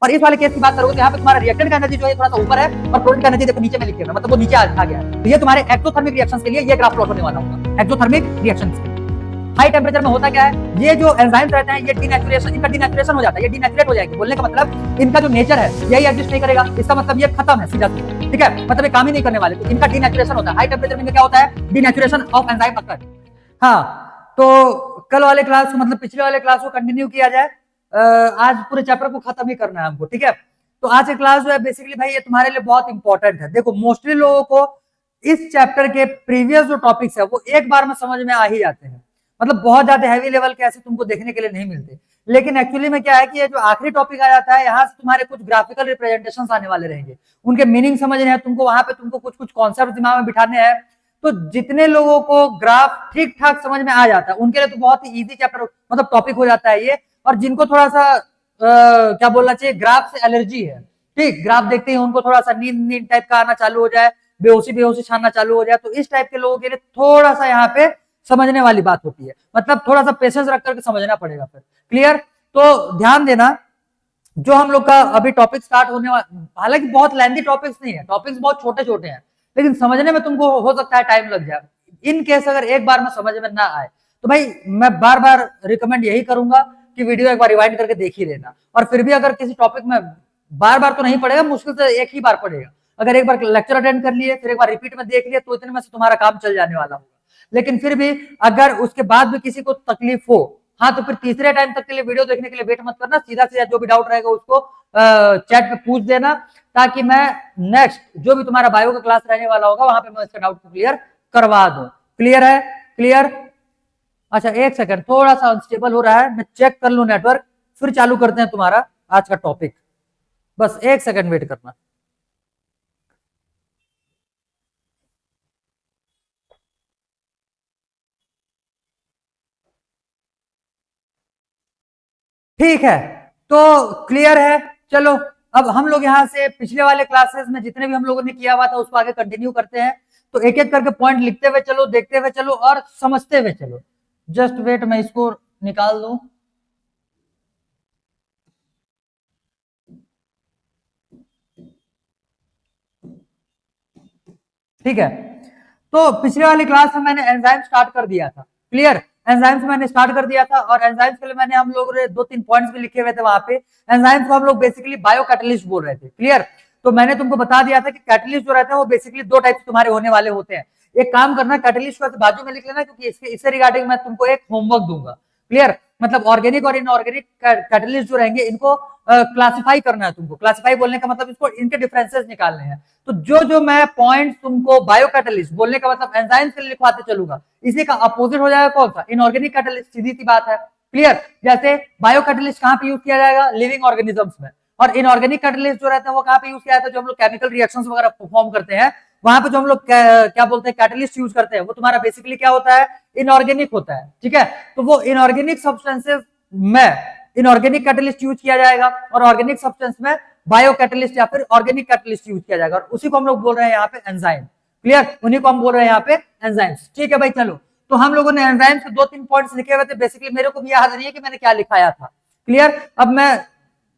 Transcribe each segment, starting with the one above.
और इस वाले केस की बात करोगे तो यहाँ पे तुम्हारा रिएक्टेंट का एनर्जी जो है थोड़ा सा ऊपर है और प्रोडक्ट का एनर्जी देखो नीचे में लिखे हुए, मतलब वो नीचे आ गया है। तो ये तुम्हारे एक्सोथर्मिक रिएक्शंस के लिए ये ग्राफ प्लॉट होने वाला होगा। एक्सोथर्मिक रिएक्शंस हाई टेम्परेचर में होता क्या है, ये जो एंजाइम्स रहते हैं ये डीनेचुरेशन, इनका डीनेचुरेशन हो जाता है, ये डीनेचुरेट हो जाएंगे। बोलने का मतलब इनका जो नेचर है यही एग्जिस्ट नहीं करेगा, इसका मतलब ये खत्म है सीधा सीधा, ठीक है, मतलब ये काम ही नहीं करने वाले। तो इनका डीनेचुरेशन होता है, हाई टेम्परेचर में क्या होता है, डीनेचुरेशन ऑफ एंजाइम अकर। हाँ, तो कल वाले क्लास को मतलब पिछले वाले क्लास को कंटिन्यू किया जाए। आज पूरे चैप्टर को खत्म ही करना है हमको, ठीक है। तो आज की क्लास जो है बेसिकली भाई ये तुम्हारे लिए बहुत इंपॉर्टेंट है। देखो मोस्टली लोगों को इस चैप्टर के प्रीवियस जो टॉपिक्स है वो एक बार में समझ में आ ही जाते हैं, मतलब बहुत ज्यादा हैवी लेवल के ऐसे तुमको देखने के लिए नहीं मिलते। लेकिन एक्चुअली में क्या है कि ये जो आखिरी टॉपिक आ जाता है यहाँ से तुम्हारे कुछ ग्राफिकल रिप्रेजेंटेशंस आने वाले रहेंगे, उनके मीनिंग समझने हैं तुमको, वहां पे तुमको कुछ कुछ कॉन्सेप्ट दिमाग में बिठाने हैं। तो जितने लोगों को ग्राफ ठीक ठाक समझ में आ जाता है उनके लिए तो बहुत ही इजी चैप्टर मतलब टॉपिक हो जाता है ये। और जिनको थोड़ा सा क्या बोलना चाहिए, ग्राफ से एलर्जी है, ठीक, ग्राफ देखते ही उनको थोड़ा सा नींद नींद टाइप का आना चालू हो जाए, बेहोशी बेहोशी छानना चालू हो जाए, तो इस टाइप के लोगों के लिए थोड़ा सा यहाँ पे समझने वाली बात होती है, मतलब थोड़ा सा पेशेंस रख करके समझना पड़ेगा फिर। क्लियर? तो ध्यान देना जो हम लोग का अभी टॉपिक स्टार्ट होने वाला, हालांकि बहुत लेंथी टॉपिक्स नहीं है, टॉपिक्स बहुत छोटे छोटे हैं, लेकिन समझने में तुमको हो सकता है टाइम लग जाए। इन केस अगर एक बार में समझ में ना आए तो भाई मैं बार बार रिकमेंड यही करूंगा कि वीडियो एक बार रिवाइंड करके देख ही लेना। और फिर भी अगर किसी टॉपिक में बार बार तो नहीं पड़ेगा, मुश्किल से एक ही बार पड़ेगा। अगर एक बार लेक्चर अटेंड कर लिए फिर एक बार रिपीट में देख लिए तो इतने में से तुम्हारा काम चल जाने वाला होगा। लेकिन फिर भी अगर उसके बाद भी किसी को तकलीफ हो, हाँ, तो फिर तीसरे टाइम तक के लिए वीडियो देखने के लिए वेट मत करना, सीधा सीधा जो भी डाउट रहेगा उसको चैट पे पूछ देना, ताकि मैं नेक्स्ट जो भी तुम्हारा बायो का क्लास रहने वाला होगा वहां पे मैं इसका डाउट को क्लियर करवा दूं। क्लियर है? क्लियर? अच्छा एक सेकंड, थोड़ा सा अनस्टेबल हो रहा है, मैं चेक कर लूं नेटवर्क, फिर चालू करते हैं तुम्हारा आज का टॉपिक। बस एक सेकंड वेट करना। ठीक है, तो क्लियर है। चलो अब हम लोग यहाँ से पिछले वाले क्लासेस में जितने भी हम लोगों ने किया हुआ था उसको आगे कंटिन्यू करते हैं। तो एक एक करके पॉइंट लिखते हुए चलो, देखते हुए चलो और समझते हुए चलो। जस्ट वेट, मैं इसको निकाल दूं। ठीक है, तो पिछले वाली क्लास में मैंने एंजाइम स्टार्ट कर दिया था। क्लियर? एंजाइम्स मैंने स्टार्ट कर दिया था और एंजाइम्स के लिए मैंने हम लोग ने दो तीन पॉइंट्स भी लिखे हुए थे वहां पे। एंजाइम्स को हम लोग बेसिकली बायो कैटलिस्ट बोल रहे थे। क्लियर? तो मैंने तुमको बता दिया था कि कैटलिस्ट जो रहते हैं वो बेसिकली दो टाइप तुम्हारे होने वाले होते हैं। एक काम करना, कैटलिस्ट को बाजू में लिख लेना, क्योंकि इससे रिगार्डिंग मैं तुमको एक होमवर्क दूंगा। क्लियर? मतलब ऑर्गेनिक और इनऑर्गेनिक कैटलिस्ट जो रहेंगे इनको क्लासिफाई करना है तुमको। क्लासिफाई बोलने का मतलब इसको इनके डिफरेंसेस निकालने हैं। तो जो जो मैं पॉइंट तुमको बायो कैटलिस्ट बोलने का मतलब एंजाइम्स के लिए लिखवाते चलूंगा, इसी का अपोजिट हो जाएगा कौन सा, इनऑर्गेनिक कैटलिस्ट। सीधी सी बात है। क्लियर? जैसे बायो कैटलिस्ट कहां पे यूज किया जाएगा, लिविंग ऑर्गेनिजम्स में, और इनऑर्गेनिक कैटलिस्ट जो रहते हैं वो कहां पे यूज किया जाता है, जो हम लोग केमिकल रिएक्शंस वगैरह परफॉर्म करते हैं वहां पे जो हम लोग क्या बोलते हैं कैटलिस्ट यूज करते हैं, वो तुम्हारा बेसिकली क्या होता है, इनऑर्गेनिक होता है। ठीक है? तो वो इनऑर्गेनिक सब्सटेंसेस में इनऑर्गेनिक कैटलिस्ट यूज किया जाएगा और ऑर्गेनिक सब्सटेंस में बायो कैटलिस्ट या फिर ऑर्गेनिक कैटलिस्ट यूज किया जाएगा, और उसी को हम लोग बोल रहे हैं यहाँ पे एंजाइम। क्लियर? उन्हीं को हम बोल रहे हैं यहाँ पे एंजाइम्स। ठीक है भाई, चलो। तो हम लोगों ने एंजाइम्स के दो तीन पॉइंट्स लिखे हुए थे, बेसिकली मेरे को भी याद नहीं है कि मैंने क्या लिखाया था। क्लियर? अब मैं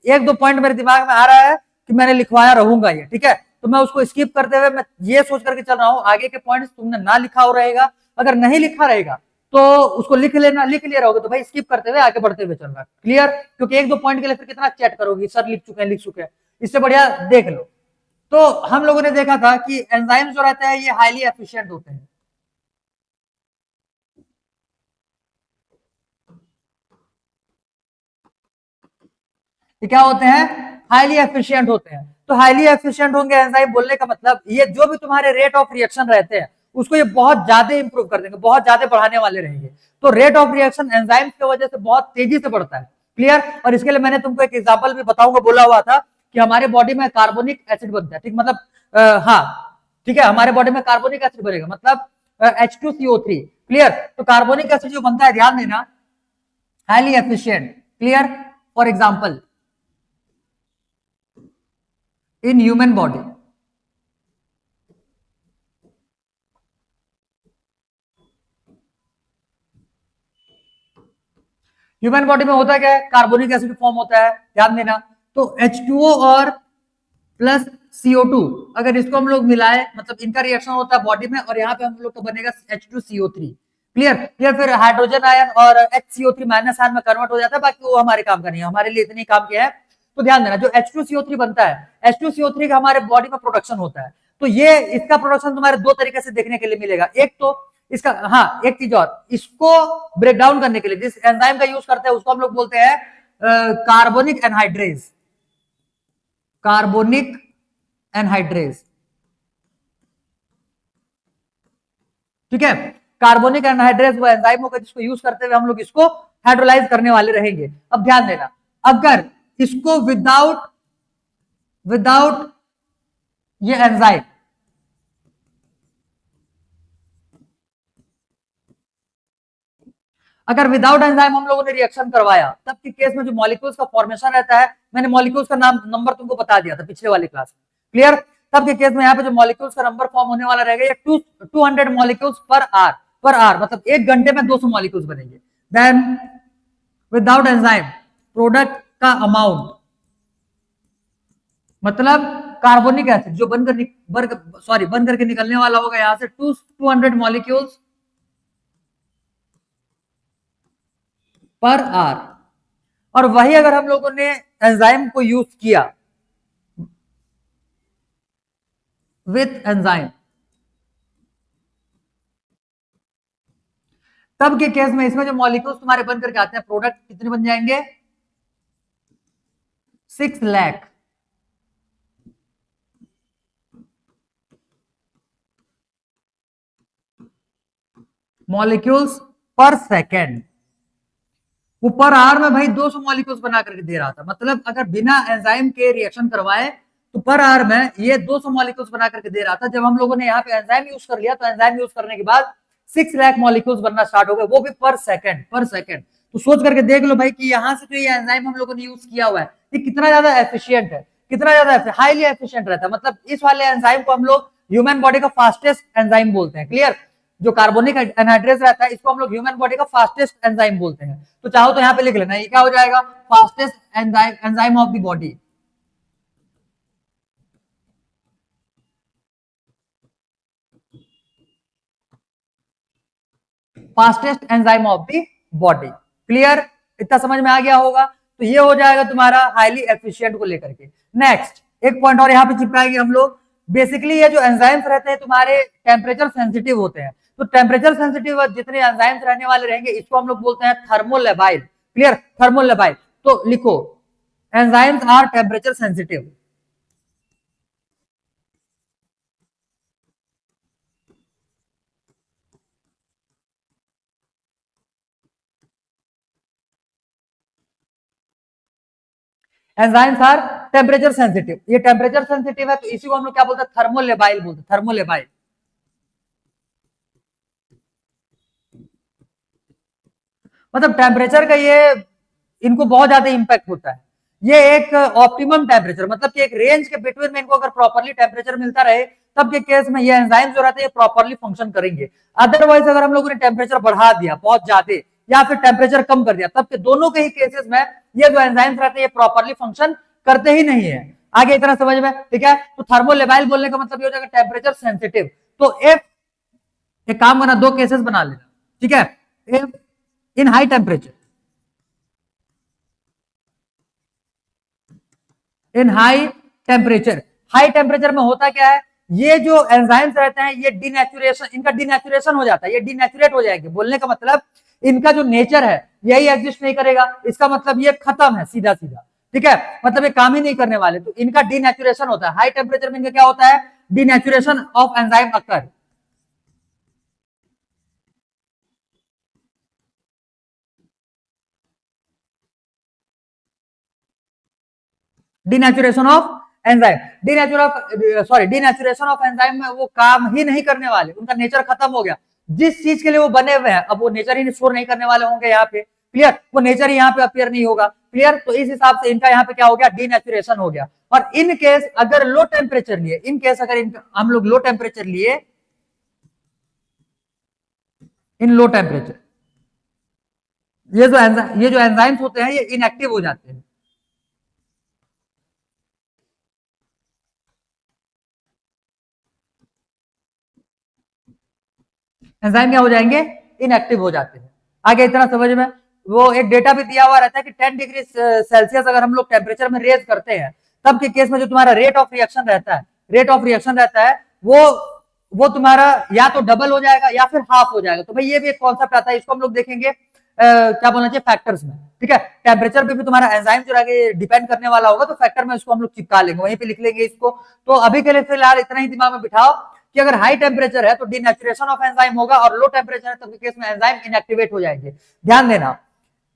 एक दो पॉइंट मेरे दिमाग में आ रहा है कि मैंने लिखवाया रहूंगा ये, ठीक है, तो मैं उसको स्किप करते हुए मैं ये सोच करके चल रहा हूं आगे के पॉइंट्स तुमने ना लिखा हो रहेगा। अगर नहीं लिखा रहेगा तो उसको लिख लेना, लिख लिया रहोगे तो भाई स्किप करते हुए आगे बढ़ते हुए चलना। क्लियर? क्योंकि एक दो पॉइंट के लिए फिर कितना चैट करोगी, सर लिख चुके हैं लिख चुके हैं, इससे बढ़िया देख लो। तो हम लोगों ने देखा था कि एंजाइम्स जो रहते हैं ये हाईली एफिशिएंट होते हैं। ये क्या होते हैं, हाईली एफिशिएंट होते हैं। तो हाईली एफिशिएंट होंगे एंजाइम बोलने का मतलब ये जो भी तुम्हारे रेट ऑफ रिएक्शन रहते हैं उसको ये बहुत ज्यादा इंप्रूव कर देंगे, बहुत ज्यादा बढ़ाने वाले रहेंगे। तो रेट ऑफ रिएक्शन एंजाइम्स की वजह से बहुत तेजी से बढ़ता है। क्लियर? और इसके लिए मैंने तुमको एक एग्जांपल भी बताऊंगा, बोला हुआ था कि हमारे बॉडी में कार्बोनिक एसिड बनता है, ठीक, मतलब हाँ, ठीक है, हमारे बॉडी में कार्बोनिक एसिड बनेगा, मतलब H2CO3। क्लियर? तो कार्बोनिक एसिड जो बनता है, ध्यान देना, highly efficient. Clear? For example in human body, human body में होता क्या है, कार्बोनिक एसिड फॉर्म होता है, ध्यान देना। तो H2O और प्लस CO2, अगर इसको हम लोग मिलाए मतलब इनका रिएक्शन होता है बॉडी में, और यहाँ पे हम लोग को बनेगा H2CO3। Clear clear. फिर हाइड्रोजन आयन और HCO3 माइनस आयन में कन्वर्ट हो जाता है, बाकी वो हमारे काम का नहीं है, हमारे लिए इतनी काम किया है। तो ध्यान देना, जो H2CO3 बनता है, H2CO3 का हमारे बॉडी में प्रोडक्शन होता है। तो ये इसका प्रोडक्शन तुम्हारे दो तरीके से देखने के लिए मिलेगा। एक तो इसका, हाँ एक चीज और, इसको ब्रेक डाउन करने के लिए जिस एंजाइम का यूज करते हैं उसको हम लोग बोलते हैं कार्बोनिक एनहाइड्रेज। कार्बोनिक एनहाइड्रेज, ठीक है। कार्बोनिक एनहाइड्रेज वो एंजाइम होगा जिसको यूज करते हुए हम लोग इसको हाइड्रोलाइज करने वाले रहेंगे। अब ध्यान देना, अगर इसको विदाउट विदाउट ये एंजाइम, अगर विदाउट एंजाइम हम लोगों ने रिएक्शन करवाया, तब के केस में जो मॉलिक्यूल्स का फॉर्मेशन रहता है, मैंने मॉलिक्यूल्स का नाम नंबर तुमको बता दिया था पिछले वाली क्लास में। क्लियर। तब के केस में यहाँ पे जो मॉलिक्यूल्स का नंबर फॉर्म होने वाला रहेगा, ये 200 मॉलिक्यूल्स पर आर, मतलब 1 घंटे में 200 मॉलिक्यूल्स बनेंगे। देन विदाउट एंजाइम प्रोडक्ट का अमाउंट, मतलब कार्बोनिक एसिड जो बन करके निकलने वाला होगा यहां से 200 मॉलिक्यूल्स पर आर। और वही अगर हम लोगों ने एंजाइम को यूज किया विथ एंजाइम, तब के केस में इसमें जो मॉलिक्यूल्स तुम्हारे बन करके आते हैं, प्रोडक्ट कितने बन जाएंगे? 6 लाख मॉलिक्यूल्स पर सेकेंड। वो पर आवर में भाई 200 मॉलिक्यूल्स बना करके दे रहा था, मतलब अगर बिना एंजाइम के रिएक्शन करवाए तो पर आवर में ये 200 मॉलिक्यूल्स बना करके दे रहा था। जब हम लोगों ने यहाँ पे एंजाइम यूज कर लिया, तो एंजाइम यूज करने के बाद 6 लाख मॉलिक्यूल्स बनना स्टार्ट हो गए, वो भी पर सेकेंड। तो सोच करके देख लो भाई कि यहाँ से जो ये एंजाइम हम लोगों ने यूज किया हुआ है, ये कितना ज्यादा एफिशिएंट है, कितना ज्यादा हाईली एफिशिएंट रहता है। मतलब इस वाले एंजाइम को हम लोग ह्यूमन बॉडी का फास्टेस्ट एंजाइम बोलते हैं। क्लियर। जो कार्बोनिक एनहाइड्रेज रहता है, इसको हम लोग ह्यूमन बॉडी का फास्टेस्ट एंजाइम बोलते हैं। तो चाहो तो यहाँ पे लिख लेना, ये क्या हो जाएगा? Fastest enzyme of the body. Fastest enzyme of the body. Clear, इतना समझ में आ गया होगा। तो ये हो जाएगा तुम्हारा हाईली एफिशिएंट को लेकर के। नेक्स्ट एक पॉइंट और यहाँ पे चिपकाएंगे हम लोग। बेसिकली ये जो एंजाइम्स रहते हैं तुम्हारे टेम्परेचर सेंसिटिव होते हैं। तो टेम्परेचर सेंसिटिव जितने एंजाइम्स रहने वाले रहेंगे, इसको हम लोग बोलते हैं थर्मोलेबाइल। Clear, thermolabile. तो लिखो, enzymes are temperature sensitive. Enzymes are temperature sensitive. ये टेम्परेचर सेंसिटिव है, तो इसी को हम लोग क्या बोलते हैं? थर्मोलेबाइल बोलते हैं, थर्मोलेबाइल। मतलब टेम्परेचर का ये इनको बहुत ज्यादा इंपैक्ट होता है। ये एक ऑप्टिमम टेम्परेचर, मतलब कि एक रेंज के बिटवीन में इनको अगर प्रॉपरली टेम्परेचर मिलता रहे, तब के केस में ये एंजाइम जो रहते हैं प्रॉपरली फंक्शन करेंगे। अदरवाइज अगर हम लोगों ने टेम्परेचर बढ़ा दिया बहुत ज्यादा, या फिर टेम्परेचर कम कर दिया, तब के दोनों के ही केसेस में ये जो एंजाइम्स रहते हैं प्रॉपरली फंक्शन करते ही नहीं है। आगे इतना समझ में? ठीक है। तो थर्मोलेबाइल बोलने का मतलब ये हो जाएगा टेम्परेचर सेंसिटिव। तो इफ एक काम करना, दो केसेस बना लेना, ठीक है। If in high temperature, in high temperature, high temperature में होता क्या है, ये जो एंजाइम्स रहते हैं ये डिनेचुरेशन, इनका डिनेचुरेशन हो जाता है, ये डिनेचुरेट हो जाएंगे। बोलने का मतलब इनका जो नेचर है यही एग्जिस्ट नहीं करेगा, इसका मतलब ये खत्म है सीधा सीधा। ठीक है, मतलब ये काम ही नहीं करने वाले, तो इनका डिनेचुरेशन होता है। हाई टेम्परेचर में इनका क्या होता है? Denaturation of enzyme occur. Denaturation of enzyme, denaturation of enzyme में वो काम ही नहीं करने वाले, उनका नेचर खत्म हो गया। जिस चीज के लिए वो बने हुए हैं, अब वो नेचर ही स्टोर नहीं करने वाले होंगे यहाँ पे। क्लियर, वो नेचर ही यहाँ पे अपियर नहीं होगा। क्लियर, तो इस हिसाब से इनका यहाँ पे क्या हो गया? डिनेचुरेशन हो गया। और इन केस अगर लो टेम्परेचर लिए, इन केस अगर हम लोग लो टेम्परेचर लिए, इन लो टेम्परेचर ये जो एंजाइम्स होते हैं ये इनएक्टिव हो जाते हैं। एंजाइम क्या हो जाएंगे, इनएक्टिव हो जाते हैं। आगे इतना समझ में, वो एक डेटा भी दिया हुआ रहता है कि 10 डिग्री सेल्सियस अगर हम लोग टेम्परेचर में रेज करते हैं, तब के केस में जो तुम्हारा रेट ऑफ रिएक्शन रहता है, रेट ऑफ रिएक्शन रहता है वो तुम्हारा या तो डबल हो जाएगा या फिर हाफ हो जाएगा। तो भाई ये भी एक कॉन्सेप्ट आता है, इसको हम लोग देखेंगे क्या बोलना चाहिए, फैक्टर्स में। ठीक है, टेम्परेचर पे भी तुम्हारा एंजाइम जो रहेगा डिपेंड करने वाला होगा, तो फैक्टर में इसको हम लोग चिपका लेंगे, वहीं पे लिख लेंगे इसको। तो अभी के लिए फिलहाल इतना ही दिमाग में बिठाओ कि अगर हाई टेम्परेचर है तो डिनेचुरेशन ऑफ एंजाइम होगा, और लो टेम्परेचर है तो केस में एंजाइम इनएक्टिवेट हो जाएंगे। ध्यान देना,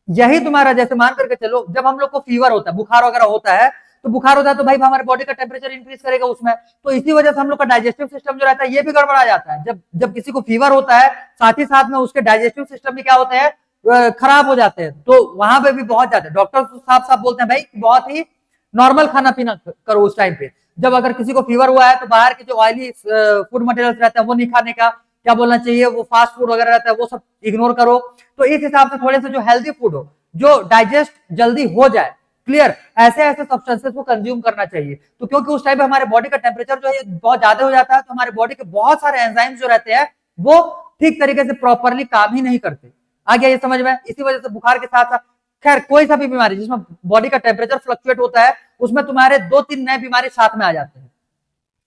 यही तुम्हारा जैसे मान करके चलो, जब हम लोग को फीवर होता है, बुखार वगैरह होता है, तो बुखार होता है तो भाई हमारे बॉडी का टेम्परेचर इंक्रीज करेगा उसमें, तो इसी वजह से हम लोग का डाइजेस्टिव सिस्टम जो रहता है ये भी गड़बड़ा जाता है। जब जब किसी को फीवर होता है, साथ ही साथ में उसके डाइजेस्टिव सिस्टम भी क्या होते हैं, खराब हो जाते हैं। तो वहां पे भी बहुत ज्यादा डॉक्टर साफ साफ बोलते हैं भाई बहुत ही नॉर्मल खाना पीना करो उस टाइम पे। जब अगर किसी को फीवर हुआ है तो बाहर के जो ऑयली फूड मटेरियल्स रहते हैं वो नहीं खाने का, क्या बोलना चाहिए, वो फास्ट फूड वगैरह रहता है वो सब इग्नोर करो। तो इस हिसाब से थोड़े से जो हेल्दी फूड हो, जो डाइजेस्ट जल्दी हो जाए, क्लियर, ऐसे ऐसे सब्सटेंसेस को कंज्यूम करना चाहिए। तो क्योंकि उस टाइम पे हमारे बॉडी का टेम्परेचर जो है बहुत ज्यादा हो जाता है, तो हमारे बॉडी के बहुत सारे एंजाइम्स जो रहते हैं वो ठीक तरीके से प्रॉपरली काम ही नहीं करते। आ गया ये समझ में? इसी वजह से बुखार के साथ साथ खैर कोई सा भी बीमारी जिसमें बॉडी का टेम्परेचर फ्लक्चुएट होता है, उसमें तुम्हारे 2-3 नए बीमारी साथ में आ जाते हैं।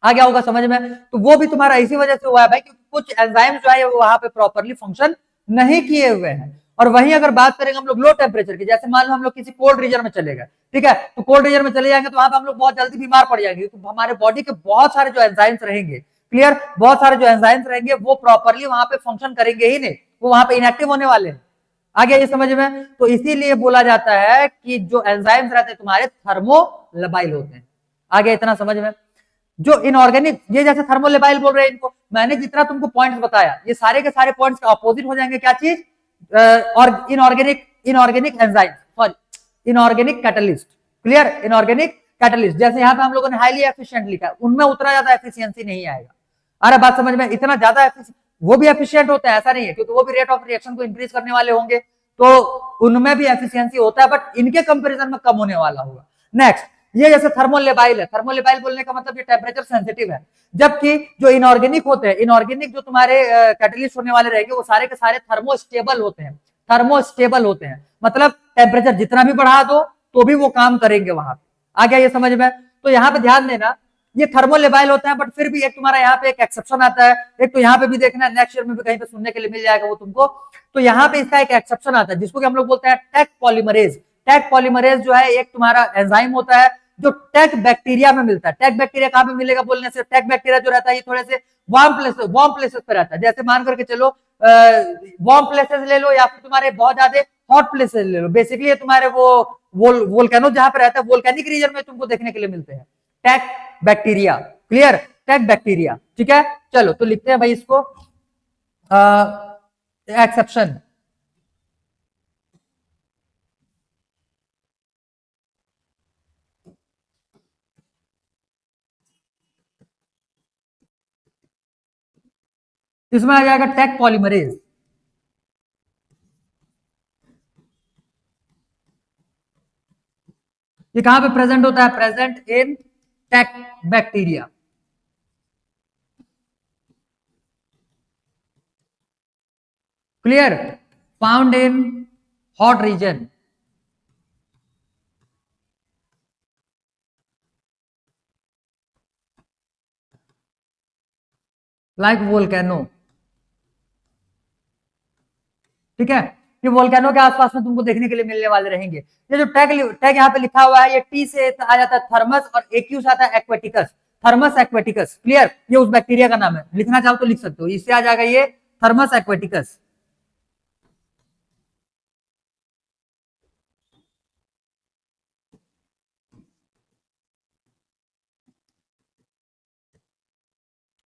आ गया होगा समझ में? तो वो भी तुम्हारा इसी वजह से हुआ है भाई, क्योंकि कुछ एंजाइम जो है वो वहां पे प्रॉपरली फंक्शन नहीं किए हुए हैं। और वहीं अगर बात करेंगे हम लोग लो टेम्परेचर की, जैसे मान लो हम लोग किसी कोल्ड रीजन में चले गए, ठीक है, तो कोल्ड रीजन में चले जाएंगे तो वहां पे हम लोग बहुत जल्दी बीमार पड़ जाएंगे, तो हमारे बॉडी के बहुत सारे जो एंजाइम्स रहेंगे, क्लियर, बहुत सारे जो एंजाइम्स रहेंगे वो प्रॉपरली वहां पे फंक्शन करेंगे ही नहीं, वो वहां पे इनएक्टिव होने वाले हैं। आ गया ये समझ में? तो इसीलिए बोला जाता है कि जो एंजाइम्स रहते हैं तुम्हारे थर्मोलेबाइल होते हैं। आ गया इतना समझ में? जो इनऑर्गेनिक, ये जैसे थर्मोलेबाइल बोल रहे हैं इनको, मैंने जितना तुमको पॉइंट्स बताया ये सारे के सारे पॉइंट्स का अपोजिट हो जाएंगे, क्या चीज, और inorganic enzyme, sorry inorganic catalyst, clear, inorganic catalyst. जैसे यहाँ पे हम लोगों ने हाईली एफिशिएंट लिखा है, उनमें उतना ज्यादा एफिशिएंसी नहीं आएगा। अरे बात समझ में? इतना ज्यादा वो भी एफिशिएंट होता है, ऐसा नहीं है, क्योंकि वो भी रेट ऑफ रिएक्शन को इंक्रीज करने वाले होंगे, तो उनमें भी एफिशिएंसी होता है, बट इनके कंपेरिजन में कम होने वाला होगा। नेक्स्ट, ये जैसे थर्मोलेबाइल है, थर्मोलेबाइल बोलने का मतलब ये टेम्परेचर सेंसिटिव है, जबकि जो इनऑर्गेनिक होते हैं, इनऑर्गेनिक जो तुम्हारे कैटलिस्ट होने वाले रहेंगे वो सारे के सारे थर्मोस्टेबल होते हैं, थर्मोस्टेबल होते हैं, मतलब टेम्परेचर जितना भी बढ़ा दो तो भी वो काम करेंगे वहां पे। आ गया ये समझ में? तो यहाँ पे ध्यान देना, ये थर्मोलेबाइल होता है, बट फिर भी एक तुम्हारा यहाँ पे एक एक्सेप्शन आता है, एक तो यहाँ पे भी देखना, नेक्स्ट ईयर में भी कहीं पे सुनने के लिए मिल जाएगा वो तुमको। तो यहाँ पे इसका एक एक्सेप्शन आता है जिसको कि हम लोग बोलते हैं टेक पॉलीमरेज। टेक पॉलीमरेज जो है एक तुम्हारा एंजाइम होता है जो टेक बैक्टीरिया में मिलता है। टेक बैक्टीरिया कहां पे मिलेगा बोलने से, टेक बैक्टीरिया जो रहता है ये थोड़े से वार्म प्लेसेस पे रहता है। जैसे मान करके चलो वार्म प्लेसेस ले लो, या फिर तुम्हारे बहुत ज्यादा हॉट प्लेसेस ले लो। बेसिकली ये तुम्हारे वो वोल्केनो जहां पे रहता है, वोल्केनिक रीजन में तुमको देखने के लिए मिलते हैं टेक बैक्टीरिया, क्लियर, टेक बैक्टीरिया। ठीक है, चलो तो लिखते हैं भाई इसको एक्सेप्शन। इसमें आ जाएगा टेक पॉलीमरेज। ये कहां पे प्रेजेंट होता है, प्रेजेंट इन टेक bacteria. Clear, found in hot region like volcano. ठीक है, ये वोल्केनो के आसपास में तुमको देखने के लिए मिलने वाले रहेंगे। ये जो टैग टैग यहाँ पे लिखा हुआ है, ये टी से आ जाता है थर्मस, और एक्यू से आता है एक्वेटिकस, थर्मस एक्वेटिकस। क्लियर, ये उस बैक्टीरिया का नाम है, लिखना चाहो तो लिख सकते हो, इससे आ जाएगा ये Thermus aquaticus.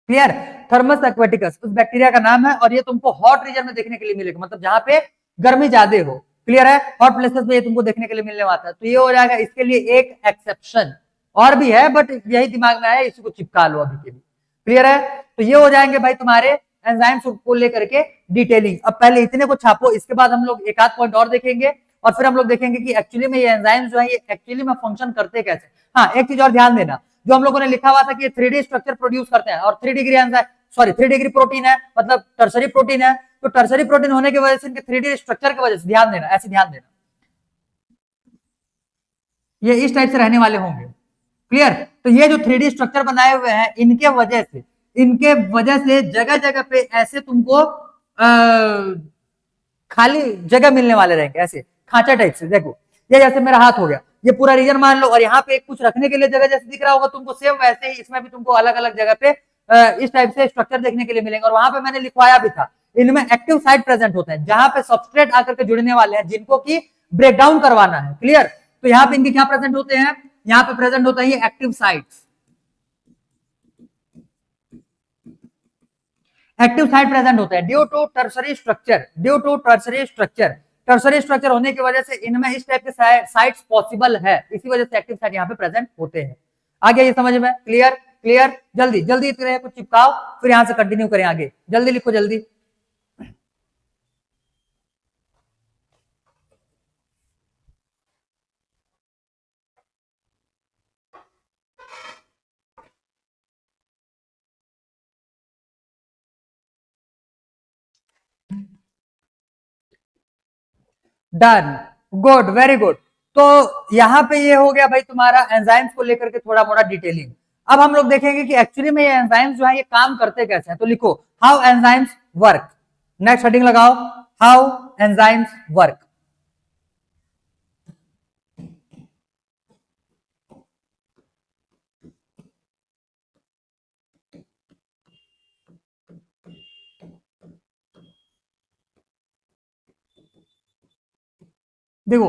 Clear, Thermus aquaticus उस बैक्टीरिया का नाम है, और ये तुमको हॉट रीजन में देखने के लिए मिलेगा, मतलब जहां पे गर्मी ज्यादा हो। क्लियर है, हॉट प्लेसेस में ये तुमको देखने के लिए मिलने वाला है। तो ये हो जाएगा इसके लिए एक एक्सेप्शन, और भी है बट यही दिमाग में आया, इसी को चिपका लो अभी के लिए। क्लियर है, तो ये हो जाएंगे भाई तुम्हारे एंजाइम्स को लेकर के डिटेलिंग। अब पहले इतने को छापो, इसके बाद हम लोग एक आध पॉइंट और देखेंगे, और फिर हम लोग देखेंगे कि एक्चुअली में ये एंजाइम्स जो है ये एक्चुअली में फंक्शन करते कैसे। हाँ, एक चीज और ध्यान देना, जो हम लोगों ने लिखा हुआ था कि 3D स्ट्रक्चर प्रोड्यूस करते हैं, और 3 डिग्री सॉरी 3 डिग्री प्रोटीन है, मतलब टर्सरी प्रोटीन है। तो टर्सरी प्रोटीन होने की वजह से इनके 3D स्ट्रक्चर की वजह से ध्यान देना, ऐसे ध्यान देना, ये इस टाइप से रहने वाले होंगे। क्लियर? तो ये जो 3D स्ट्रक्चर बनाए हुए हैं इनके वजह से जगह जगह पे ऐसे तुमको खाली जगह मिलने वाले रहेंगे, ऐसे खांचा टाइप से। देखो ये जैसे मेरा हाथ हो गया, ये पूरा रीजन मान लो, और यहाँ पे कुछ रखने के लिए जगह जैसे दिख रहा होगा तुमको, सेम वैसे ही इसमें भी तुमको अलग अलग जगह पे इस टाइप से स्ट्रक्चर देखने के लिए मिलेंगे। और वहां पे मैंने लिखवाया भी था, इनमें एक्टिव साइट प्रेजेंट होते हैं जहां पे सबस्ट्रेट आकर के जुड़ने वाले हैं जिनको की ब्रेकडाउन करवाना है। क्लियर? तो यहाँ पे इनके क्या प्रेजेंट होते हैं, यहाँ पे प्रेजेंट होता है ये active sites, active site present होता है due to tertiary structure, due to tertiary structure. Tertiary structure होने की वजह से इनमें इस टाइप के साइट्स पॉसिबल है, इसी वजह से एक्टिव साइट यहाँ पे प्रेजेंट होते हैं। आगे ये समझ में? क्लियर? क्लियर? जल्दी जल्दी कुछ चिपकाओ, फिर यहां से कंटिन्यू करें आगे। जल्दी लिखो जल्दी। Done, good, very good. तो यहां पे ये हो गया भाई तुम्हारा एंजाइम्स को लेकर के थोड़ा मोड़ा डिटेलिंग। अब हम लोग देखेंगे कि एक्चुअली में ये एंजाइम्स जो है ये काम करते कैसे हैं। तो लिखो how enzymes work, next heading लगाओ, हाउ एंजाइम्स वर्क। देखो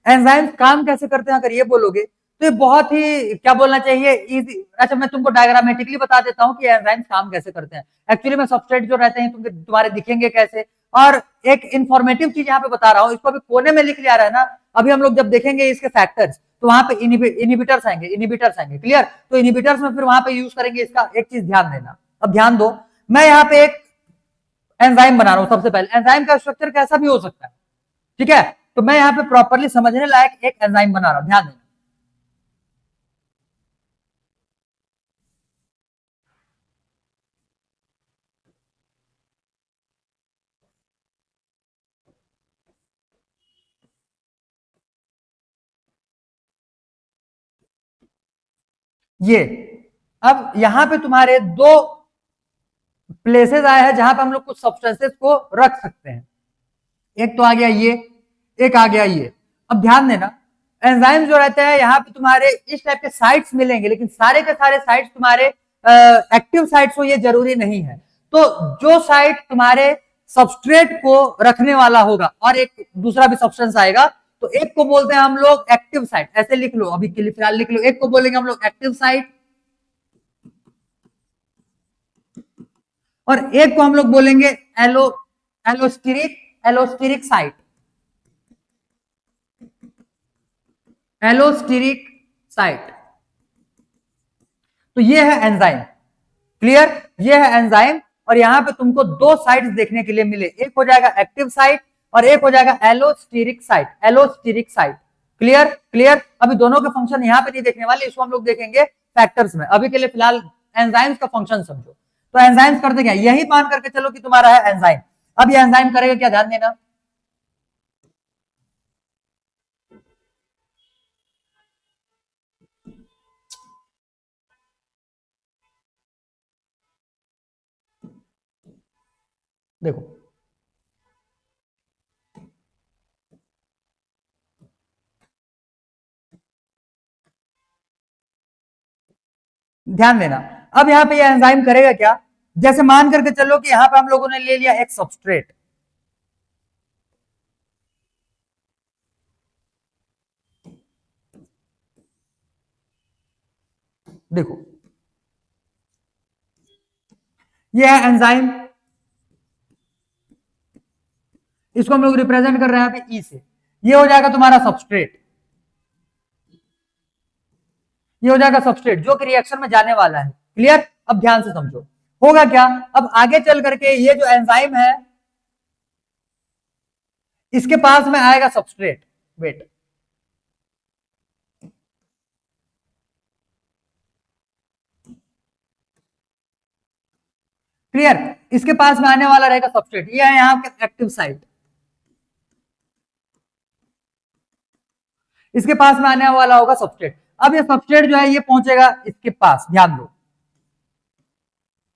एंजाइम्स काम कैसे करते हैं अगर ये बोलोगे तो ये बहुत ही क्या बोलना चाहिए, इजी। अच्छा मैं तुमको डायग्रामेटिकली बता देता हूँ कि एंजाइम्स काम कैसे करते हैं। एक्चुअली में सबस्ट्रेट जो रहते हैं तुम्हारे दिखेंगे कैसे, और एक इंफॉर्मेटिव चीज यहाँ पे बता रहा हूँ, इसको अभी कोने में लिख लिया रहा है ना। अभी हम लोग जब देखेंगे इसके फैक्टर्स तो वहां पे इनिबिटर्स आएंगे, इनिबिटर्स आएंगे। क्लियर? तो इनिबिटर्स में फिर वहां पे यूज करेंगे इसका। एक चीज ध्यान देना, अब ध्यान दो, मैं यहाँ पे एक एंजाइम बना रहा हूँ। सबसे पहले एंजाइम का स्ट्रक्चर कैसा भी हो सकता है, ठीक है? तो मैं यहाँ पे प्रॉपरली समझने लायक एक एंजाइम बना रहा हूं, ध्यान देना। ये अब यहां पे तुम्हारे दो प्लेसेस आए हैं जहां पे हम लोग कुछ सब्सटेंसेस को रख सकते हैं। एक तो आ गया ये, एक आ गया ये। अब ध्यान देना, एंजाइम जो रहते हैं यहाँ पे तुम्हारे इस टाइप के साइट्स मिलेंगे, लेकिन सारे के सारे साइट्स तुम्हारे एक्टिव साइट्स हो ये जरूरी नहीं है। तो जो साइट तुम्हारे सबस्ट्रेट को रखने वाला होगा और एक दूसरा भी सब्सटेंस आएगा, तो एक को बोलते हैं हम लोग एक्टिव साइट, ऐसे लिख लो, अभी के लिए फिलहाल लिख लो, एक को बोलेंगे हम लोग एक्टिव साइट और एक को हम लोग बोलेंगे allosteric allosteric site, allosteric site. तो ये है एंजाइम। क्लियर? ये है एंजाइम, और यहां पे तुमको दो साइट्स देखने के लिए मिले, एक हो जाएगा एक्टिव साइट और एक हो जाएगा allosteric site, allosteric site. Clear? Clear? अभी दोनों के फंक्शन यहां पे नहीं देखने वाले, इसको हम लोग देखेंगे फैक्टर्स में। अभी के लिए फिलहाल एंजाइम्स का फंक्शन समझो। तो एंजाइम्स करते क्या, यही मान करके चलो कि तुम्हारा है एंजाइम। अब ये एंजाइम करेगा क्या, ध्यान देना। देखो ध्यान देना, अब यहां पे ये एंजाइम करेगा क्या, जैसे मान करके चलो कि यहां पे हम लोगों ने ले लिया एक सबस्ट्रेट, देखो ये है एंजाइम, इसको हम लोग रिप्रेजेंट कर रहे हैं अभी ई से। ये हो जाएगा तुम्हारा सबस्ट्रेट, ये हो जाएगा सबस्ट्रेट जो कि रिएक्शन में जाने वाला है। क्लियर? अब ध्यान से समझो होगा क्या। अब आगे चल करके ये जो एंजाइम है इसके पास में आएगा सबस्ट्रेट, वेट, क्लियर। इसके पास में आने वाला रहेगा सबस्ट्रेट, ये है यहाँ के एक्टिव साइट, इसके पास में आने वाला होगा सबस्ट्रेट। अब ये सबस्ट्रेट जो है ये पहुंचेगा इसके पास, ध्यान दो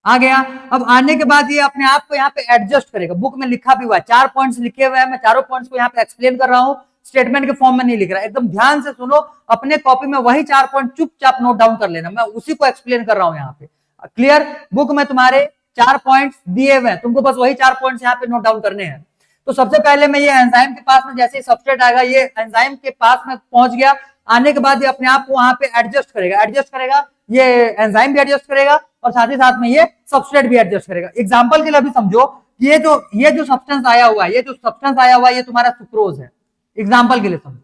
आ गया। अब आने के बाद ये अपने आप को यहाँ पे एडजस्ट करेगा, बुक में लिखा भी हुआ है, 4 पॉइंट्स लिखे हुए हैं, मैं चारों पॉइंट्स को यहाँ पे एक्सप्लेन कर रहा हूँ, स्टेटमेंट के फॉर्म में नहीं लिख रहा, एकदम ध्यान से सुनो, अपने कॉपी में वही 4 पॉइंट चुपचाप नोट डाउन कर लेना, मैं उसी को एक्सप्लेन कर रहा हूँ यहाँ पे। क्लियर, बुक में तुम्हारे 4 पॉइंट्स दिए हुए हैं, तुमको बस वही 4 पॉइंट्स यहाँ पे नोट डाउन करने हैं। तो सबसे पहले मैं ये एंजाइम के पास में जैसे ही सबस्ट्रेट आएगा, ये एंजाइम के पास में पहुंच गया, आने के बाद ये अपने आप को वहां पे एडजस्ट करेगा, ये एंजाइम भी एडजस्ट करेगा और साथ ही साथ में ये सबस्ट्रेट भी एडजस्ट करेगा। एग्जांपल के लिए अभी समझो, ये जो सब्सटेंस आया हुआ है, ये तुम्हारा सुक्रोज है, एग्जांपल के लिए समझो,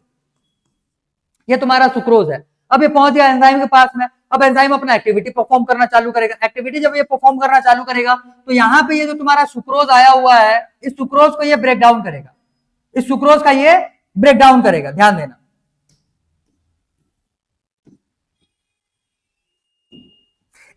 ये तुम्हारा सुक्रोज है। अब ये पहुंच गया एंजाइम के पास में, अब एंजाइम अपना एक्टिविटी परफॉर्म करना चालू करेगा, एक्टिविटी जब ये परफॉर्म करना चालू करेगा तो यहाँ पे ये जो तुम्हारा सुक्रोज आया हुआ है, इस सुक्रोज को ये ब्रेक डाउन करेगा, इस सुक्रोज का ये ब्रेक डाउन करेगा, ध्यान देना।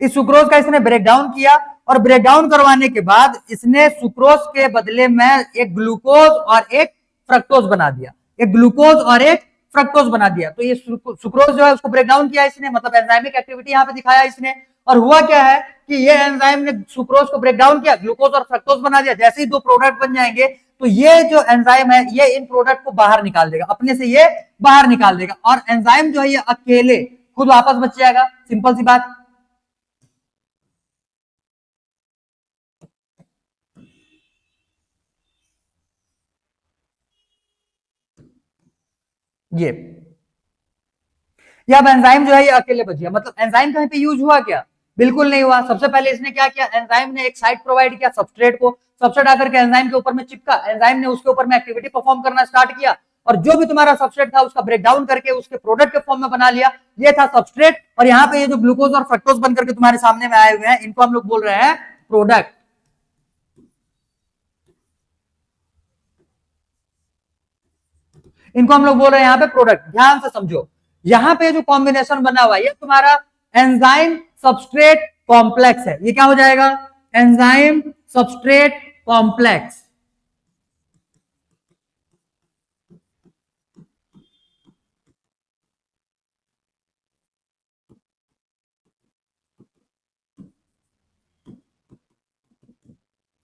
इस सुक्रोज का इसने ब्रेक डाउन किया और ब्रेक डाउन करवाने के बाद इसने सुक्रोज के बदले में एक ग्लूकोज और एक फ्रक्टोज बना दिया, एक ग्लूकोज और एक फ्रक्टोज बना दिया। तो ये सुक्रोज जो है उसको ब्रेक डाउन किया इसने, मतलब एंजाइमिक एक्टिविटी यहाँ पे दिखाया इसने, और हुआ क्या है कि ये एंजाइम ने सुक्रोज को ब्रेक डाउन किया, ग्लूकोज और फ्रक्टोज बना दिया। जैसे ही 2 प्रोडक्ट बन जाएंगे तो ये जो एंजाइम है ये इन प्रोडक्ट को बाहर निकाल देगा, अपने से ये बाहर निकाल देगा, और एंजाइम जो है ये अकेले खुद वापस बच जाएगा, सिंपल सी बात। ये अब एंजाइम जो है ये अकेले बच गया, मतलब एंजाइम कहीं पे यूज हुआ क्या? बिल्कुल नहीं हुआ। सबसे पहले इसने क्या किया, एंजाइम ने एक साइट प्रोवाइड किया सबस्ट्रेट को, सबस्ट्रेट आकर के एंजाइम के ऊपर में चिपका, एंजाइम ने उसके ऊपर में एक्टिविटी परफॉर्म करना स्टार्ट किया, और जो भी तुम्हारा सबस्ट्रेट था उसका ब्रेक डाउन करके उसके प्रोडक्ट के फॉर्म में बना लिया, ये था सबस्ट्रेट। और यहाँ पे ये जो ग्लूकोज और फ्रक्टोज बन करके तुम्हारे सामने में आए हुए हैं, इनको हम लोग बोल रहे हैं प्रोडक्ट। इनको हम लोग बोल रहे हैं यहाँ पे प्रोडक्ट। ध्यान से समझो, यहाँ पे जो कॉम्बिनेशन बना हुआ है ये तुम्हारा एंजाइम सबस्ट्रेट कॉम्प्लेक्स है। ये क्या हो जाएगा, एंजाइम सबस्ट्रेट कॉम्प्लेक्स।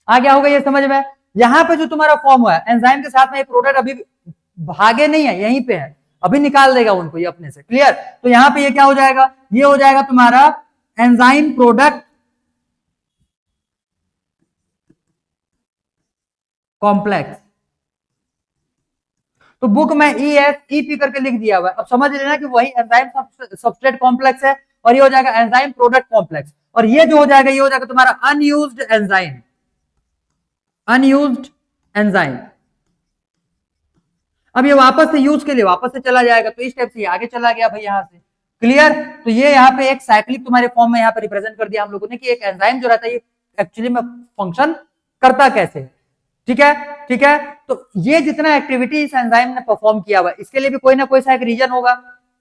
आ गया होगा ये समझ में। यहाँ पे जो तुम्हारा फॉर्म हुआ है एंजाइम के साथ में, ये प्रोडक्ट अभी भागे नहीं है, यहीं पे है, अभी निकाल देगा उनको ये अपने से। क्लियर, तो यहाँ पे ये क्या हो जाएगा, ये हो जाएगा तुम्हारा एंजाइम प्रोडक्ट कॉम्प्लेक्स। तो बुक में ESEP करके लिख दिया हुआ है, अब समझ लेना कि वही एंजाइम सबस्ट्रेट कॉम्प्लेक्स है, और ये हो जाएगा एंजाइम प्रोडक्ट कॉम्प्लेक्स। और ये जो हो जाएगा ये हो जाएगा तुम्हारा अनयूज्ड एंजाइम, अनयूज्ड एंजाइम। अब ये वापस से यूज के लिए वापस से चला जाएगा, तो इस टाइप से आगे चला गया भाई यहाँ से। क्लियर, तो ये यहाँ पे एक साइक्लिक तुम्हारे फॉर्म में यहाँ पे रिप्रेजेंट कर दिया हम लोगों ने कि एक एंजाइम जो रहता है ये एक्चुअली में फंक्शन करता कैसे। ठीक है, ठीक है। तो ये जितना एक्टिविटी इस एंजाइम ने परफॉर्म किया हुआ, इसके लिए भी कोई ना कोई सा एक रीजन होगा,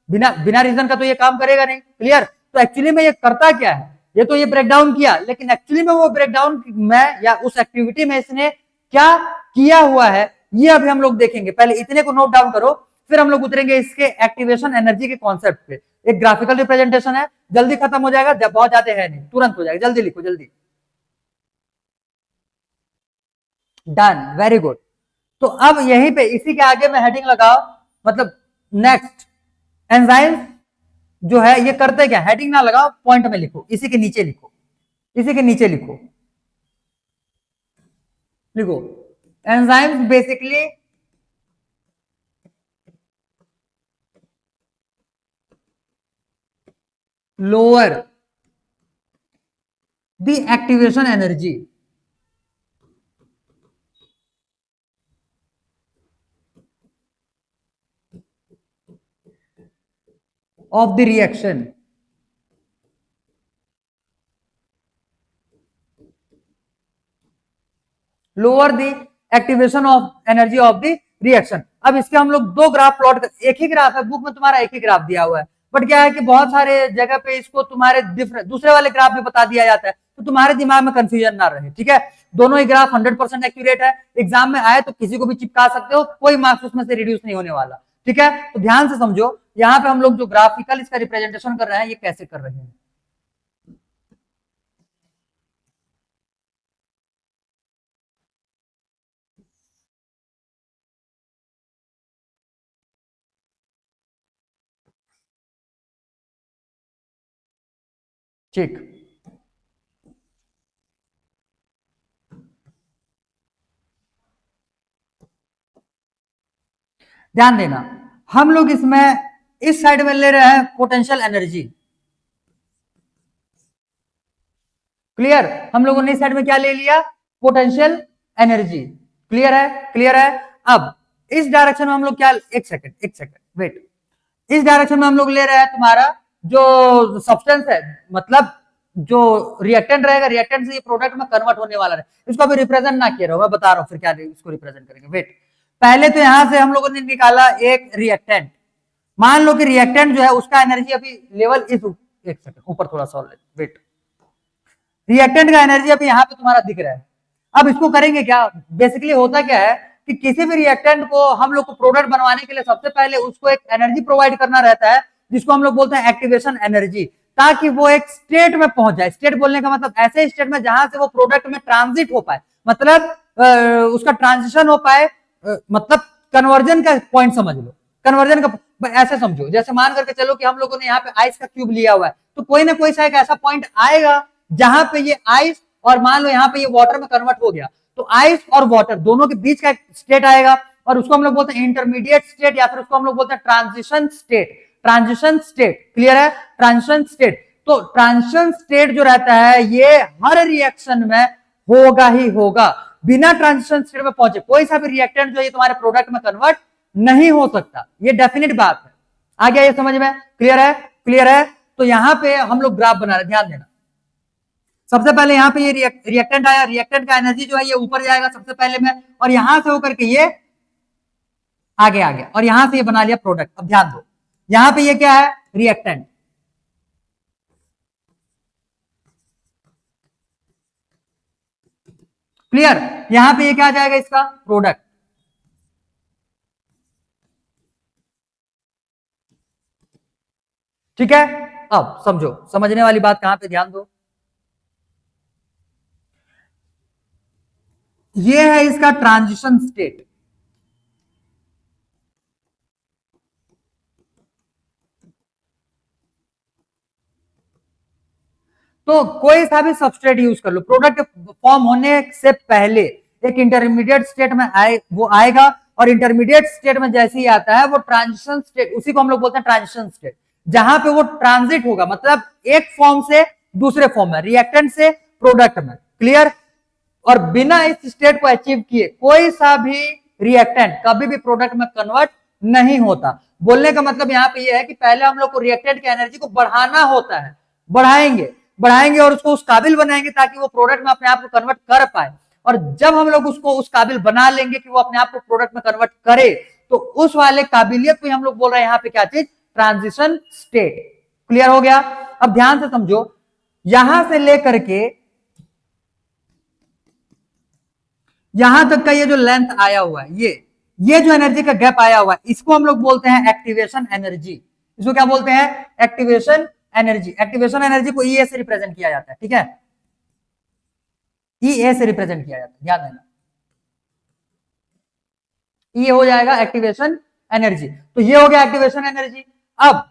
बिना रीजन का तो ये काम करेगा नहीं। क्लियर, तो एक्चुअली में ये करता क्या है, ये तो ये ब्रेकडाउन किया, लेकिन एक्चुअली में वो ब्रेकडाउन में या उस एक्टिविटी में इसने क्या किया हुआ है ये अभी हम लोग देखेंगे। पहले इतने को नोट डाउन करो, फिर हम लोग उतरेंगे इसके एक्टिवेशन एनर्जी के कॉन्सेप्ट पे। एक ग्राफिकल रिप्रेजेंटेशन है, जल्दी खत्म हो जाएगा, जब बहुत ज्यादा है नहीं, तुरंत हो जाएगा, जल्दी लिखो जल्दी। Done, very good. तो अब यहीं पे इसी के आगे में हेडिंग लगाओ, मतलब नेक्स्ट एंजाइम जो है ये करते क्या, हेडिंग ना लगाओ, पॉइंट में लिखो, इसी के नीचे लिखो, इसी के नीचे लिखो, लिखो enzymes basically lower the activation energy of the reaction, lower the activation of energy of the reaction। अब इसके हम लोग 2 ग्राफ प्लॉट कर, एक ही ग्राफ है बुक में तुम्हारा, एक ही ग्राफ दिया हुआ है, बट क्या है कि बहुत सारे जगह पे इसको तुम्हारे दूसरे वाले ग्राफ भी बता दिया जाता है, तो तुम्हारे दिमाग में कंफ्यूजन ना रहे, ठीक है। दोनों ही ग्राफ 100% एक्यूरेट है, एग्जाम में आए तो किसी को भी चिपका सकते हो, कोई मार्क्स उसमें से रिड्यूस नहीं होने वाला, ठीक है। तो ध्यान से समझो, यहाँ पे हम लोग जो ग्राफिकल इसका रिप्रेजेंटेशन कर रहे हैं, ये कैसे कर रहे हैं। ठीक, ध्यान देना, हम लोग इसमें इस साइड में ले रहे हैं पोटेंशियल एनर्जी, क्लियर। हम लोगों ने इस साइड में क्या ले लिया, पोटेंशियल एनर्जी, क्लियर है, क्लियर है। अब इस डायरेक्शन में हम लोग क्या, एक सेकंड वेट, इस डायरेक्शन में हम लोग ले रहे हैं तुम्हारा जो सब्सटेंस है, मतलब जो रिएक्टेंट रहेगा, रिएक्टेंट से ये प्रोडक्ट में कन्वर्ट होने वाला है, इसको अभी रिप्रेजेंट ना किया रहो, मैं बता रहा हूं फिर क्या इसको रिप्रेजेंट करेंगे। वेट, पहले तो यहां से हम लोगों ने निकाला एक रिएक्टेंट, मान लो कि रिएक्टेंट जो है उसका एनर्जी अभी लेवल इस, एक सेकंड ऊपर थोड़ा सा वेट, रिएक्टेंट का एनर्जी अभी यहाँ पे तुम्हारा दिख रहा है। अब इसको करेंगे क्या, बेसिकली होता क्या है कि किसी भी रिएक्टेंट को हम लोग को प्रोडक्ट बनवाने के लिए सबसे पहले उसको एक एनर्जी प्रोवाइड करना रहता है, जिसको हम लोग बोलते हैं एक्टिवेशन एनर्जी, ताकि वो एक स्टेट में पहुंच जाए। स्टेट बोलने का मतलब ऐसे स्टेट में जहां से वो प्रोडक्ट में ट्रांजिट हो पाए, मतलब उसका ट्रांजिशन हो पाए, मतलब कन्वर्जन का पॉइंट समझ लो, कन्वर्जन का ऐसे समझो, जैसे मान करके चलो कि हम लोगों ने यहाँ पे आइस का क्यूब लिया हुआ है, तो कोई ना कोई सा एक ऐसा पॉइंट आएगा जहां पे ये आइस और मान लो यहाँ पे ये वाटर में कन्वर्ट हो गया, तो आइस और वाटर दोनों के बीच का एक स्टेट आएगा, और उसको हम लोग बोलते हैं इंटरमीडिएट स्टेट, या फिर उसको हम लोग बोलते हैं transition state. Transition state, clear है, ट्रांजिशन स्टेट। तो ट्रांजिशन स्टेट जो रहता है ये हर रिएक्शन में होगा ही होगा, बिना ट्रांजिशन स्टेट में पहुंचे कोई सा भी रिएक्टेंट जो है तुम्हारे प्रोडक्ट में कन्वर्ट नहीं हो सकता, ये डेफिनेट बात है। आ गया ये समझ में, क्लियर है, क्लियर है। तो यहां पे हम लोग ग्राफ बना रहे हैं, ध्यान देना। सबसे पहले यहाँ पे ये रिएक्टेंट आया, रिएक्टेंट का एनर्जी जो है ये ऊपर जाएगा सबसे पहले में, और यहां से होकर के ये आगे आ गया, और यहां से ये बना लिया प्रोडक्ट। अब ध्यान दो, यहां पे ये क्या है, रिएक्टेंट, क्लियर। यहां पे ये क्या आ जाएगा, इसका प्रोडक्ट, ठीक है। अब समझो, समझने वाली बात कहां पे, ध्यान दो, ये है इसका ट्रांजिशन स्टेट। तो कोई सा भी सबस्ट्रेट यूज कर लो, प्रोडक्ट फॉर्म होने से पहले एक इंटरमीडिएट स्टेट में वो आएगा, और इंटरमीडिएट स्टेट में जैसे ही आता है वो ट्रांजिशन स्टेट, उसी को हम लोग बोलते हैं ट्रांजिशन स्टेट, जहां पे वो ट्रांजिट होगा, मतलब एक फॉर्म से दूसरे फॉर्म में, रिएक्टेंट से प्रोडक्ट में, क्लियर। और बिना इस स्टेट को अचीव किए कोई सा भी रिएक्टेंट कभी भी प्रोडक्ट में कन्वर्ट नहीं होता। बोलने का मतलब यहाँ पे ये है कि पहले हम लोग को रिएक्टेंट की एनर्जी को बढ़ाना होता है, बढ़ाएंगे बढ़ाएंगे और उसको उस काबिल बनाएंगे ताकि वो प्रोडक्ट में अपने आप को कन्वर्ट कर पाए, और जब हम लोग उसको उस काबिल बना लेंगे कि वो अपने आप को प्रोडक्ट में कन्वर्ट करे, तो उस वाले काबिलियत को हम लोग बोल रहे हैं यहाँ पे क्या चीज, ट्रांजिशन स्टेट, क्लियर हो गया। अब ध्यान से समझो, यहां से लेकर के यहां तक का ये जो लेंथ आया हुआ है, ये जो एनर्जी का गैप आया हुआ है, इसको हम लोग बोलते हैं एक्टिवेशन एनर्जी। इसको क्या बोलते हैं, एक्टिवेशन एनर्जी। एक्टिवेशन एनर्जी को ई से रिप्रेजेंट किया जाता है, ठीक है, ई से रिप्रेजेंट किया जाता है, ध्यान देना, ये हो जाएगा एक्टिवेशन एनर्जी। तो ये हो गया एक्टिवेशन एनर्जी। अब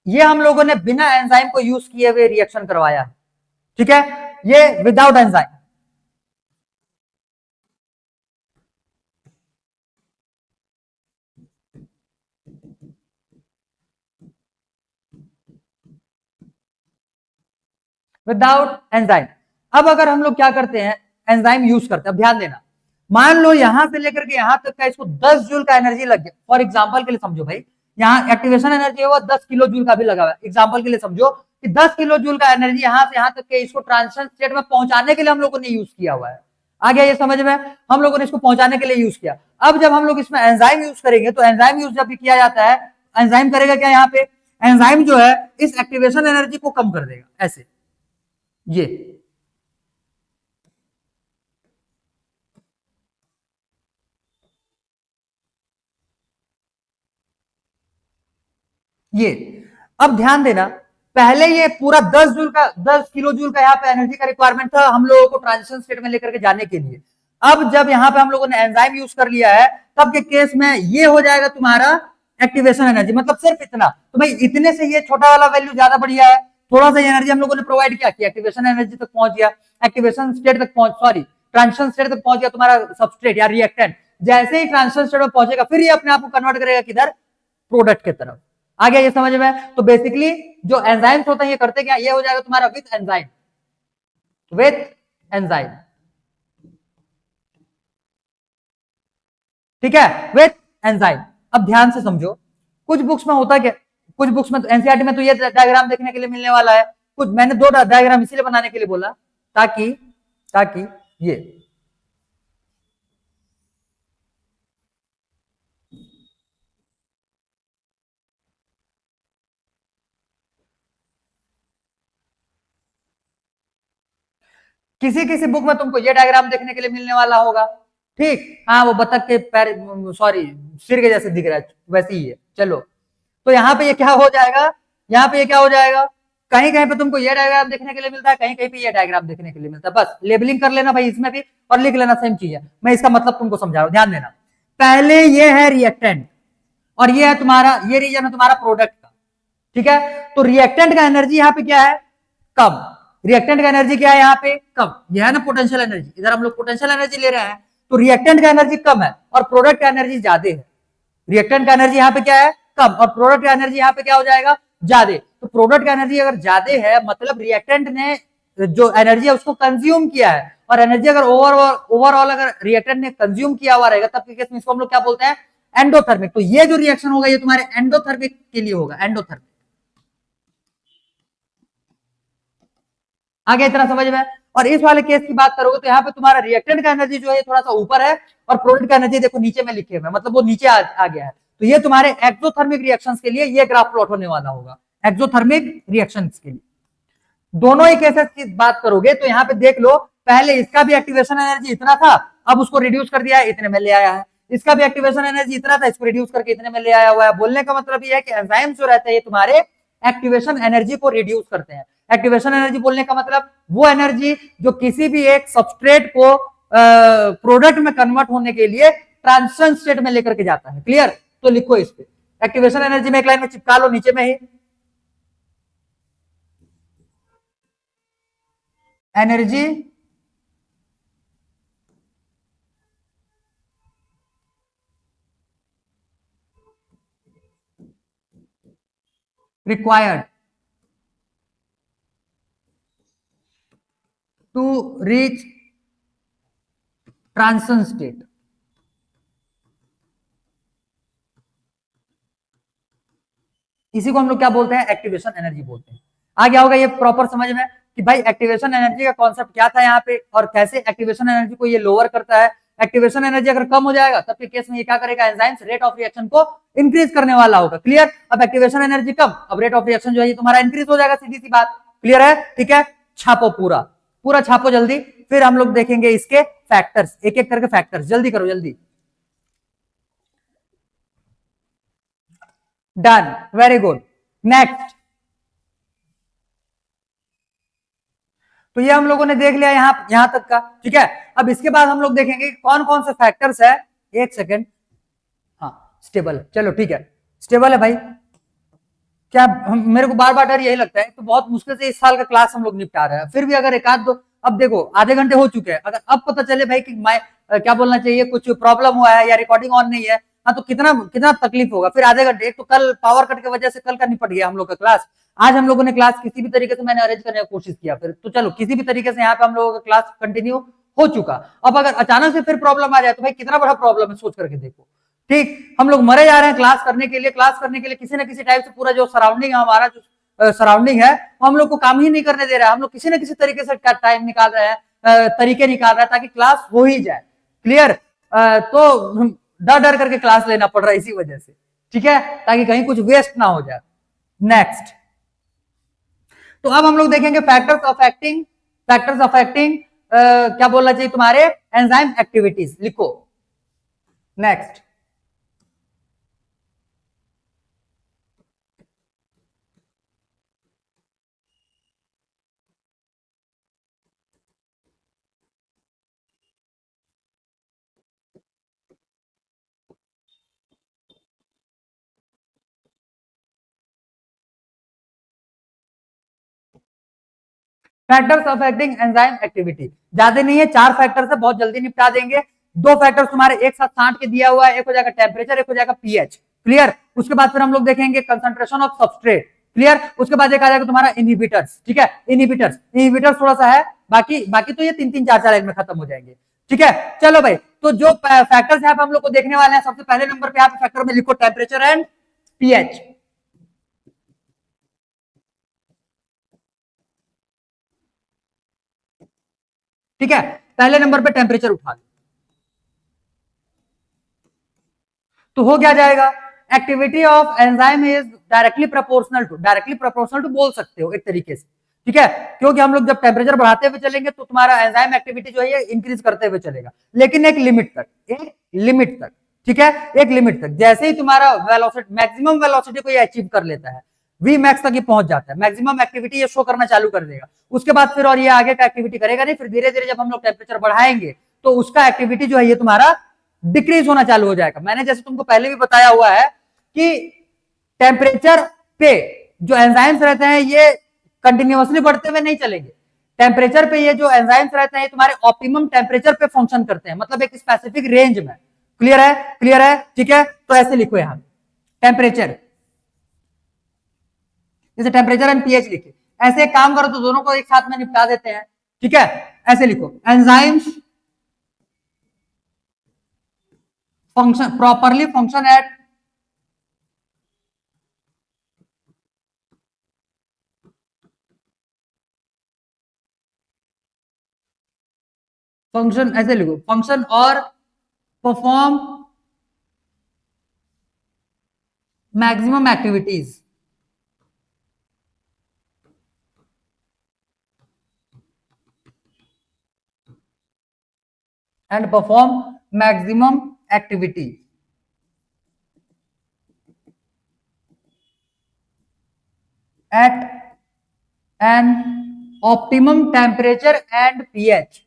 ये हम लोगों ने बिना एंजाइम को यूज किए हुए रिएक्शन करवाया है, ठीक है, ये विदाउट एंजाइम, विदाउट एंजाइम। अब अगर हम लोग क्या करते हैं, एंजाइम यूज करते हैं, अब ध्यान देना, मान लो यहां से लेकर के यहां तक का इसको 10 जूल का एनर्जी लग गया, फॉर एग्जांपल के लिए समझो भाई, यहाँ एक्टिवेशन एनर्जी हुआ 10 किलो जूल का भी लगा हुआ है, एग्जांपल के लिए समझो कि 10 किलो जूल का एनर्जी यहां से यहां तक के इसको ट्रांजिशन स्टेट में पहुंचाने के लिए हम लोगों ने यूज किया हुआ है। आ गया ये समझ में, हम लोगों ने इसको पहुंचाने के लिए यूज किया। अब जब हम लोग इसमें एंजाइम यूज करेंगे, तो एंजाइम यूज जब भी किया जाता है, एंजाइम करेगा क्या, यहाँ पे एंजाइम जो है इस एक्टिवेशन एनर्जी को कम कर देगा, ऐसे, ये ये अब ध्यान देना, पहले ये पूरा 10 किलो जूल का यहाँ पे एनर्जी का रिक्वायरमेंट था हम लोगों को ट्रांजिशन स्टेट में लेकर के जाने के लिए। अब जब यहाँ पे हम लोगों ने एंजाइम यूज कर लिया है, तब के केस में ये हो जाएगा तुम्हारा एक्टिवेशन एनर्जी, मतलब सिर्फ इतना। तो भाई इतने से ये छोटा वाला वैल्यू ज्यादा बढ़िया है, थोड़ा सा एनर्जी हम लोगों ने प्रोवाइड क्या किया, एक्टिवेशन एनर्जी तक पहुंच गया, एक्टिवेशन स्टेट तक पहुंच, सॉरी ट्रांजिशन स्टेट तक पहुंच गया तुम्हारा सबस्ट्रेट या रिएक्टेंट। जैसे ही ट्रांजिशन स्टेट में पहुंचेगा, फिर ये अपने आप को कन्वर्ट करेगा किधर, प्रोडक्ट की तरफ। आ गया ये समझ में? तो बेसिकली जो एंजाइम्स होते हैं ये करते क्या, ये हो जाएगा तुम्हारा विथ एंजाइम, विथ एंजाइम, ठीक है, विथ एंजाइम। अब ध्यान से समझो, कुछ बुक्स में होता क्या, कुछ बुक्स में तो एनसीईआरटी में तो ये डायग्राम देखने के लिए मिलने वाला है, कुछ मैंने दो डायग्राम इसीलिए बनाने के लिए बोला ताकि ताकि ये किसी किसी बुक में तुमको ये डायग्राम देखने के लिए मिलने वाला होगा, ठीक, हाँ वो बतख के पैर, सॉरी सिर के जैसे दिख रहा है, वैसे ही है। चलो, तो यहाँ पे ये क्या हो जाएगा, यहाँ पे ये क्या हो जाएगा, कहीं कहीं पे तुमको ये डायग्राम देखने के लिए मिलता है, कहीं कहीं पे ये डायग्राम देखने के लिए मिलता है। बस लेबलिंग कर लेना भाई इसमें भी, और लिख लेना सेम चीज है। मैं इसका मतलब तुमको समझा रहा हूं, ध्यान देना। पहले ये है रिएक्टेंट, और ये है तुम्हारा, ये रीजन है तुम्हारा प्रोडक्ट का, ठीक है। तो रिएक्टेंट का एनर्जी यहाँ पे क्या है, कम। रिएक्टेंट का एनर्जी क्या है यहाँ पे, कम। यह है ना पोटेंशियल एनर्जी, इधर हम लोग पोटेंशियल एनर्जी ले रहे हैं, तो रिएक्टेंट का एनर्जी कम है और प्रोडक्ट का एनर्जी ज्यादा है। रिएक्टेंट का एनर्जी यहाँ पे क्या है, कम, और प्रोडक्ट का एनर्जी यहाँ पे क्या हो जाएगा, ज्यादा। तो प्रोडक्ट का एनर्जी अगर ज्यादा है, मतलब रिएक्टेंट ने जो एनर्जी है उसको कंज्यूम किया है, और एनर्जी अगर ओवरऑल अगर रिएक्टेंट ने कंज्यूम किया हुआ रहेगा, तब के केस में इसको हम लोग क्या बोलते हैं, एंडोथर्मिक। तो ये जो रिएक्शन होगा ये तुम्हारे एंडोथर्मिक के लिए होगा, एंडोथर्मिक। आगे इतना समझ में? और इस वाले केस की बात करोगे तो यहाँ पे तुम्हारा रिएक्टेंट का एनर्जी जो है थोड़ा सा ऊपर है, और प्रोडक्ट का एनर्जी देखो नीचे में लिखे हुए, मतलब वो नीचे आ गया है। तो ये तुम्हारे एक्सोथर्मिक रिएक्शंस के लिए ये ग्राफ प्लॉट होने वाला होगा, एक्सोथर्मिक रिएक्शंस के लिए। दोनों ही केसेस की बात करोगे तो यहाँ पे देख लो, पहले इसका भी एक्टिवेशन एनर्जी इतना था, अब उसको रिड्यूस कर दिया है, इतने में ले आया है। इसका भी एक्टिवेशन एनर्जी इतना था, इसको रिड्यूस करके इतने में ले आया हुआ है। बोलने का मतलब ये है कि एंजाइम्स जो रहते हैं ये तुम्हारे एक्टिवेशन एनर्जी को रिड्यूस करते हैं। एक्टिवेशन एनर्जी बोलने का मतलब वो एनर्जी जो किसी भी एक सबस्ट्रेट को प्रोडक्ट में कन्वर्ट होने के लिए ट्रांजिशन स्टेट में लेकर के जाता है। क्लियर? तो लिखो इस पे, एक्टिवेशन एनर्जी में एक लाइन में चिपका लो नीचे में ही, energy required to reach transition state। इसी को हम लोग क्या बोलते हैं, एक्टिवेशन एनर्जी बोलते हैं। आ गया होगा ये प्रॉपर समझ में कि भाई एक्टिवेशन एनर्जी का कॉन्सेप्ट क्या था यहाँ पे, और कैसे एक्टिवेशन एनर्जी को ये लोअर करता है। एक्टिवेशन एनर्जी अगर कम हो जाएगा तब के केस में ये क्या करेगा, एंजाइम्स रेट ऑफ रिएक्शन को इंक्रीज करने वाला होगा। क्लियर? अब एक्टिवेशन एनर्जी कम, अब रेट ऑफ रिएक्शन जो है ये तुम्हारा इंक्रीज हो जाएगा, सीधी सी बात। क्लियर है? ठीक है, छापो पूरा पूरा छापो जल्दी, फिर हम लोग देखेंगे इसके फैक्टर्स, एक एक करके फैक्टर्स। जल्दी करो जल्दी। Done, very good. नेक्स्ट, तो ये हम लोगों ने देख लिया यहां तक का, ठीक है। अब इसके बाद हम लोग देखेंगे कौन कौन से फैक्टर्स है। एक सेकेंड, हाँ स्टेबल है, चलो ठीक है, स्टेबल है भाई। क्या मेरे को बार बार डर यही लगता है, तो बहुत मुश्किल से इस साल का क्लास हम लोग निपटा रहे हैं, फिर भी अगर एक आध दो, अब देखो आधे घंटे हो चुके हैं, अगर अब पता चले भाई कि मैं क्या बोलना चाहिए, कुछ प्रॉब्लम हुआ है या रिकॉर्डिंग ऑन नहीं है, हाँ तो कितना कितना तकलीफ होगा फिर आधे घंटे। एक तो कल पावर कट की वजह से कल का निपट गया हम लोग का क्लास, आज हम लोगों ने क्लास किसी भी तरीके से मैंने अरेंज करने की कोशिश किया, फिर तो चलो किसी भी तरीके से यहाँ पे हम लोगों का क्लास कंटिन्यू हो चुका। अब अगर अचानक से फिर प्रॉब्लम आ जाए तो भाई कितना बड़ा प्रॉब्लम है, सोच करके देखो। ठीक, हम लोग मरे जा रहे हैं क्लास करने के लिए, क्लास करने के लिए किसी ना किसी टाइप से पूरा जो सराउंडिंग है, हमारा जो सराउंडिंग है वो हम लोग को काम ही नहीं करने दे रहा है। हम लोग किसी ना किसी तरीके से टाइम निकाल रहे हैं, तरीके निकाल रहे हैं ताकि क्लास हो ही जाए। क्लियर? तो डर डर करके क्लास लेना पड़ रहा है इसी वजह से, ठीक है, ताकि कहीं कुछ वेस्ट ना हो जाए। नेक्स्ट, तो अब हम लोग देखेंगे फैक्टर्स अफेक्टिंग क्या बोलना चाहिए तुम्हारे, एंजाइम एक्टिविटीज। लिखो next, factors affecting enzyme activity, ज्यादा नहीं है, 4 फैक्टर से बहुत जल्दी निपटा देंगे। 2 फैक्टर्स तुम्हारे एक साथ छांट के दिया हुआ है, एक हो जाएगा टेम्परेचर, एक हो जाएगा पीएच। क्लियर। उसके बाद फिर हम लोग देखेंगे कंसंट्रेशन ऑफ सबस्ट्रेट। क्लियर। उसके बाद एक आ जाएगा तुम्हारा इनहिबिटर्स। ठीक है, इनहिबिटर्स, इनहिबिटर्स थोड़ा सा है, बाकी बाकी तो ये 3 3 4 4 लाइन में खत्म हो जाएंगे। ठीक है, चलो भाई, तो जो फैक्टर्स यहाँ पे हम लोग को देखने वाले हैं, सबसे पहले नंबर पे यहाँ पे फैक्टर में लिखो टेम्परेचर एंड पीएच। ठीक है, पहले नंबर पे टेम्परेचर उठा लो, तो हो क्या जाएगा, activity of enzyme is directly proportional to, directly proportional to बोल सकते हो एक तरीके से। ठीक है, क्योंकि हम लोग जब टेम्परेचर बढ़ाते हुए चलेंगे तो तुम्हारा एंजाइम एक्टिविटी जो है ये इंक्रीज करते हुए चलेगा, लेकिन एक लिमिट तक, एक लिमिट तक। ठीक है, एक लिमिट तक, जैसे ही तुम्हारा वेलोसिटी, मैक्सिमम वेलोसिटी को ये अचीव कर लेता है, वी मैक्स तक ये पहुंच जाता है, मैक्सिमम एक्टिविटी ये शो करना चालू कर देगा। उसके बाद फिर और ये आगे का एक्टिविटी करेगा नहीं, फिर धीरे धीरे जब हम लोग टेम्परेचर बढ़ाएंगे तो उसका एक्टिविटी जो है ये तुम्हारा डिक्रीज होना चालू हो जाएगा। मैंने जैसे तुमको पहले भी बताया हुआ है कि टेम्परेचर पे जो एंजाइम्स रहते हैं ये कंटिन्यूअसली बढ़ते हुए नहीं चलेंगे। टेम्परेचर पे ये जो एंजाइम्स रहते हैं ये तुम्हारे ऑप्टिमम टेम्परेचर पे फंक्शन करते हैं, मतलब एक स्पेसिफिक रेंज में। क्लियर है, क्लियर है। ठीक है, तो ऐसे लिखो यहां टेम्परेचर, जैसे टेम्परेचर एंड पीएच लिखे, ऐसे काम करो तो दोनों को एक साथ में निपटा देते हैं। ठीक है, ऐसे लिखो enzymes function properly function at function, ऐसे लिखो फंक्शन और perform maximum activities and perform maximum activity at an optimum temperature and pH।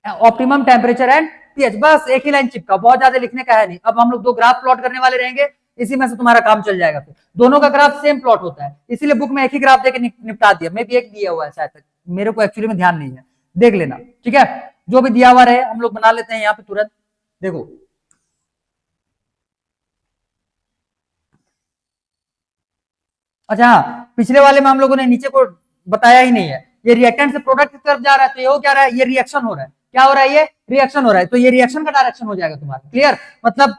Optimum temperature and pH, बस एक ही लाइन चिपका, बहुत ज्यादा लिखने का है नहीं। अब हम लोग 2 ग्राफ प्लॉट करने वाले रहेंगे, इसी में से तुम्हारा काम चल जाएगा। फिर दोनों का ग्राफ सेम प्लॉट होता है, इसीलिए बुक में एक ही ग्राफ देके निपटा दिया। मैं भी एक दिया हुआ है शायद, मेरे को एक्चुअली में ध्यान नहीं है, देख लेना। ठीक है, जो भी दिया हुआ रहे हम लोग बना लेते हैं यहाँ पे तुरंत। देखो अच्छा हाँ, पिछले वाले में हम लोगों ने नीचे को बताया ही नहीं है, ये रिएक्टेंट से प्रोडक्ट की तरफ जा रहा है, तो ये हो क्या रहा है, ये रिएक्शन हो रहा है। क्या हो रहा है, ये रिएक्शन हो रहा है, तो ये रिएक्शन का डायरेक्शन हो जाएगा तुम्हारा। क्लियर, मतलब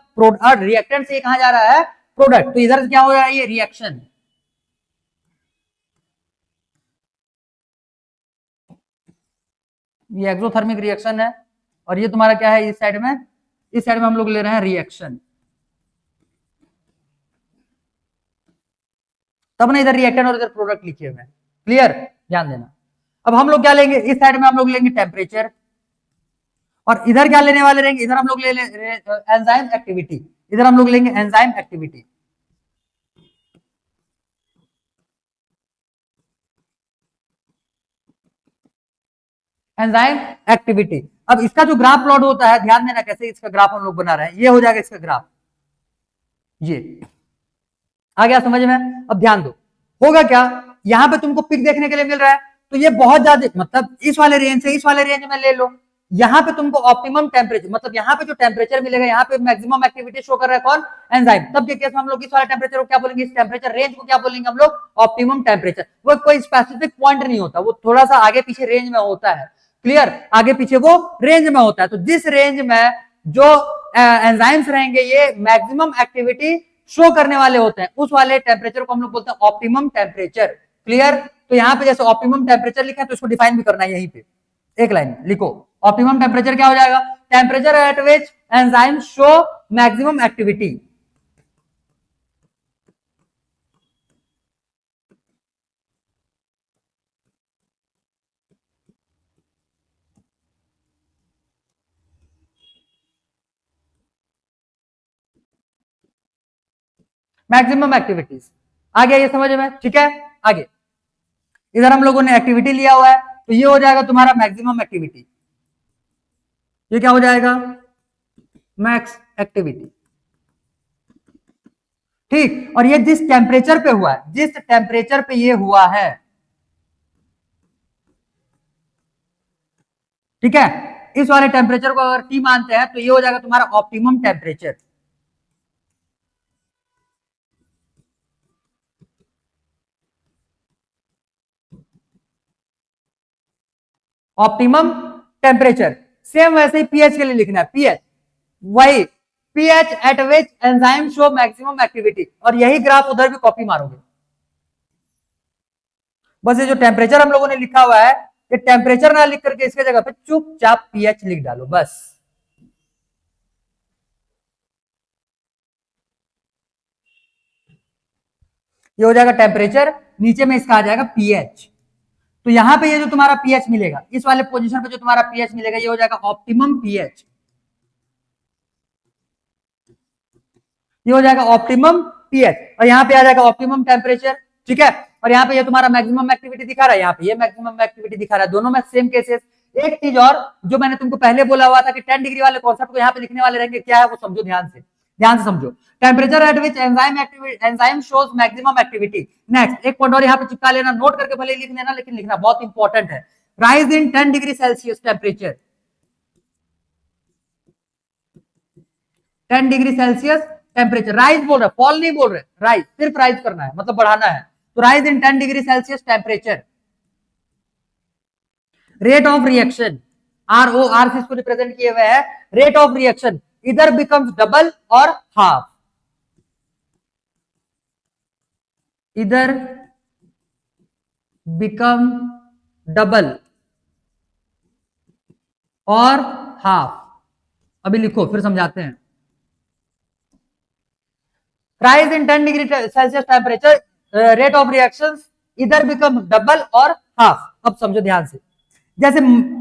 रिएक्टेंट से कहां जा रहा है, प्रोडक्ट, तो इधर से क्या हो रहा है, ये रिएक्शन। ये एक्सोथर्मिक रिएक्शन है, और ये तुम्हारा क्या है, इस साइड में, इस साइड में हम लोग ले रहे हैं रिएक्शन। तब ना इधर रिएक्टेंट और इधर प्रोडक्ट लिखे हुए हैं। क्लियर, ध्यान देना। अब हम लोग क्या लेंगे, इस साइड में हम लोग लेंगे टेम्परेचर, और इधर क्या लेने वाले रहेंगे, इधर हम लोग ले एंजाइम एक्टिविटी, इधर हम लोग लेंगे एंजाइम एक्टिविटी। Enzyme activity. अब इसका जो ग्राफ प्लॉट होता है, ध्यान देना कैसे इसका ग्राफ हम लोग बना रहे हैं, ये हो जाएगा इसका ग्राफ, ये आ गया समझ में। अब ध्यान दो, होगा क्या, यहां पे तुमको पिक देखने के लिए मिल रहा है, तो ये बहुत ज्यादा, मतलब इस वाले रेंज से इस वाले रेंज में ले लो। यहाँ पे तुमको ऑप्टिमम टेम्परेचर, मतलब यहाँ पे जो टेम्परेचर मिलेगा, यहाँ पे मैक्सिमम एक्टिविटी शो कर रहा है कौन, एंजाइम। तब के केस में हम लोग इस वाले टेम्परेचर को क्या बोलेंगे, इस टेम्परेचर रेंज को क्या बोलेंगे हम लोग, ऑप्टिमम टेम्परेचर। वो कोई स्पेसिफिक पॉइंट नहीं होता, वो थोड़ा सा आगे पीछे रेंज में होता है। क्लियर, आगे पीछे वो रेंज में होता है, तो जिस रेंज में जो एंजाइम्स रहेंगे ये मैक्सिमम एक्टिविटी शो करने वाले होते हैं, उस वाले टेम्परेचर को हम लोग बोलते हैं ऑप्टिमम टेम्परेचर। क्लियर, तो यहाँ पे जैसे ऑप्टिमम टेम्परेचर लिखा है तो इसको डिफाइन भी करना है, यहीं पे एक लाइन लिखो, ऑप्टिमम टेम्परेचर क्या हो जाएगा, temperature at which enzyme show maximum activity. Maximum activities आ गया ये समझ में। ठीक है, आगे इधर हम लोगों ने एक्टिविटी लिया हुआ है, तो ये हो जाएगा तुम्हारा मैक्सिमम एक्टिविटी, ये क्या हो जाएगा, मैक्स एक्टिविटी। ठीक, और ये जिस टेम्परेचर पे हुआ है, जिस टेम्परेचर पे ये हुआ है, ठीक है, इस वाले टेम्परेचर को अगर टी मानते हैं तो ये हो जाएगा तुम्हारा optimum temperature. Optimum temperature same वैसे ही पीएच के लिए लिखना है, पीएच वही, pH eight which enzyme show maximum activity, और यही ग्राफ उधर भी कॉपी मारोगे। बस ये जो टेम्परेचर हम लोगों ने लिखा हुआ है, ये टेम्परेचर ना लिख करके इसके जगह पे चुपचाप पीएच लिख डालो बस। ये हो जाएगा टेम्परेचर, नीचे में इसका आ जाएगा पीएच। तो यहां पे ये जो तुम्हारा पीएच मिलेगा, इस वाले पोजीशन पे जो तुम्हारा पीएच मिलेगा, ये हो जाएगा ऑप्टिमम पीएच, ये हो जाएगा ऑप्टिमम पीएच, और यहाँ पे आ जाएगा ऑप्टिमम टेम्परेचर, ठीक है। और यहाँ पे ये तुम्हारा मैक्सिमम एक्टिविटी दिखा रहा है, यहाँ पे ये मैक्सिमम एक्टिविटी दिखा रहा है, दोनों में सेम केसेस। एक चीज और जो मैंने तुमको पहले बोला हुआ था कि 10 डिग्री वाले कॉन्सेप्ट को यहाँ पे लिखने वाले रहेंगे, क्या है वो समझो ध्यान से, ध्यान से समझो। Temperature at which enzyme shows maximum activity. Next एक पॉइंट और यहाँ पे चिपका लेना, नोट करके भले लिख लेना, लेकिन लिखना बहुत इंपॉर्टेंट है। Rise in 10 degree Celsius temperature, 10 degree Celsius temperature, rise बोल रहे, फॉल नहीं बोल रहे, राइज, सिर्फ राइज करना है, मतलब बढ़ाना है। तो rise in 10 degree Celsius temperature, rate of reaction, R O R से इसको रिप्रेजेंट किए हुए है, रेट ऑफ रिएक्शन इधर बिकम्स डबल और हाफ, इधर बिकम डबल और हाफ। अभी लिखो फिर समझाते हैं। rise in 10 degree Celsius temperature, rate of reaction इधर बिकम डबल और हाफ। अब समझो ध्यान से, जैसे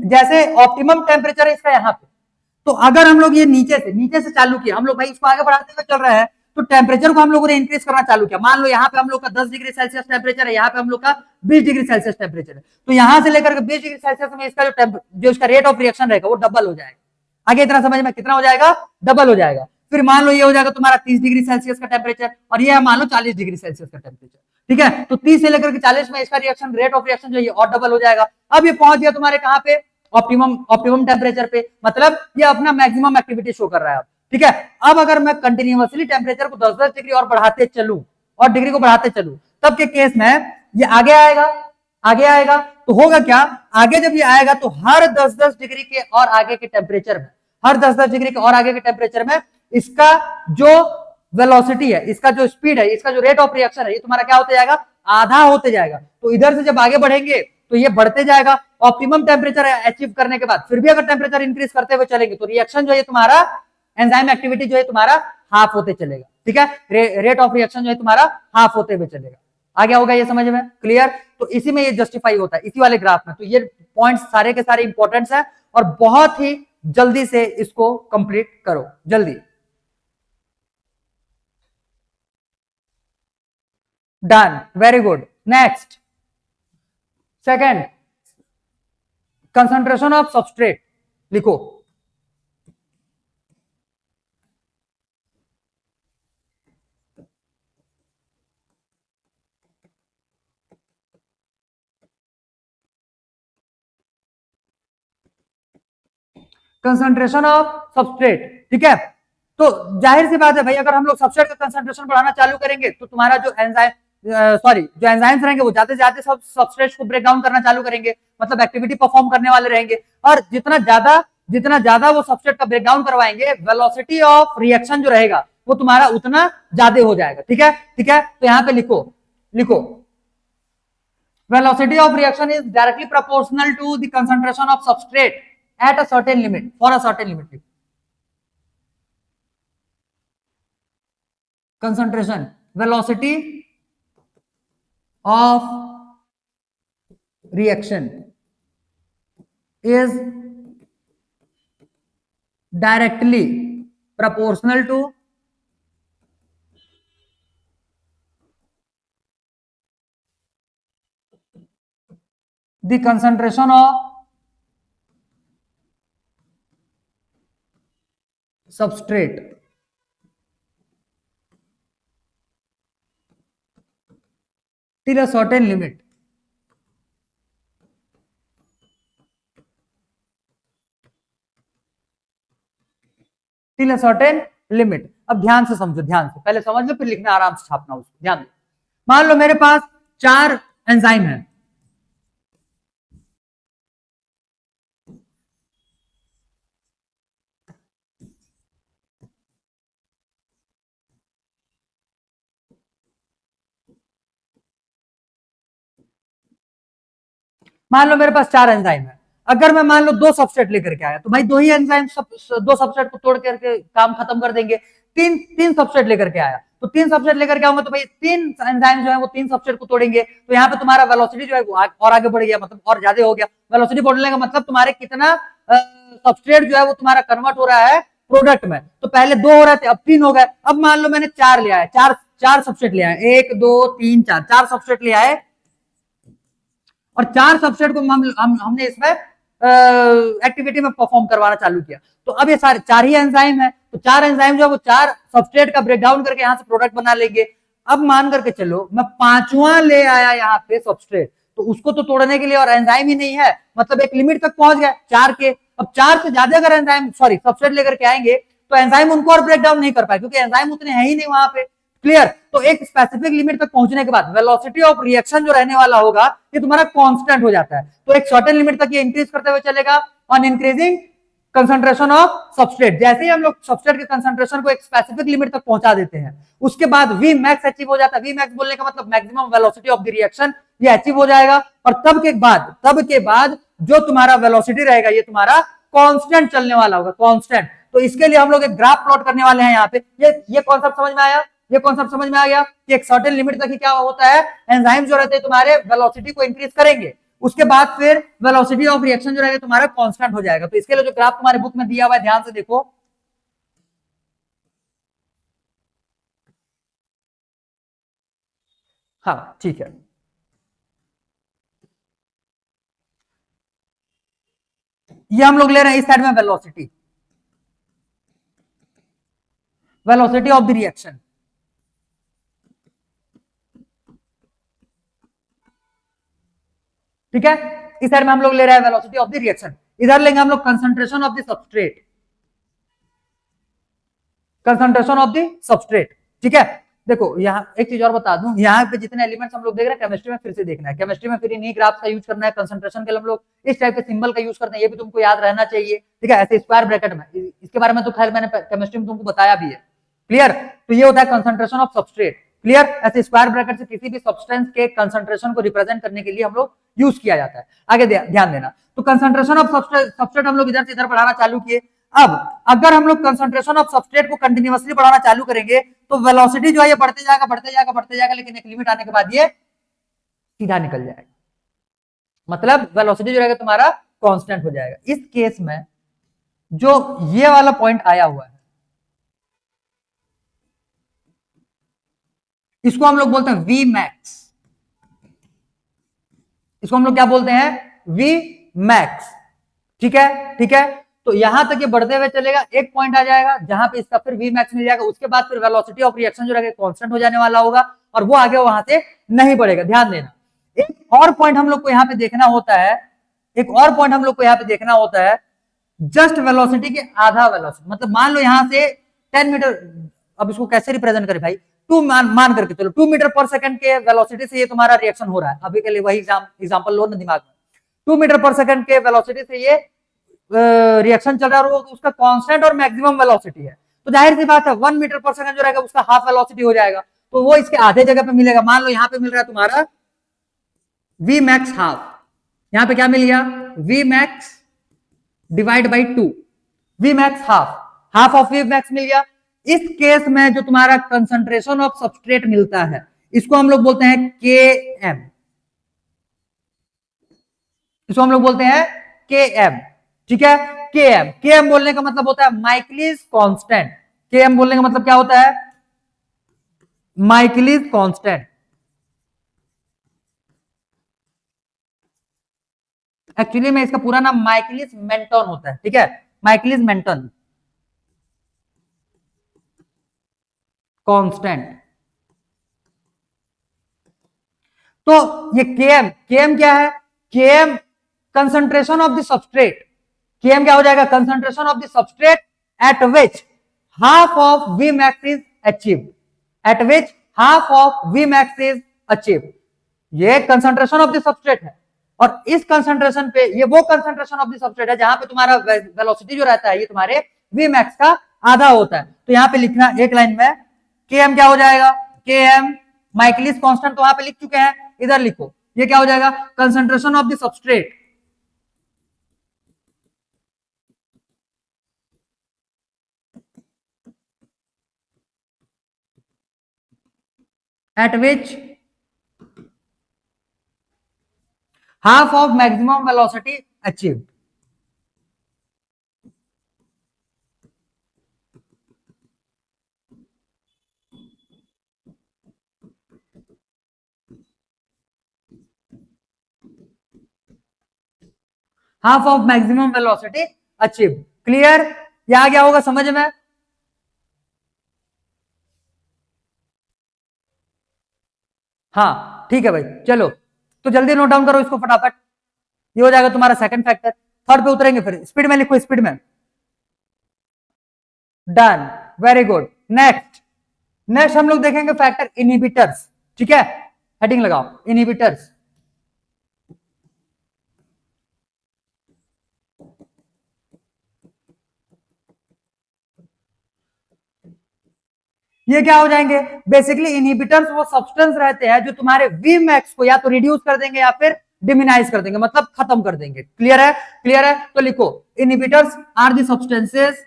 जैसे ऑप्टिमम टेम्परेचर है इसका यहाँ पे, तो अगर हम लोग ये नीचे से चालू किया, हम लोग भाई इसको आगे बढ़ाते हुए चल रहे हैं, तो टेम्परेचर को हम लोगों ने इंक्रीज करना चालू किया। मान लो यहाँ पे हम लोग का 10 डिग्री सेल्सियस टेम्परेचर है, यहाँ पे हम लोग का 20 डिग्री सेल्सियस टेम्परेचर है, तो यहाँ से लेकर के 20 डिग्री सेल्सियस में इसका जो इसका रेट ऑफ रिएक्शन रहेगा वो डबल हो जाएगा। आगे इतना समझ में, कितना हो जाएगा, डबल हो जाएगा। फिर मान लो ये हो जाएगा तुम्हारा 30 डिग्री सेल्सियस का टेम्परेचर, और ये मान लो 40 डिग्री सेल्सियस का टेम्परेचर, ठीक है। तो 30 से लेकर के 40 में इसका रिएक्शन, रेट ऑफ रिएक्शन जो है और डबल हो जाएगा। अब ये पहुंच गया तुम्हारे कहां पे, ऑप्टिमम टेम्परेचर पे, मतलब ये अपना मैक्सिमम एक्टिविटी शो कर रहा है, ठीक है। अब अगर मैं कंटिन्यूअसली टेम्परेचर को 10-10 डिग्री और बढ़ाते चलूं, और डिग्री को बढ़ाते चलूं, तब के केस में ये आगे आएगा, आगे आएगा, तो होगा क्या, आगे जब ये आएगा तो हर 10-10 डिग्री के और आगे के टेम्परेचर में, हर 10-10 डिग्री के और आगे के टेम्परेचर में इसका जो वेलोसिटी है, इसका जो स्पीड है, इसका जो रेट ऑफ रिएक्शन है, ये तुम्हारा क्या होते जाएगा, आधा होते जाएगा। तो इधर से जब आगे बढ़ेंगे तो ये बढ़ते जाएगा। ऑप्टिमम टेम्परेचर अचीव करने के बाद फिर भी अगर टेम्परेचर इंक्रीज करते हुए चलेंगे तो रिएक्शन जो है तुम्हारा, एंजाइम एक्टिविटी जो है तुम्हारा हाफ होते चलेगा, ठीक है। रेट ऑफ रिएक्शन जो है तुम्हारा हाफ होते हुए चलेगा। आ गया होगा ये समझ में, क्लियर। तो इसी में ये जस्टिफाई होता है, इसी वाले ग्राफ में। तो ये पॉइंट्स सारे के सारे इंपॉर्टेंट्स है, और बहुत ही जल्दी से इसको कंप्लीट करो, जल्दी। Done, very good. Next, second, concentration of substrate लिखो। कंसंट्रेशन ऑफ सबस्ट्रेट, ठीक है। तो जाहिर सी बात है भाई, अगर हम लोग सबस्ट्रेट का कंसंट्रेशन बढ़ाना चालू करेंगे तो तुम्हारा जो एंजाइम, सॉरी, जो एंजाइम्स रहेंगे वो जाते जाते सब सबस्ट्रेट को ब्रेक डाउन करना चालू करेंगे, मतलब एक्टिविटी परफॉर्म करने वाले रहेंगे। और जितना ज्यादा वो सबस्ट्रेट का ब्रेक डाउन करवाएंगे, वेलोसिटी ऑफ रिएक्शन जो रहेगा वो तुम्हारा उतना ज्यादा हो जाएगा, ठीक है, ठीक है। तो यहाँ पे लिखो, लिखो, velocity of reaction is directly proportional to the concentration of substrate at a certain limit, for a certain limit. Concentration, velocity of reaction is directly proportional to the concentration of substrate till a certain limit, till a certain limit. अब ध्यान से समझो, ध्यान से पहले समझ लो फिर लिखना आराम से छापना उसको, ध्यान दो। मान लो मेरे पास 4 एंजाइम है, मान लो मेरे पास 4 एंजाइम है। अगर मैं मान लो 2 सबस्ट्रेट लेकर के आया तो भाई 2 ही एंजाइम 2 सबस्ट्रेट को तोड़ करके काम खत्म कर देंगे। तीन तीन सबस्ट्रेट लेकर के आया तो 3 सबस्ट्रेट लेकर के आऊंगा तो भाई 3 एंजाइम जो है वो 3 सबस्ट्रेट को तोड़ेंगे, तो यहाँ पे तुम्हारा वेलोसिटी जो है वो और आगे बढ़ गया, मतलब और ज्यादा हो गया। वेलोसिटी बढ़ने का मतलब तुम्हारे कितना सबस्ट्रेट जो है वो तुम्हारा कन्वर्ट हो रहा है प्रोडक्ट में। तो पहले 2 हो रहे थे, अब 3 हो गए। अब मान लो मैंने 4 ले आया, चार चार सबस्ट्रेट ले आए, 1 2 3 4, 4 सबस्ट्रेट ले आए और 4 सबस्ट्रेट को हमने इसमें एक्टिविटी में परफॉर्म करवाना चालू किया। तो अब ये सारे 4 ही एंजाइम है, तो 4 एंजाइम जो है वो 4 सबस्ट्रेट का ब्रेकडाउन करके यहाँ से प्रोडक्ट बना लेंगे। अब मान करके चलो मैं 5वां ले आया यहाँ पे सबस्ट्रेट, तो उसको तो तोड़ने के लिए और एंजाइम ही नहीं है, मतलब एक लिमिट तक पहुंच गया 4 के। अब 4 से ज्यादा अगर एंजाइम सॉरी सबस्ट्रेट लेकर के आएंगे तो एंजाइम उनको और ब्रेक डाउन नहीं कर पाए, क्योंकि एंजाइम उतने है ही नहीं वहां पे। क्लियर? तो एक स्पेसिफिक लिमिट तक पहुंचने के बाद वेलोसिटी ऑफ रिएक्शन जो रहने वाला होगा ये तुम्हारा कांस्टेंट हो जाता है। तो एक सर्टेन लिमिट तक ये इंक्रीज करते हुए चलेगा on increasing concentration of substrate. जैसे ही हम लोग सबस्ट्रेट के कंसंट्रेशन को एक स्पेसिफिक लिमिट तक पहुंचा देते हैं उसके बाद वी मैक्स अचीव हो जाता है। वी मैक्स बोलने का मतलब maximum velocity of the reaction ये अचीव हो जाएगा, और तब के बाद जो तुम्हारा वेलोसिटी रहेगा ये तुम्हारा कांस्टेंट चलने वाला होगा, कांस्टेंट। तो इसके लिए हम लोग एक ग्राफ प्लॉट करने वाले हैं यहाँ पे। ये कॉन्सेप्ट समझ में आया? ये कॉन्सेप्ट समझ में आ गया कि एक सर्टेन लिमिट तक ही क्या होता है, एंजाइम जो रहते हैं तुम्हारे वेलोसिटी को इंक्रीज करेंगे, उसके बाद फिर वेलोसिटी ऑफ रिएक्शन जो रहेगा तुम्हारा कांस्टेंट हो जाएगा। तो इसके लिए जो ग्राफ तुम्हारे बुक में दिया हुआ है ध्यान से देखो। हाँ ठीक है, ये हम लोग ले रहे हैं इस साइड में velocity, velocity of the reaction. ठीक है, इस साइड में हम लोग ले रहे हैं वेलोसिटी ऑफ द रिएक्शन, इधर लेंगे हम लोग concentration of the substrate, concentration of the substrate. ठीक है, देखो यहाँ एक चीज और बता दूं, यहाँ पे जितने एलिमेंट्स हम लोग देख रहे हैं केमिस्ट्री में फिर से देखना है, केमिस्ट्री में फिर इन्हीं ग्राफ का यूज करना है। कंसंट्रेशन के लिए हम लोग इस टाइप के सिंबल का यूज करते हैं, ये भी तुमको याद रहना चाहिए। ठीक है, ऐसे स्क्वायर ब्रैकेट में, इसके बारे में तो खैर मैंने केमिस्ट्री में तुमको बताया भी है। क्लियर? तो ये होता है कंसंट्रेशन ऑफ सबस्ट्रेट। क्लियर? ऐसे स्क्वायर ब्रैकेट से किसी भी सब्सटेंस के कंसंट्रेशन को रिप्रेजेंट करने के लिए हम लोग यूज किया जाता है। आगे ध्यान देना, तो कंसंट्रेशन ऑफ सबस्ट्रेट हम लोग इधर से इधर बढ़ाना चालू किए। अब अगर हम लोग कंसंट्रेशन ऑफ सबस्ट्रेट को कंटिन्यूअसली बढ़ाना चालू करेंगे तो वेलोसिटी जो है ये बढ़ते जाएगा बढ़ते जाएगा बढ़ते जाएगा, लेकिन एक लिमिट आने के बाद ये सीधा निकल जाएगा, मतलब वेलोसिटी जो रहेगा तुम्हारा कांस्टेंट हो जाएगा। इस केस में जो ये वाला पॉइंट आया हुआ है इसको हम लोग बोलते हैं वी मैक्स, इसको हम लोग क्या बोलते हैं? V max. ठीक है, ठीक है, तो यहां तक ये बढ़ते हुए चलेगा, एक पॉइंट आ जाएगा जहां पे इसका फिर वी मैक्स मिल जाएगा, उसके बाद फिर वेलोसिटी ऑफ रिएक्शन जो रहेगा कांस्टेंट हो जाने वाला होगा और वो आगे वहां से नहीं बढ़ेगा। ध्यान देना, एक और पॉइंट हम लोग को यहाँ पे देखना होता है, एक और पॉइंट हम लोग को यहाँ पे देखना होता है, जस्ट वेलोसिटी के आधा वेलोसिटी, मतलब मान लो यहां से 10 मीटर, अब इसको कैसे रिप्रेजेंट करें भाई, मान करके चलो 2 मीटर पर सेकंड के वेलोसिटी से ये तुम्हारा रिएक्शन हो रहा है, अभी के लिए वही एग्जांपल लो ना दिमाग में। 2 मीटर पर सेकंड के वेलोसिटी से ये रिएक्शन चल रहा है और उसका कांस्टेंट और मैक्सिमम वेलोसिटी है, तो जाहिर सी बात है 1 मीटर पर सेकंड जो रहेगा उसका हाफ वेलोसिटी हो जाएगा, तो वो इसके आधे जगह पे मिलेगा। मान लो यहाँ पे मिल रहा है तुम्हारा वी मैक्स हाफ, यहाँ पे क्या मिल गया? V max divide by 2, V max half, half of V max मिल गया। इस केस में जो तुम्हारा कंसंट्रेशन ऑफ सबस्ट्रेट मिलता है इसको हम लोग बोलते हैं के एम, इसको हम लोग बोलते हैं के एम। ठीक है, के एम, के एम बोलने का मतलब होता है माइकलिस कांस्टेंट, के एम बोलने का मतलब क्या होता है? Michaelis constant. एक्चुअली में इसका पूरा नाम माइकलिस मेंटन होता है। ठीक है, माइकलिस मेंटन कांस्टेंट। तो ये केएम क्या है? KM concentration of the substrate. KM क्या हो जाएगा? Concentration of the substrate at which half of V max is achieved, at which half of V max is achieved. ये कंसंट्रेशन ऑफ द सबस्ट्रेट है, और इस concentration पे, ये वो कंसंट्रेशन ऑफ द सबस्ट्रेट है जहां पे तुम्हारा वेलोसिटी जो रहता है ये तुम्हारे वी मैक्स का आधा होता है। तो यहां पे लिखना एक लाइन में, के एम क्या हो जाएगा? के एम माइकलिस कांस्टेंट तो वहां पे लिख चुके हैं, इधर लिखो, ये क्या हो जाएगा? Concentration of the substrate at which half of maximum velocity achieved। Half of maximum velocity achieve. Clear? ये आ गया होगा समझ में? हाँ ठीक है भाई, चलो तो जल्दी नोट डाउन करो इसको फटाफट। ये हो जाएगा तुम्हारा सेकंड फैक्टर। थर्ड पे उतरेंगे, फिर स्पीड में लिखो, स्पीड में। Done, very good. Next, next हम लोग देखेंगे फैक्टर इनहिबिटर्स। ठीक है, हेडिंग लगाओ, इनहिबिटर्स। ये क्या हो जाएंगे? बेसिकली इनहिबिटर्स वो सब्सटेंस रहते हैं जो तुम्हारे वी मैक्स को या तो रिड्यूस कर देंगे या फिर डिमिनाइज कर देंगे, मतलब खत्म कर देंगे। क्लियर है? क्लियर है तो लिखो, इनहिबिटर्स आर दी सब्सटेंसेस,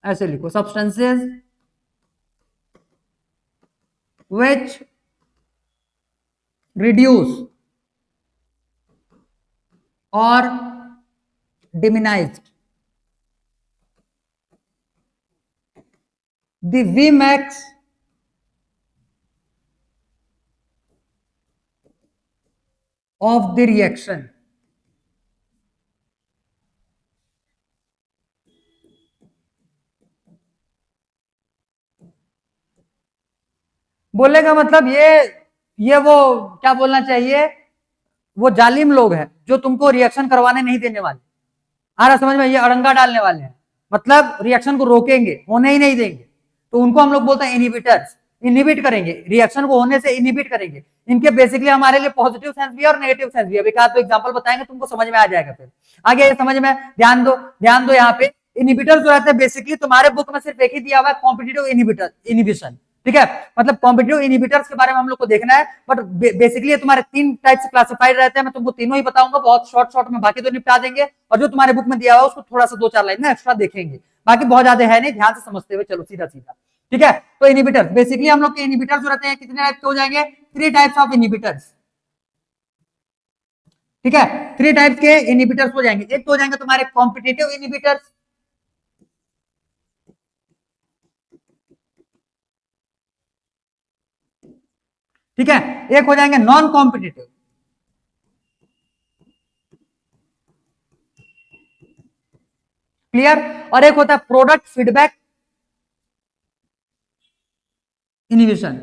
ऐसे लिखो, substances which reduce or diminished the Vmax of the reaction। बोलने का मतलब ये वो क्या बोलना चाहिए, वो जालिम लोग हैं जो तुमको रिएक्शन करवाने नहीं देने वाले। आ रहा समझ में? ये अड़ंगा डालने वाले हैं, मतलब रिएक्शन को रोकेंगे, होने ही नहीं देंगे। तो उनको हम लोग बोलते हैं इनहिबिटर्स। इनहिबिट करेंगे, रिएक्शन को होने से इनहिबिट करेंगे। इनके बेसिकली हमारे लिए पॉजिटिव सेंस भी है और नेगेटिव सेंस भी है। एक आध तो एग्जांपल बताएंगे, तुमको समझ में आ जाएगा। फिर आगे समझ में, ध्यान दो, ध्यान दो। यहाँ पे इनहिबिटर जो रहते हैं, बेसिकली तुम्हारे बुक में सिर्फ एक ही दिया हुआ है, कॉम्पिटिटिव इनहिबिटर, इनहिबिशन। ठीक है, मतलब कॉम्पिटिटिव इनहिबिटर्स के बारे में हम लोग को देखना है। बट बेसिकली ये तुम्हारे तीन टाइप से क्लासिफाइड रहते हैं। मैं तुमको तीनों ही बताऊंगा बहुत शॉर्ट शॉर्ट में, बाकी तो निपटा देंगे। और जो तुम्हारे बुक में दिया हुआ है उसको थोड़ा सा दो चार लाइन में एक्स्ट्रा देखेंगे, बाकी बहुत ज्यादा है नहीं, ध्यान से समझते हुए चलो सीधा सीधा। ठीक है, तो इनहिबिटर्स, बेसिकली हम लोग के इनहिबिटर्स जो रहते हैं कितने टाइप के हो जाएंगे? Three types of inhibitors. ठीक है, थ्री टाइप्स के इनहिबिटर्स हो जाएंगे। एक तो हो जाएंगे तुम्हारे कॉम्पिटिटिव इनहिबिटर्स, ठीक है। एक हो जाएंगे नॉन कॉम्पिटिटिव, क्लियर। और एक होता है प्रोडक्ट फीडबैक इनहिबिशन।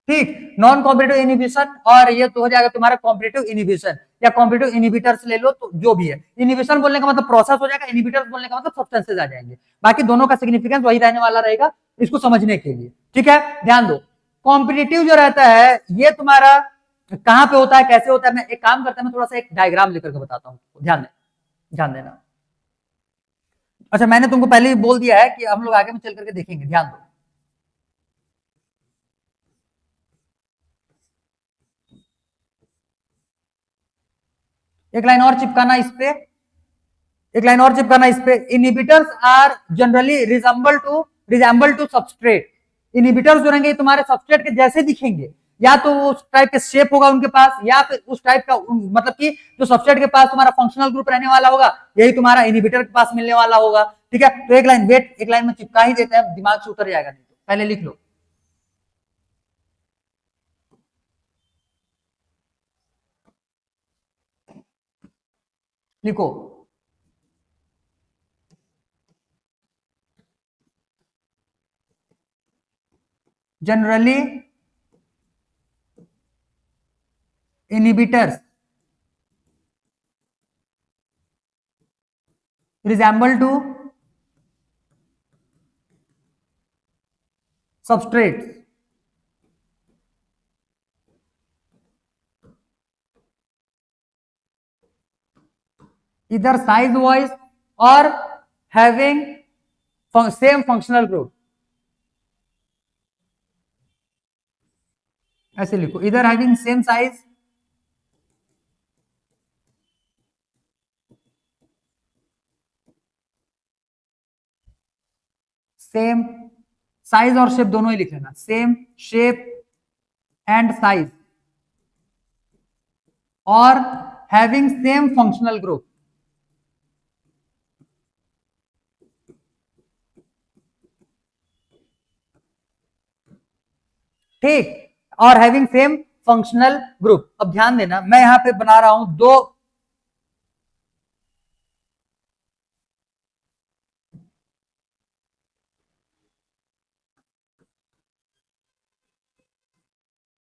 ठीक, नॉन कॉम्पिटिटिव इनहिबिशन, और ये तो हो जाएगा तुम्हारा कॉम्पिटिटिव इनहिबिशन या कॉम्पिटिटिव इनहिबिटर्स ले लो, तो जो भी है। इनहिबिशन बोलने का मतलब प्रोसेस हो जाएगा, इनहिबिटर्स बोलने का मतलब सब्सटेंसेस आ जाएंगे। बाकी दोनों का सिग्निफिकेंस वही रहने वाला रहेगा इसको समझने के लिए। ठीक है, ध्यान दो। कॉम्पिटिटिव जो रहता है ये तुम्हारा कहां पे होता है, कैसे होता है? मैं एक काम करता हूं, मैं थोड़ा सा एक डायग्राम लेकर के बताता हूं, ध्यान देना, ध्यान देना। अच्छा, मैंने तुमको पहले ही बोल दिया है कि हम लोग आगे में चल करके देखेंगे, ध्यान दो। एक लाइन और चिपकाना इस पे, एक लाइन और चिपकाना इस पे। Inhibitors are generally resemble to substrate. Inhibitors जो रहेंगे तुम्हारे सबस्ट्रेट के जैसे दिखेंगे, या तो उस टाइप के शेप होगा उनके पास, या फिर उस टाइप का मतलब कि जो सबस्ट्रेट के पास तुम्हारा फंक्शनल ग्रुप रहने वाला होगा, यही तुम्हारा इनहिबिटर के पास मिलने वाला होगा। ठीक है, तो एक लाइन वेट, एक लाइन में चिपका ही देते हैं, दिमाग से उतर जाएगा नहीं तो पहले लिख लो। लिखो, generally inhibitors resemble to substrates either size wise or having same functional group. ऐसे लिखो, either having same size same size और शेप दोनों ही लिख लेना, सेम शेप एंड साइज और हैविंग सेम फंक्शनल ग्रुप। ठीक, और हैविंग सेम फंक्शनल ग्रुप। अब ध्यान देना, मैं यहां पे बना रहा हूं दो,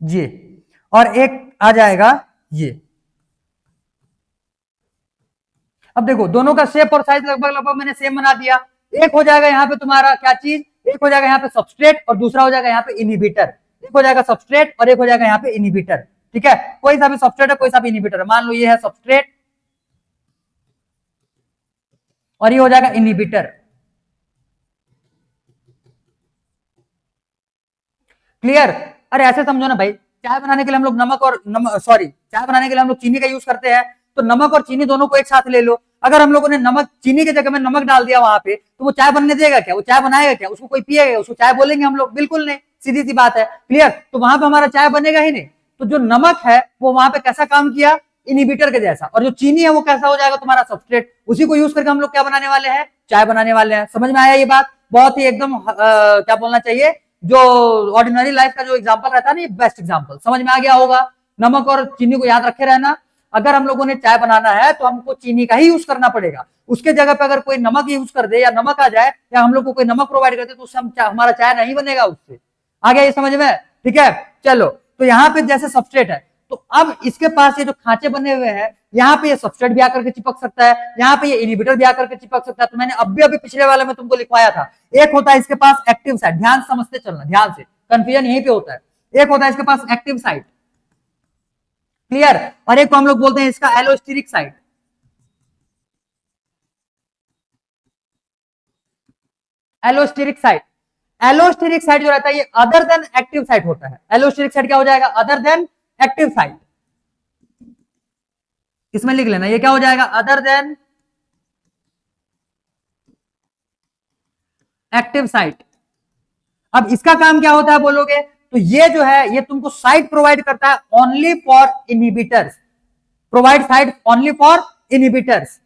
ये और एक आ जाएगा ये। अब देखो दोनों का शेप और साइज लगभग लगभग मैंने सेम बना दिया। एक हो जाएगा यहाँ पे तुम्हारा क्या चीज, एक हो जाएगा यहाँ पे सबस्ट्रेट और दूसरा हो जाएगा यहाँ पे इनहिबिटर। एक हो जाएगा सबस्ट्रेट और एक हो जाएगा यहाँ पे इनहिबिटर। ठीक है, कोई सा भी सबस्ट्रेट है कोई सा भी इनहिबिटर है। मान लो ये है सबस्ट्रेट और ये हो जाएगा इनहिबिटर। क्लियर? अरे ऐसे समझो ना भाई, चाय बनाने के लिए हम लोग नमक और चाय बनाने के लिए हम लोग चीनी का यूज करते हैं, तो नमक और चीनी दोनों को एक साथ ले लो। अगर हम लोगों ने नमक चीनी की जगह में नमक डाल दिया वहां पे, तो वो चाय बनने देगा क्या? वो चाय बनाएगा क्या? उसको कोई पिएगा? उसको चाय बोलेंगे हम लोग? बिल्कुल नहीं, सीधी सी बात है। क्लियर? तो वहां पे हमारा चाय बनेगा ही नहीं। तो जो नमक है वो वहां पे कैसा काम किया? इनहिबिटर के जैसा। और जो चीनी है वो कैसा हो जाएगा? तुम्हारा सबस्ट्रेट। उसी को यूज करके हम लोग क्या बनाने वाले हैं? चाय बनाने वाले हैं। समझ में आया ये बात? बहुत ही एकदम क्या बोलना चाहिए, जो ऑर्डिनरी लाइफ का जो एग्जांपल रहता है ना, ये बेस्ट एग्जांपल। समझ में आ गया होगा? नमक और चीनी को याद रखे रहना। अगर हम लोगों ने चाय बनाना है तो हमको चीनी का ही यूज करना पड़ेगा। उसके जगह पे अगर कोई नमक यूज कर दे या नमक आ जाए या हम लोग को कोई नमक प्रोवाइड कर दे तो उससे हमारा चाय नहीं बनेगा उससे। आ गया ये समझ में? ठीक है, चलो। तो यहाँ पे जैसे सबस्ट्रेट है, तो अब इसके पास ये जो खांचे बने हुए हैं, यहाँ पे ये सबस्ट्रेट भी आकर के चिपक सकता है, यहाँ पे ये इनहिबिटर भी आकर के चिपक सकता है। तो मैंने अभी पिछले वाले में तुमको लिखवाया था, एक होता है इसके पास एक्टिव साइट। ध्यान समझते चलना, ध्यान से, कंफ्यूजन यहीं पे होता है। एक होता है इसके पास एक्टिव साइट, क्लियर? और एक को हम लोग बोलते हैं इसका allosteric site. Allosteric site, allosteric site जो रहता है ये अदर देन एक्टिव साइट होता है। एलोस्टेरिक साइट क्या हो जाएगा? Other than active site. इसमें लिख लेना, ये क्या हो जाएगा? Other than active site. अब इसका काम क्या होता है बोलोगे? तो ये जो है ये तुमको साइट प्रोवाइड करता है only for inhibitors, provide site only for inhibitors.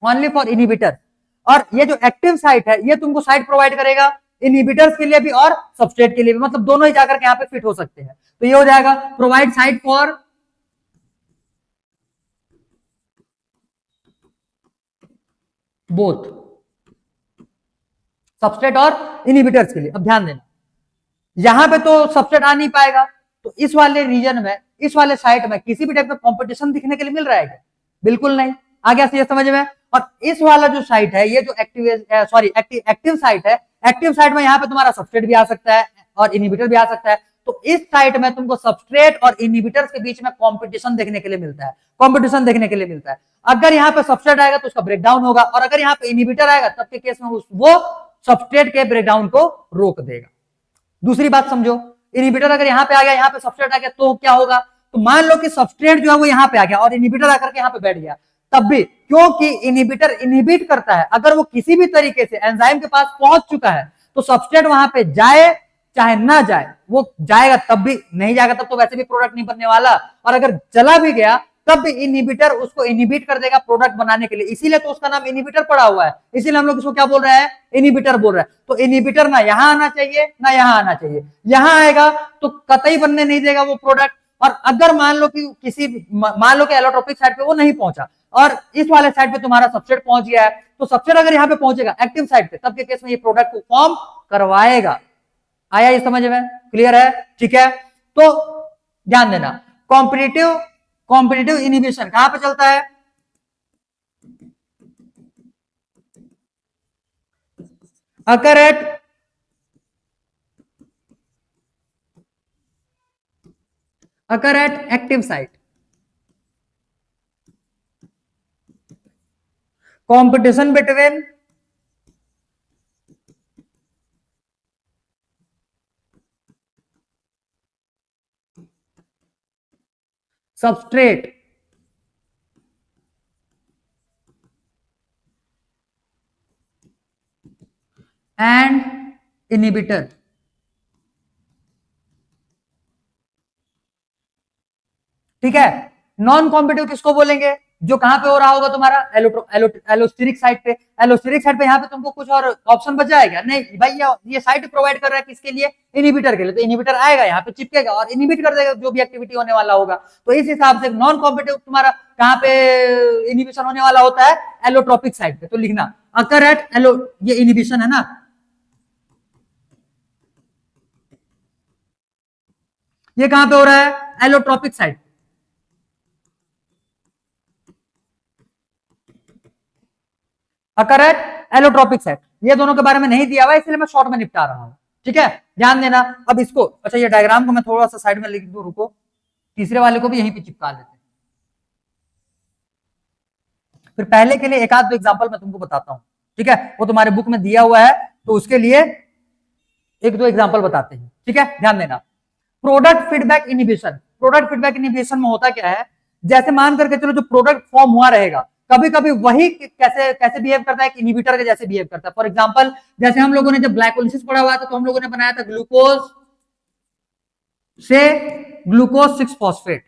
Only for inhibitor. और ये जो एक्टिव साइट है ये तुमको साइट प्रोवाइड करेगा इनहिबिटर्स के लिए भी और सबस्ट्रेट के लिए भी, मतलब दोनों ही जाकर के यहाँ पे फिट हो सकते हैं। तो ये हो जाएगा provide site for both substrate और इनहिबिटर्स के लिए। अब ध्यान देना, यहां पे तो सबस्ट्रेट आ नहीं पाएगा, तो इस वाले रीजन में, इस वाले साइट में किसी भी टाइप का कंपटीशन दिखने के लिए मिल रहा है क्या? बिल्कुल नहीं। आ गया ये समझ में? और इस वाला जो साइट है ये जो एक्टिव साइट है, एक्टिव साइट में यहाँ पे तुम्हारा सबस्ट्रेट भी आ सकता है और इनहिबिटर भी आ सकता है। तो इस साइट में तुमको सबस्ट्रेट और इनहिबिटर्स के बीच में कंपटीशन देखने के लिए मिलता है, कंपटीशन देखने के लिए मिलता है। अगर यहाँ पे सबस्ट्रेट आएगा तो उसका ब्रेकडाउन होगा, और अगर यहाँ पे इनहिबिटर आएगा तब के केस में वो सबस्ट्रेट के ब्रेकडाउन को रोक देगा। दूसरी बात समझो, इनहिबिटर अगर यहाँ पे आ गया, यहाँ पे सबस्ट्रेट आ गया, तो क्या होगा? तो मान लो कि सबस्ट्रेट जो है वो यहाँ पे आ गया और इनहिबिटर आकर के यहाँ पे बैठ गया, तब भी क्योंकि इनहिबिटर इनहिबिट करता है, अगर वो किसी भी तरीके से एंजाइम के पास पहुंच चुका है तो सबस्ट्रेट वहां पे जाए चाहे ना जाए, वो जाएगा तब भी, नहीं जाएगा तब तो वैसे भी प्रोडक्ट नहीं बनने वाला, और अगर चला भी गया तब इनहिबिटर उसको इनहिबिट कर देगा प्रोडक्ट बनाने के लिए, इसीलिए तो उसका नाम इनहिबिटर पड़ा हुआ है, इसीलिए हम लोग इसको क्या बोल रहे हैं, इनहिबिटर बोल रहे हैं। तो इनहिबिटर ना यहां आना चाहिए ना यहां आना चाहिए, यहां आएगा तो कतई बनने नहीं देगा वो प्रोडक्ट। और अगर मान लो कि मान लो कि एलोट्रोपिक साइड पे वो नहीं पहुंचा और इस वाले साइड पे तुम्हारा सबस्ट्रेट पहुंच गया है, तो सबस्ट्रेट अगर यहाँ पे पहुंचेगा एक्टिव साइड पे, तब के केस में ये प्रोडक्ट को फॉर्म करवाएगा। आया ये समझ में, क्लियर है, ठीक है। तो ध्यान देना, कॉम्पिटिटिव कॉम्पिटिटिव इनहिबिशन कहां पे चलता है, occur at active site. Competition between substrate and inhibitor. ठीक है, नॉन कॉम्पिटिटिव किसको बोलेंगे, जो कहां पे हो रहा होगा तुम्हारा एलोस्टेरिक साइड पे। एलोस्टेरिक साइड पे यहाँ पे तुमको कुछ और ऑप्शन बच जाएगा नहीं भाई, ये साइड प्रोवाइड कर रहा है किसके लिए, इनहिबिटर के लिए, तो इनहिबिटर आएगा यहाँ पे चिपकेगा और इनहिबिट कर देगा जो भी एक्टिविटी होने वाला होगा। तो इस हिसाब से नॉन कॉम्पिटिटिव तुम्हारा कहां पे इनहिबिशन होने वाला होता है, एलोट्रोपिक साइड पे। तो लिखना अकर एट एलो, ये इनहिबिशन है ना, ये कहां पे हो रहा है, allotropic side. Occur at allotropic site, ये दोनों के बारे में नहीं दिया हुआ इसलिए मैं शॉर्ट में निपटा रहा हूं, ठीक है, ध्यान देना। अब इसको, अच्छा ये डायग्राम को मैं थोड़ा सा साइड में लिख दूं, रुको, तीसरे वाले को भी यहीं पे चिपका लेते हैं। फिर पहले के लिए एक आध दो एग्जांपल मैं तुमको बताता हूं, ठीक है, वो तुम्हारे बुक में दिया हुआ है, तो उसके लिए एक दो एग्जांपल बताते हैं, ठीक है, ध्यान देना। Product feedback inhibition, product feedback inhibition में होता क्या है, जैसे मान करके चलो जो प्रोडक्ट फॉर्म हुआ रहेगा, कभी कभी वही कैसे कैसे बिहेव करता है, इनहिबिटर के जैसे बिहेव करता है। फॉर एग्जांपल, जैसे हम लोगों ने जब ग्लाइकोलिसिस पढ़ा हुआ था तो हम लोगों ने बनाया था ग्लूकोज से ग्लूकोज 6 फॉस्फेट।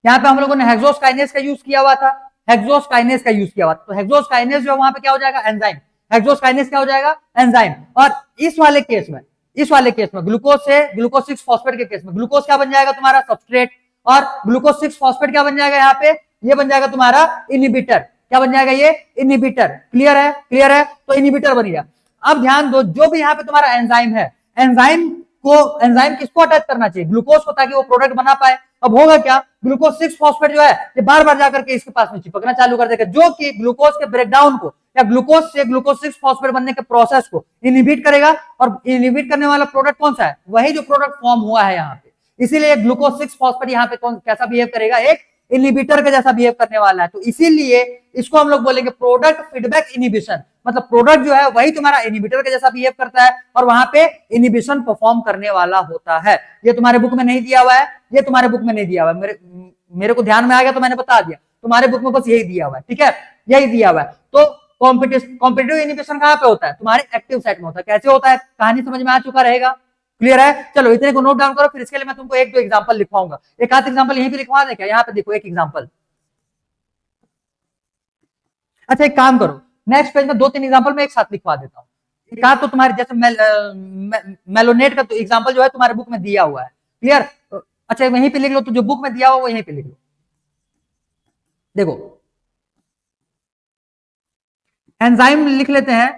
यहाँ पे हम लोगों ने हेक्सोस काइनेज का यूज किया हुआ था, हेक्सोस काइनेज का यूज किया हुआ था, तो हेक्सोस काइनेज जो वहां पे क्या हो जाएगा, एंजाइम। हेक्सोस काइनेज क्या हो जाएगा, एंजाइम। और इस वाले केस में ग्लूकोज से ग्लूकोज 6 फॉस्फेट के केस में ग्लूकोज क्या बन जाएगा तुम्हारा, सबस्ट्रेट, और ग्लूकोज 6 फॉस्फेट क्या बन जाएगा यहाँ पे, ये बन जाएगा तुम्हारा इनहिबिटर। क्या बन जाएगा, ये इनहिबिटर। क्लियर है, क्लियर है, तो इनहिबिटर बन गया। अब ध्यान दो, जो भी यहाँ पे तुम्हारा एंजाइम है, एंजाइम किसको अटैच करना चाहिए, ग्लूकोज को, ताकि वो प्रोडक्ट बना पाए। अब होगा क्या, ग्लूकोज 6 फॉस्फेट जो है ये बार बार जाकर के इसके पास में चिपकना चालू कर देगा, जो कि ग्लूकोज के ब्रेकडाउन को या ग्लूकोज से ग्लूकोज 6 फॉस्फेट बनने के प्रोसेस को इनहिबिट करेगा। और इनहिबिट करने वाला प्रोडक्ट कौन सा है, वही जो प्रोडक्ट फॉर्म हुआ है यहाँ पे। इसीलिए ग्लूकोज 6 फॉस्फेट यहाँ पे कौन कैसा बिहेव करेगा, एक इनहिबिटर के जैसा बिहेव करने वाला है। तो इसीलिए इसको हम लोग बोलेंगे प्रोडक्ट फीडबैक इनहिबिशन, मतलब प्रोडक्ट जो है वही तुम्हारा इनहिबिटर के जैसा बिहेव करता है और वहां पे इनहिबिशन परफॉर्म करने वाला होता है। ये तुम्हारे बुक में नहीं दिया हुआ है, ये तुम्हारे बुक में नहीं दिया हुआ है, मेरे को ध्यान में आ गया तो मैंने बता दिया, तुम्हारे बुक में बस यही दिया हुआ है, ठीक है, यही दिया हुआ है। तो कॉम्पिटिटिव इनहिबिशन कहां पे होता है, तुम्हारे एक्टिव साइट में होता है। कैसे होता है, कहानी समझ में आ चुका रहेगा, क्लियर है। चलो इतने को नोट डाउन करो, फिर इसके लिए मैं तुमको एक दो एग्जांपल लिखवाऊंगा, एक आध एग्जांपल यहीं पे लिखवा दे क्या, यहाँ पे देखो एक एग्जांपल। अच्छा एक काम करो, नेक्स्ट पेज में दो तीन एग्जांपल में एक साथ लिखवा देता हूँ। एक आध तो तुम्हारे जैसे मेलोनेट का तो एग्जांपल जो है तुम्हारे बुक में दिया हुआ है, क्लियर। अच्छा वहीं पे लिख लो, तो जो बुक में दिया हुआ वो यहीं पे लिख लो। देखो एंजाइम लिख लेते हैं।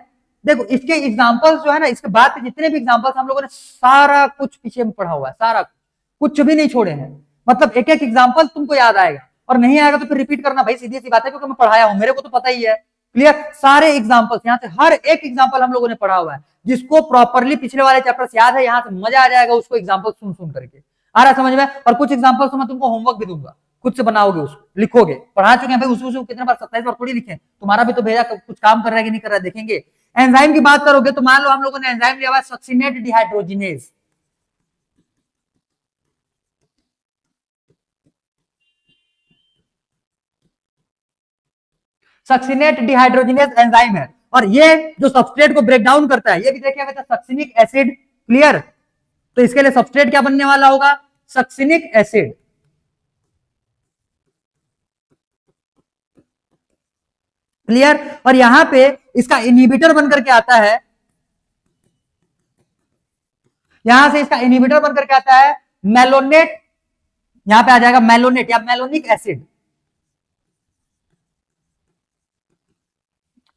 देखो इसके एग्जांपल्स जो है ना, इसके बाद के जितने भी एग्जांपल्स हम लोगों ने सारा कुछ पीछे में पढ़ा हुआ है, सारा कुछ भी नहीं छोड़े हैं। मतलब एक एक एग्जांपल तुमको याद आएगा, और नहीं आएगा तो फिर रिपीट करना भाई, सीधी सी बात है, क्योंकि मैं पढ़ाया हूं, मेरे को तो पता ही है। क्लियर, सारे एग्जांपल्स यहाँ से हर एक एग्जांपल हम लोगों ने पढ़ा हुआ है। जिसको प्रॉपरली पिछले वाले चैप्टर्स याद है, यहाँ से मजा आ जाएगा उसको एग्जाम्पल सुन सुन करके, आ रहा समझ में। और कुछ एग्जाम्पल्स तो मैं तुमको होमवर्क भी दूंगा, खुद से बनाओगे, उसको लिखोगे, पढ़ा चुके हैं भाई, उसको कितने बार, 27 बार थोड़ी लिखे, तुम्हारा भी तो भेजा कुछ काम कर रहा है कि नहीं कर रहा है, देखेंगे। एंजाइम की बात करोगे तो मान लो हम लोगों ने एंजाइम लिया हुआ है succinate dehydrogenase. Succinate dehydrogenase enzyme है, और ये जो सबस्ट्रेट को ब्रेक डाउन करता है ये भी देखिए सक्सिनिक एसिड। क्लियर? तो इसके लिए सबस्ट्रेट क्या बनने वाला होगा? Succinic acid. क्लियर? और यहां पे इसका इनहिबिटर बनकर के आता है, यहां से इसका इनहिबिटर बनकर के आता है मेलोनेट। यहां पे आ जाएगा मेलोनेट या मेलोनिक एसिड।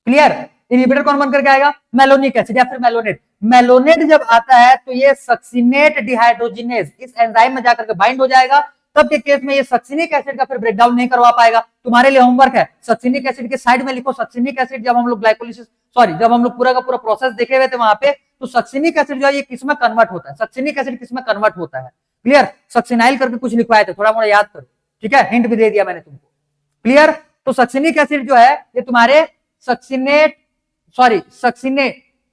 क्लियर? इनहिबिटर कौन बनकर के आएगा? मेलोनिक एसिड या फिर मेलोनेट। मेलोनेट जब आता है तो ये सक्सिनेट डिहाइड्रोजिनेज इस एंजाइम में जाकर के बाइंड हो जाएगा। तब के केस में ये सक्सिनिक एसिड का फिर ब्रेकडाउन नहीं करवा पाएगा। तुम्हारे लिए होमवर्क है, सक्सिनिक एसिड के साइड में लिखो सक्सिनिक एसिड जब हम लोग ग्लाइकोलिसिस जब हम लोग पूरा का पूरा प्रोसेस देखे हुए थे वहां पे, तो सक्सिनिक एसिड जो है ये किसमें कन्वर्ट होता है? सक्सिनिक एसिड किसमें कन्वर्ट होता है? क्लियर? सक्सिनाइल करके कुछ लिखवाए थे, थोड़ा मोड़ा याद करो। ठीक है, हिंट भी दे दिया मैंने तुमको। क्लियर? तो सक्सिनिक एसिड जो है ये तुम्हारे सक्सिनेट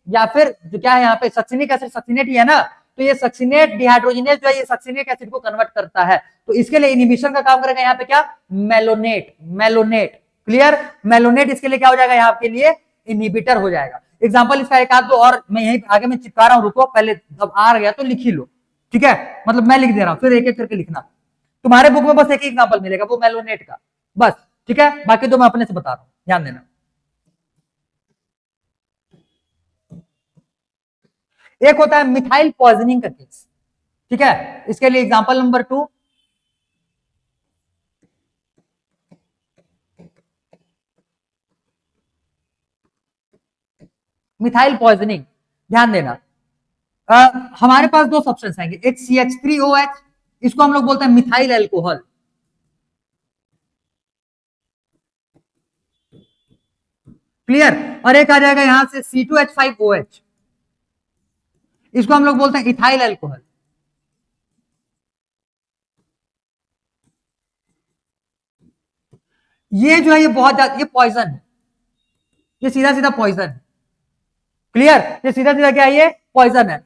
या फिर जो क्या है यहाँ पे सक्सिनिक एसिड, सक्सिनेट ही है ना, तो ये सक्सिनेट डिहाइड्रोजिनेज जो है ये सक्सिनिक एसिड को कन्वर्ट करता है। तो इसके लिए इनहिबिशन का काम करेगा यहाँ पे क्या? मेलोनेट। मेलोनेट। क्लियर? मेलोनेट इसके लिए क्या हो जाएगा? यहाँ के लिए इनहिबिटर हो जाएगा। एग्जांपल इसका एक आध दो और मैं यहीं आगे में चिपका रहा हूं, रुको पहले अब आ गया तो लिख ही लो। ठीक है, मतलब मैं लिख दे रहा हूं, फिर एक एक करके लिखना। तुम्हारे बुक में बस एक ही एग्जांपल मिलेगा, वो मेलोनेट का बस। ठीक है, बाकी तो मैं अपने से बता रहा हूं, ध्यान देना। एक होता है मिथाइल पॉइजनिंग का केस। ठीक है, इसके लिए एग्जांपल नंबर 2, मिथाइल पॉइजनिंग। ध्यान देना, हमारे पास दो सब्सटेंस आएंगे, एक CH3OH, इसको हम लोग बोलते हैं मिथाइल एल्कोहल। क्लियर? और एक आ जाएगा यहां से C2H5OH, इसको हम लोग बोलते हैं इथाइल एल्कोहल। ये जो है ये बहुत ज्यादा ये पॉइजन है, ये सीधा सीधा पॉइजन है। क्लियर? ये सीधा सीधा क्या है? ये पॉइजन है।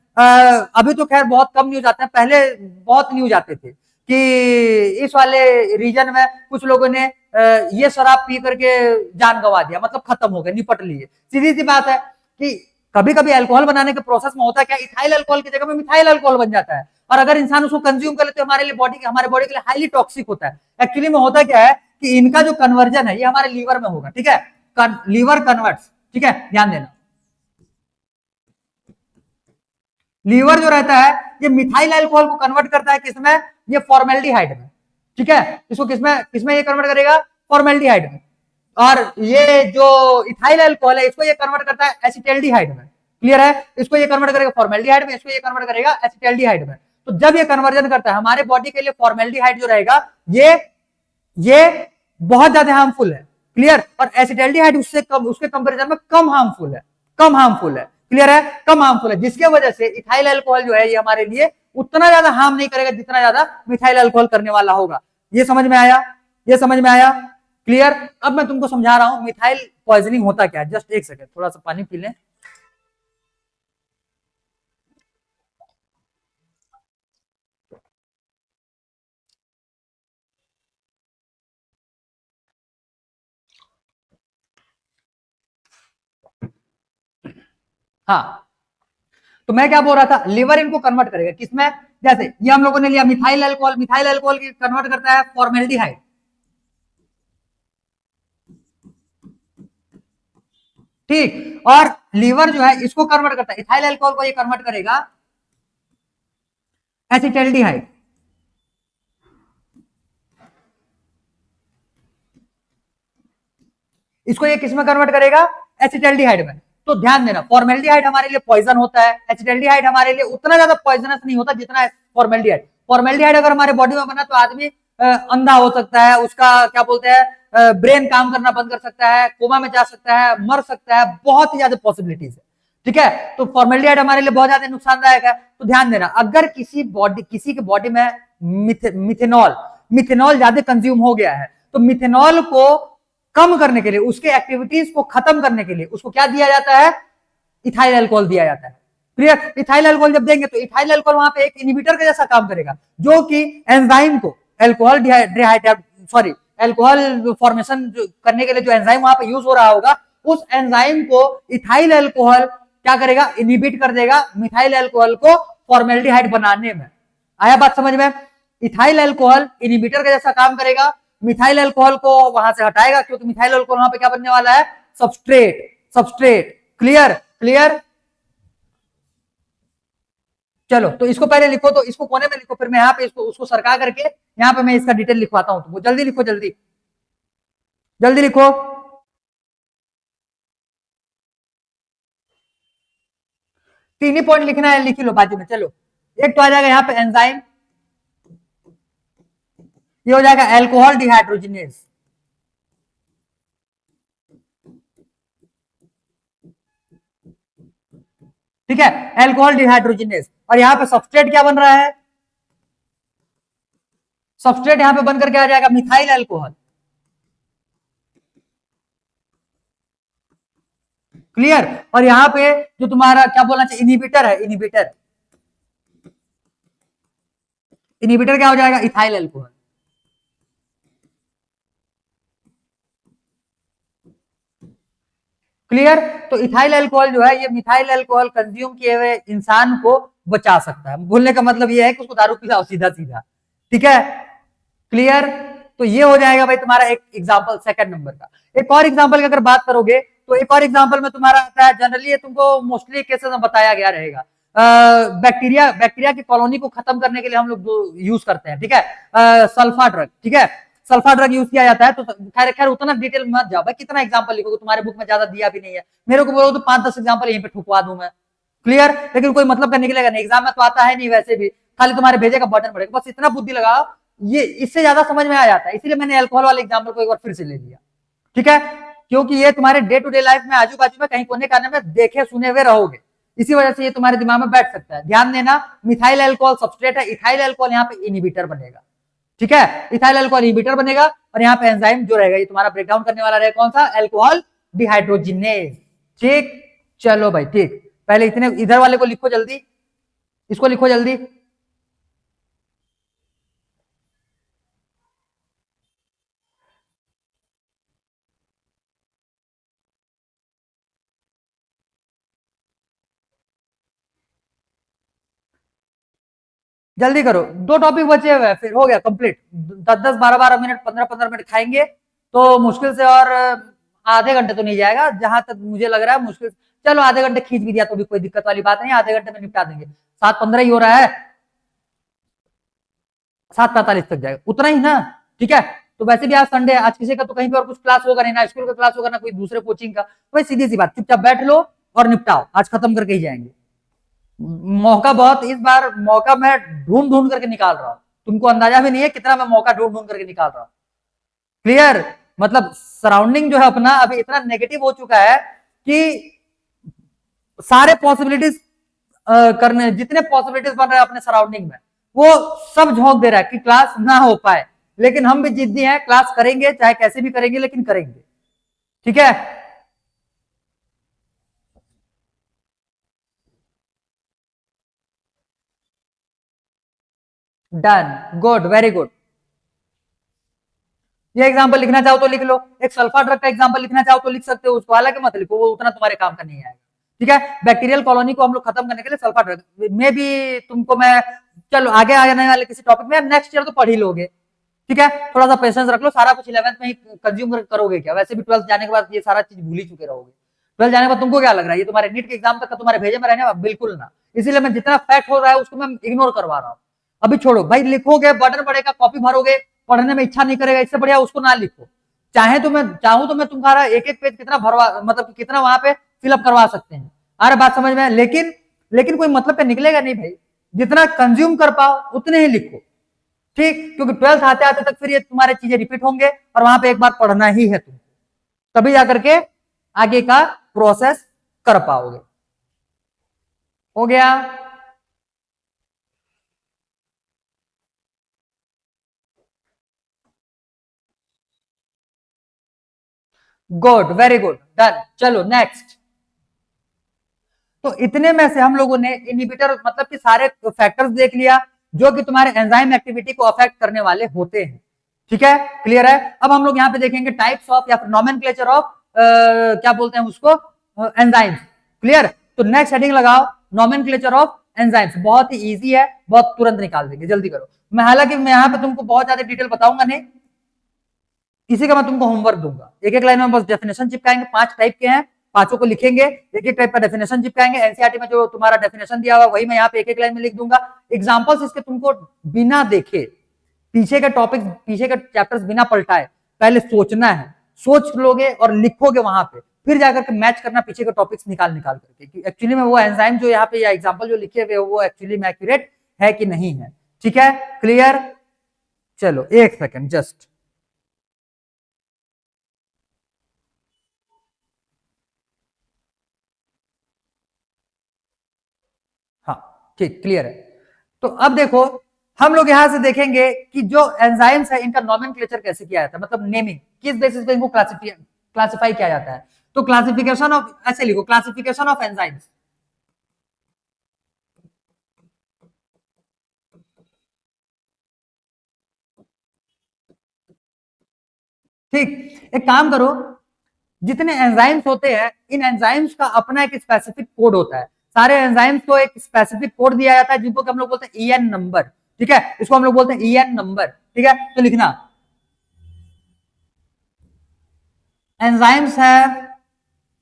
अभी तो खैर बहुत कम न्यूज आते हैं, पहले बहुत न्यूज आते थे कि इस वाले रीजन में कुछ लोगों ने ये शराब पी करके जान गंवा दिया, मतलब खत्म हो गए, निपट लिए। सीधी सी बात है कि कभी कभी अल्कोहल बनाने के प्रोसेस में होता है क्या, इथाइल अल्कोहल की जगह में मिथाइल अल्कोहल बन जाता है, और अगर इंसान उसको कंज्यूम कर ले तो हमारे बॉडी के लिए हाईली टॉक्सिक होता है। एक्चुअली में होता क्या है कि इनका जो कन्वर्जन है ये हमारे लीवर में होगा। ठीक है, लीवर कन्वर्ट्स। ठीक है, ध्यान देना, लीवर जो रहता है ये मिथाइल अल्कोहल को कन्वर्ट करता है किसमें? ये फॉर्मेल्डिहाइड में। ठीक है, इसको किसमें किसमें ये कन्वर्ट करेगा? फॉर्मेल्डिहाइड में। और ये जो इथाइल अल्कोहल है इसको ये कन्वर्ट करता है एसिटाल्डिहाइड में। क्लियर है? इसको ये कन्वर्ट करेगा फॉर्मेल्डिहाइड में, इसको ये कन्वर्ट करेगा एसिटाल्डिहाइड में। तो जब ये कन्वर्जन करता है हमारे बॉडी के लिए फॉर्मेल्डिहाइड जो रहेगा ये बहुत ज्यादा हार्मफुल है। क्लियर? और एसिटाल्डिहाइड उससे कम, उसके कंपैरिजन में कम हार्मफुल है, कम हार्मफुल है। क्लियर है? कम हार्मफुल है, जिसके वजह से इथाइल अल्कोहल जो है ये हमारे लिए उतना ज्यादा हार्म नहीं करेगा जितना ज्यादा मिथाइल अल्कोहल करने वाला होगा। ये समझ में आया? ये समझ में आया? क्लियर? अब मैं तुमको समझा रहा हूं मिथाइल पॉइजनिंग होता क्या है। जस्ट एक सेकंड, थोड़ा सा पानी पी लें। हाँ, तो मैं क्या बोल रहा था, लिवर इनको कन्वर्ट करेगा किसमें? जैसे ये हम लोगों ने लिया मिथाइल अल्कोहल, मिथाइल अल्कोहल की कन्वर्ट करता है फॉर्मेल्डिहाइड। ठीक, और लीवर जो है इसको कन्वर्ट करता है, इथाइल अल्कोहल को ये कन्वर्ट करेगा एसिटाल्डिहाइड। इसको ये किसमें कन्वर्ट करेगा? एसिटाल्डिहाइड में। तो ध्यान देना, फॉर्मेल्डिहाइड हमारे लिए पॉइजन होता है, एसिटाल्डिहाइड हमारे लिए उतना ज्यादा पॉइजनस नहीं होता जितना फॉर्मेल्डिहाइड। फॉर्मेल्डिहाइड अगर हमारे बॉडी में बना तो आदमी अंधा हो सकता है, उसका क्या बोलते हैं ब्रेन काम करना बंद कर सकता है, कोमा में जा सकता है, मर सकता है, बहुत ही ज्यादा पॉसिबिलिटीज है। ठीक है, तो फॉर्मेल्डिहाइड हमारे लिए बहुत ज्यादा नुकसानदायक है। तो ध्यान देना, अगर किसी के बॉडी में मिथेनॉल ज्यादा कंज्यूम हो गया है तो मिथेनॉल को कम करने के लिए, उसके एक्टिविटीज को खत्म करने के लिए उसको क्या दिया जाता है? इथाइल अल्कोहल दिया जाता है। क्लियर? इथाइल अल्कोहल जब देंगे तो इथाइल अल्कोहल वहां पे एक इनहिबिटर के जैसा काम करेगा, जो कि एंजाइम को अल्कोहल फॉर्मेशन करने के लिए जो एंजाइम वहां पे यूज हो रहा होगा उस एंजाइम को इथाइल अल्कोहल क्या करेगा, इनहिबिट कर देगा मिथाइल अल्कोहल को फॉर्मेल्डिहाइड बनाने में। आया बात समझ में? इथाइल अल्कोहल इनहिबिटर का जैसा काम करेगा, मिथाइल अल्कोहल को वहां से हटाएगा, क्योंकि मिथाइल अल्कोहल वहां पे क्या बनने वाला है, सबस्ट्रेट। Substrate clear? क्लियर? चलो तो इसको पहले लिखो, तो इसको कोने में लिखो, फिर मैं यहाँ पे इसको उसको सरका करके यहाँ पे मैं इसका डिटेल लिखवाता हूं। तो जल्दी लिखो, जल्दी जल्दी लिखो। तीन ही पॉइंट लिखना है, लिख लो बाजू में। चलो एक तो आ जाएगा यहाँ पे एंजाइम, ये हो जाएगा अल्कोहल डिहाइड्रोजिनेज। ठीक है, अल्कोहल डिहाइड्रोजिनेज। और यहाँ पे सबस्ट्रेट क्या बन रहा है, सबस्ट्रेट यहां पे बन करके आ जाएगा मिथाइल अल्कोहल। क्लियर? और यहां पे जो तुम्हारा क्या बोलना चाहिए, इनहिबिटर है, इनहिबिटर। इनहिबिटर क्या हो जाएगा, इथाइल अल्कोहल। क्लियर? तो इथाइल अल्कोहल जो है, ये मिथाइल अल्कोहल कंज्यूम किए हुए इंसान को बचा सकता है। बोलने का मतलब ये है कि उसको दारू पिलाओ सीधा सीधा। ठीक है? क्लियर? तो ये हो जाएगा भाई तुम्हारा एक एग्जांपल सेकंड नंबर का। एक और एग्जांपल की अगर बात करोगे तो एक और एग्जांपल में तुम्हारा आता है, जनरली ये तुमको मोस्टली केसेस में बताया गया रहेगा, बैक्टीरिया, बैक्टीरिया की कॉलोनी को खत्म करने के लिए हम लोग यूज करते हैं। ठीक है, सल्फा ड्रग। ठीक है, सल्फा ड्रग यूज किया जाता है। तो खैर खैर उतना डिटेल में मत जाओ भाई, कितना एग्जांपल लिखोगे, तुम्हारे बुक में ज्यादा दिया भी नहीं है। मेरे को बोलो तो 5-10 एग्जांपल यहीं पे ठुकवा दूं मैं। क्लियर? लेकिन कोई मतलब का निकलेगा नहीं, एग्जाम में तो आता है नहीं वैसे भी, खाली तुम्हारे भेजे का बटन पड़ेगा। बस इतना बुद्धि लगाओ, ये इससे ज्यादा समझ में आ जाता है। इसीलिए मैंने अल्कोहल वाले एग्जाम्पल को एक बार फिर से ले लिया। ठीक है, क्योंकि ये तुम्हारे डे टू डे लाइफ में आजू बाजू में कहीं कोने कोने में देखे सुने हुए रहोगे, इसी वजह से ये तुम्हारे दिमाग में बैठ सकता है। ध्यान देना, मिथाइल अल्कोहल सबस्ट्रेट है, इथाइल अल्कोहल यहाँ पे इनहिबिटर बनेगा। ठीक है, इथाइल अल्कोहल इनहिबिटर बनेगा, और यहाँ पे एंजाइम जो रहेगा ये तुम्हारा ब्रेकडाउन करने वाला रहेगा, कौन सा, अल्कोहल डिहाइड्रोजिनेज। ठीक, चलो भाई ठीक, पहले इतने इधर वाले को लिखो जल्दी, इसको लिखो जल्दी। जल्दी करो, दो टॉपिक बचे हुए हैं, फिर हो गया कंप्लीट। 10-10, 12-12 मिनट, 15-15 मिनट खाएंगे तो मुश्किल से, और आधे घंटे तो नहीं जाएगा जहां तक मुझे लग रहा है, मुश्किल। चलो आधे घंटे खींच भी दिया तो भी कोई दिक्कत वाली बात नहीं, आधे घंटे में निपटा देंगे। 7:15 ही हो रहा है, 7:45 तक जाएगा, उतना ही ना। ठीक है, तो वैसे भी आज संडे है, आज किसी का तो कहीं पे और कुछ क्लास होगा नहीं, ना स्कूल का क्लास होगा ना कोई दूसरे कोचिंग का। भाई सीधी सी बात, चुपचाप बैठ लो और निपटाओ, आज खत्म करके ही जाएंगे। मौका बहुत, इस बार मौका मैं ढूंढ ढूंढ करके निकाल रहा हूं, तुमको अंदाजा भी नहीं है कितना मैं मौका ढूंढ ढूंढ करके निकाल रहा हूं। क्लियर? मतलब सराउंडिंग जो है अपना अभी इतना नेगेटिव हो चुका है कि सारे पॉसिबिलिटीज करने, जितने पॉसिबिलिटीज बन रहे हैं अपने सराउंडिंग में, वो सब झोंक दे रहा है कि क्लास ना हो पाए। लेकिन हम भी जिद्दी हैं, क्लास करेंगे, चाहे कैसे भी करेंगे, लेकिन करेंगे। ठीक है, डन, गुड, वेरी गुड। ये एग्जांपल लिखना चाहो तो लिख लो, एक सल्फा ड्रग का एग्जांपल लिखना चाहो तो लिख सकते हो उसको, हालांकि मत लिखो, वो उतना तुम्हारे काम का नहीं आएगा। ठीक है, बैक्टीरियल कॉलोनी को हम लोग खत्म करने के लिए सल्फा ड्रग में भी तुमको मैं, चलो आगे आने वाले किसी टॉपिक में नेक्स्ट ईयर तो पढ़ ही लोगे। ठीक है, थोड़ा सा पेशेंस रख लो, सारा कुछ 11th में ही कंज्यूम करोगे क्या, वैसे भी 12th जाने के बाद ये सारा चीज भूल ही चुके रहोगे। 12th जाने के बाद तुमको क्या लग रहा है ये तुम्हारे नीट के एग्जाम तक का तुम्हारे भेजे में रहने वाला, बिल्कुल ना। इसीलिए मैं जितना फैक्ट हो रहा है उसको मैं इग्नोर करवा रहा हूँ। अभी छोड़ो भाई, लिखोगे बर्डन बढ़ेगा, कॉपी भरोगे, पढ़ने में इच्छा नहीं करेगा, इससे बढ़िया उसको ना लिखो। चाहे तो मैं चाहूं तो मैं तुम्हारा एक एक पेज कितना भरवा, मतलब कितना वहां पे फिलअप करवा सकते हैं। अरे बात समझ में? लेकिन कोई मतलब पे निकलेगा नहीं भाई, जितना कंज्यूम कर पाओ उतने ही लिखो। ठीक, क्योंकि 12th आते आते तक फिर ये तुम्हारे चीजें रिपीट होंगे, और वहां पे एक बार पढ़ना ही है तुम, तभी जाकर के आगे का प्रोसेस कर पाओगे। हो गया? Good, very good, done. चलो नेक्स्ट। तो इतने में से हम लोगों ने इनहिबिटर मतलब कि सारे फैक्टर्स देख लिया जो कि तुम्हारे एंजाइम एक्टिविटी को अफेक्ट करने वाले होते हैं। ठीक है, क्लियर है? अब हम लोग यहाँ पे देखेंगे टाइप्स ऑफ या फिर नॉमेनक्लेचर ऑफ क्या बोलते हैं उसको, एंजाइम्स। क्लियर। तो नेक्स्ट हेडिंग लगाओ नोमेनक्लेचर ऑफ एंजाइम्स। बहुत ही इजी है, बहुत तुरंत निकाल देंगे, जल्दी करो। मैं हालांकि मैं यहाँ पे तुमको बहुत ज्यादा डिटेल बताऊंगा नहीं, इसी का मैं तुमको होमवर्क दूंगा। एक एक लाइन में बस डेफिनेशन चिपकाएंगे, 5 टाइप के हैं, पांचों को लिखेंगे, एक एक टाइप का डेफिनेशन चिपकाएंगे। एनसीईआरटी में जो तुम्हारा डेफिनेशन दिया हुआ वही मैं यहाँ पे एक एक लाइन में लिख दूंगा। एग्जांपल्स इसके तुमको बिना देखे, पीछे के टॉपिक, पीछे के चैप्टर्स बिना पलटाए पहले सोचना है, सोच लोगे और लिखोगे वहां पे, फिर जाकर के मैच करना पीछे के टॉपिक्स निकाल निकाल करके कि एक्चुअली में वो एंजाइम जो यहाँ पे या एग्जांपल जो लिखे हुए वो एक्चुअली में एक्यूरेट है कि नहीं है। ठीक है, क्लियर। चलो एक सेकंड जस्ट, हाँ ठीक, क्लियर है। तो अब देखो हम लोग यहां से देखेंगे कि जो एंजाइम्स है इनका नोमेनक्लेचर कैसे किया जाता है, मतलब नेमिंग किस बेसिस पे इनको क्लासिफाई किया जाता है। तो क्लासिफिकेशन ऑफ, ऐसे लिखो, क्लासिफिकेशन ऑफ एंजाइम्स। ठीक, एक काम करो, जितने एंजाइम्स होते हैं इन एंजाइम्स का अपना एक स्पेसिफिक कोड होता है। सारे एंजाइम्स को एक स्पेसिफिक कोड दिया जाता है जिनको हम लोग बोलते हैं ईएन नंबर। ठीक है, इसको हम लोग बोलते हैं ईएन नंबर। ठीक है, तो लिखना enzymes have,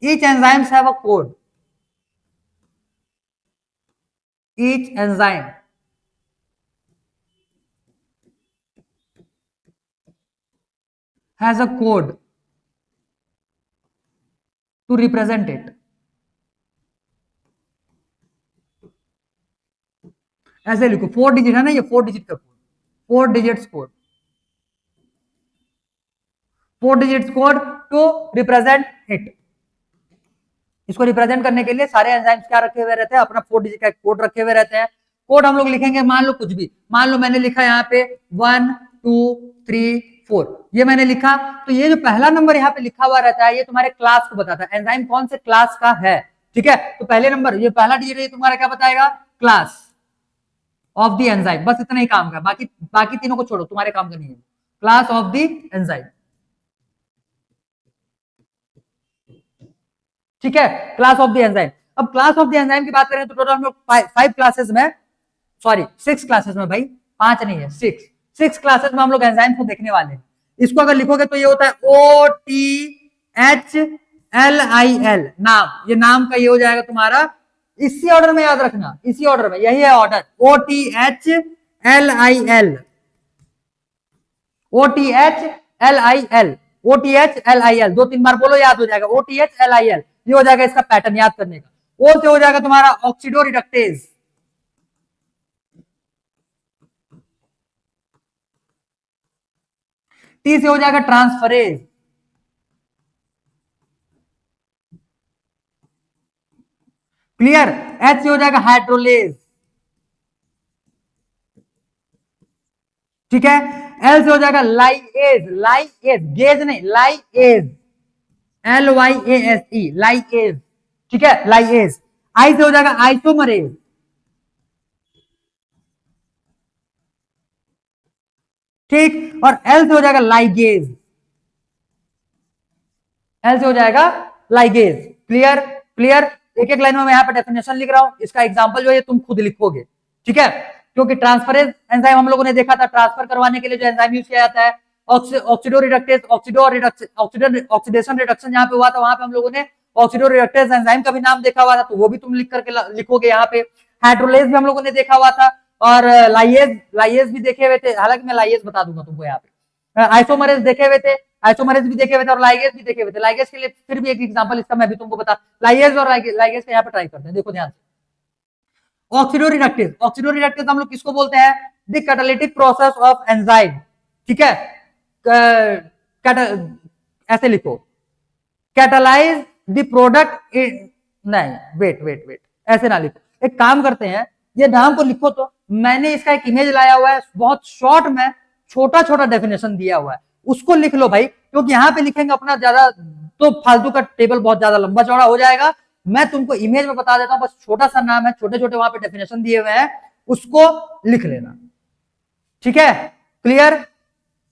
each enzymes have a code, each enzyme has a code to represent it। ऐसे लिखो, 4 डिजिट है ना ये, 4 डिजिट का code, 4 digits code, 4 digits code to represent it. इसको रिप्रेजेंट करने के लिए सारे एंजाइम्स क्या रखे हुए रहते हैं, अपना 4 डिजिट का कोड रखे हुए रहते हैं। कोड हम लोग लिखेंगे, मान लो कुछ भी, मान लो मैंने लिखा यहाँ पे 1 2 3 4, ये मैंने लिखा, तो ये जो पहला नंबर यहाँ पे लिखा हुआ रहता है ये तुम्हारे क्लास को बताता है, एंजाइम कौन से क्लास का है। ठीक है, तो पहले नंबर ये पहला डिजिट है तुम्हारा क्या बताएगा, क्लास ऑफ द एंजाइम। बस इतना ही काम का, बाकी बाकी तीनों को छोड़ो, तुम्हारे काम का नहीं है। Class of the enzyme. ठीक है, क्लास ऑफ द एंजाइम। अब क्लास ऑफ द एंजाइम की बात करें तो टोटल हम लोग 5 क्लासेस में, सॉरी 6 क्लासेस में, भाई 5 नहीं है, 6 क्लासेस में हम लोग एंजाइम को देखने वाले हैं। इसको अगर लिखोगे तो ये होता है OTHLIL, नाम, ये नाम का ये हो जाएगा तुम्हारा, इसी ऑर्डर में याद रखना, इसी ऑर्डर में, यही है ऑर्डर, OTHLIL, OTHLIL, OTHLIL, 2-3 बार बोलो, याद हो जाएगा, OTHLIL, ये हो जाएगा इसका पैटर्न याद करने का। ओ से हो जाएगा तुम्हारा ऑक्सीडो रिडक्टेज, टी से हो जाएगा ट्रांसफरेज, क्लियर। एच से हो जाएगा हाइड्रोलेज, ठीक है। एल से हो जाएगा लाइएज, लाइएज, गेज नहीं, लाइएज, LYASE, लाइएज, ठीक है, लाइएज। आई से हो जाएगा आइसोमरेज, ठीक, और एल से हो जाएगा लाइगेज, एल से हो जाएगा लाइगेज। Clear, clear. एक एक लाइन में मैं यहाँ पे डेफिनेशन लिख रहा हूं, इसका एग्जांपल जो है तुम खुद लिखोगे। ठीक है, क्योंकि ट्रांसफरेज एंजाइम हम लोगों ने देखा था, ट्रांसफर करवाने के लिए जो एंजाइम यूज किया जाता है, ऑक्सीडो रिडक्टेज, ऑक्सीडेशन रिडक्शन जहां पे हुआ था वहां पे हम लोगों ने ऑक्सीडो रिडक्टेज एंजाइम का भी नाम देखा हुआ था, तो वो भी तुम लिख करके लिखोगे यहाँ पे। हाइड्रोलेज भी हम लोगों ने देखा हुआ था, और लाइएज, लाइएज भी देखे हुए थे, हालांकि मैं लाइएज बता दूंगा तुमको यहाँ पे। आइसोमरेज देखे हुए थे, आइसोमरेज भी देखे हुए थे, और लाइगेज भी देखे हुए थे। लाइगेज के लिए फिर भी एक एग्जांपल इसका मैं भी तुमको बता, लाइगेज और लाइगेज का यहाँ पे ट्राई करते हैं, देखो ध्यान से। ऑक्सीडो रिडक्टेज, ऑक्सीडो रिडक्टेज हम लोग किसको बोलते हैं, the catalytic process of enzyme. ठीक है, ऐसे लिखो, कैटालाइज द प्रोडक्ट, नहीं वेट वेट वेट, ऐसे ना लिखो, एक काम करते हैं, ये नाम को लिखो, तो मैंने इसका एक इमेज लाया हुआ है, बहुत शॉर्ट में छोटा छोटा डेफिनेशन दिया हुआ है, उसको लिख लो भाई, क्योंकि यहाँ पे लिखेंगे अपना ज्यादा तो फालतू का टेबल बहुत ज्यादा लंबा चौड़ा हो जाएगा। मैं तुमको इमेज में बता देता हूं, बस छोटा सा नाम है, छोटे छोटे वहां पे डेफिनेशन दिए हुए हैं, उसको लिख लेना। ठीक है, क्लियर।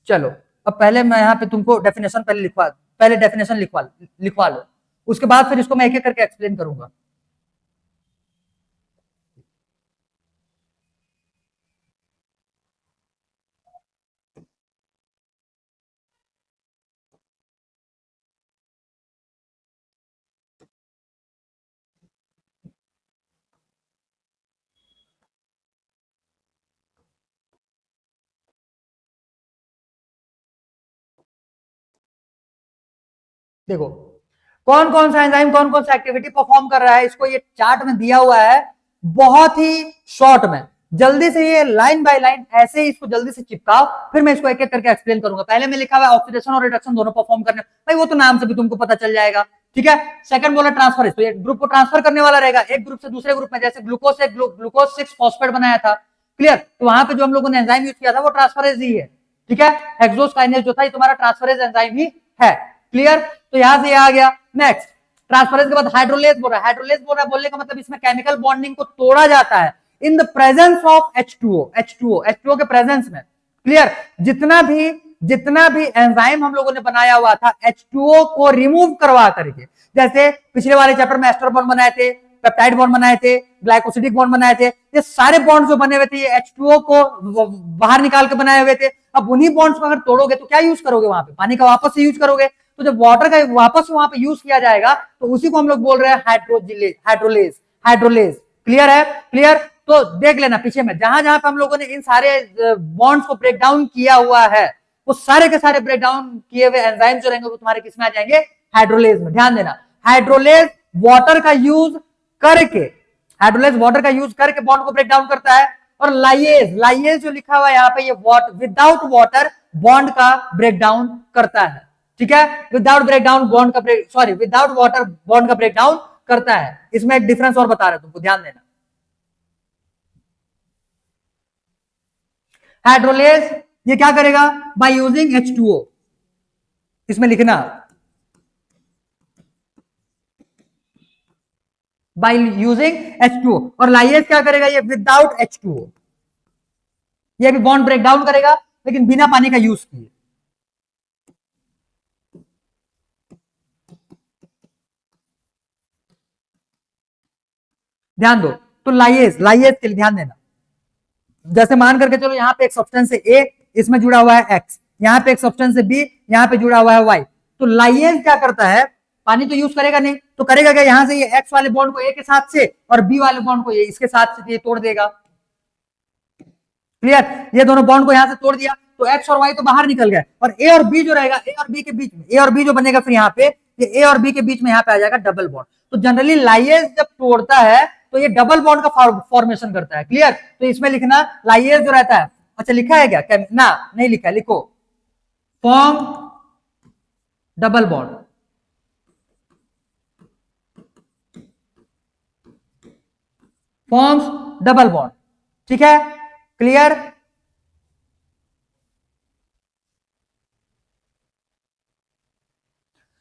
चलो अब पहले मैं यहाँ पे तुमको डेफिनेशन पहले लिखवा, पहले डेफिनेशन लिखवा लो, उसके बाद फिर इसको मैं एक एक करके एक्सप्लेन करूंगा। देखो कौन कौन सा एंजाइम कौन कौन सा एक्टिविटी परफॉर्म कर रहा है, इसको ये चार्ट में दिया हुआ है बहुत ही शॉर्ट में। जल्दी से ये लाइन बाय लाइन ऐसे ही इसको जल्दी से चिपकाओ, फिर मैं इसको एक एक करके एक्सप्लेन करूंगा। पहले में लिखा हुआ है ऑक्सीडेशन और रिडक्शन दोनों परफॉर्म करने, भाई वो तो नाम से भी तुमको पता चल जाएगा, ठीक है। सेकंड बोला ट्रांसफर, तो ये ग्रुप को ट्रांसफर करने वाला रहेगा एक ग्रुप से दूसरे ग्रुप में, जैसे ग्लूकोज से ग्लूकोज 6 फॉस्फेट बनाया था, क्लियर। तो वहां पे जो हम लोगों ने एंजाइम यूज किया था वो ट्रांसफरेज ही है, ठीक है। हेक्सोकाइनेज जो था ये तुम्हारा ट्रांसफरेज एंजाइम ही है, क्लियर। तो यहां से ये आ गया। नेक्स्ट ट्रांसफरेंस के बाद हाइड्रोलेज बोल रहा है, हाइड्रोलेज बोल रहा है बोलने का मतलब इसमें केमिकल बॉन्डिंग को तोड़ा जाता है in the presence of H2O के प्रेजेंस में, क्लियर। जितना भी एंजाइम हम लोगों ने बनाया हुआ था H2O को रिमूव करवा करके, जैसे पिछले वाले चैप्टर में एस्टर बॉन्ड बनाए थे, पेप्टाइड बॉन्ड बनाए थे, ग्लाइकोसिडिक बॉन्ड बनाए थे, ये सारे बॉन्ड जो बने हुए थे ये H2O को बाहर निकाल के बनाए हुए थे। अब उन्हीं बॉन्ड्स को अगर तोड़ोगे तो क्या यूज करोगे, वहां पे पानी का वापस से यूज करोगे। तो जब वाटर का वापस वहां पे यूज किया जाएगा तो उसी को हम लोग बोल रहे हैं हाइड्रोलेज। क्लियर है, क्लियर। तो देख लेना पीछे में जहां जहां पे हम लोगों ने इन सारे बॉन्ड्स को ब्रेक डाउन किया हुआ है, वो सारे के सारे ब्रेक डाउन किए हुए एंजाइम जो रहेंगे वो तुम्हारे किसमें आ जाएंगे, हाइड्रोलेज में। ध्यान देना, हाइड्रोलेज वाटर का यूज करके बॉन्ड को ब्रेक डाउन करता है। और लाइएज जो लिखा हुआ है यहाँ पे, ये विदाउट वाटर बॉन्ड का ब्रेक डाउन करता है, ठीक है। विदाउट वाटर बॉन्ड का ब्रेक डाउन करता है। इसमें एक डिफरेंस और बता रहे तुमको, ध्यान देना। हाइड्रोलेज ये क्या करेगा, बाय यूजिंग H2O, इसमें लिखना बाय यूजिंग H2O। और लाइएज क्या करेगा, ये विदाउट H2O, ये भी बॉन्ड ब्रेक डाउन करेगा लेकिन बिना पानी का यूज किए। ध्यान दो, तो लाइएज के लिए ध्यान देना। जैसे मान करके चलो यहाँ पे एक सब्सटेंस है A, इसमें जुड़ा हुआ है X, यहाँ पे एक सब्सटेंस है B, यहाँ पे जुड़ा हुआ है Y। तो लाइएज क्या करता है, पानी तो यूज करेगा नहीं, तो करेगा क्या, यहाँ से ये X वाले बॉन्ड को A के साथ से और B वाले बॉन्ड को इसके साथ से ये तोड़ देगा, क्लियर। ये दोनों बॉन्ड को यहाँ से तोड़ दिया तो X और Y तो बाहर निकल गए, और A और B जो रहेगा, A और B के बीच में, A और B जो बनेगा फिर यहाँ पे, ये A और B के बीच में यहाँ पे आ जाएगा डबल बॉन्ड। तो जनरली लाइएज जब तोड़ता है तो ये डबल बॉन्ड का फॉर्मेशन करता है, क्लियर। तो इसमें लिखना लाइएज जो रहता है, अच्छा लिखा है क्या, ना नहीं लिखा है, लिखो form double bond, forms double bond, ठीक है, क्लियर।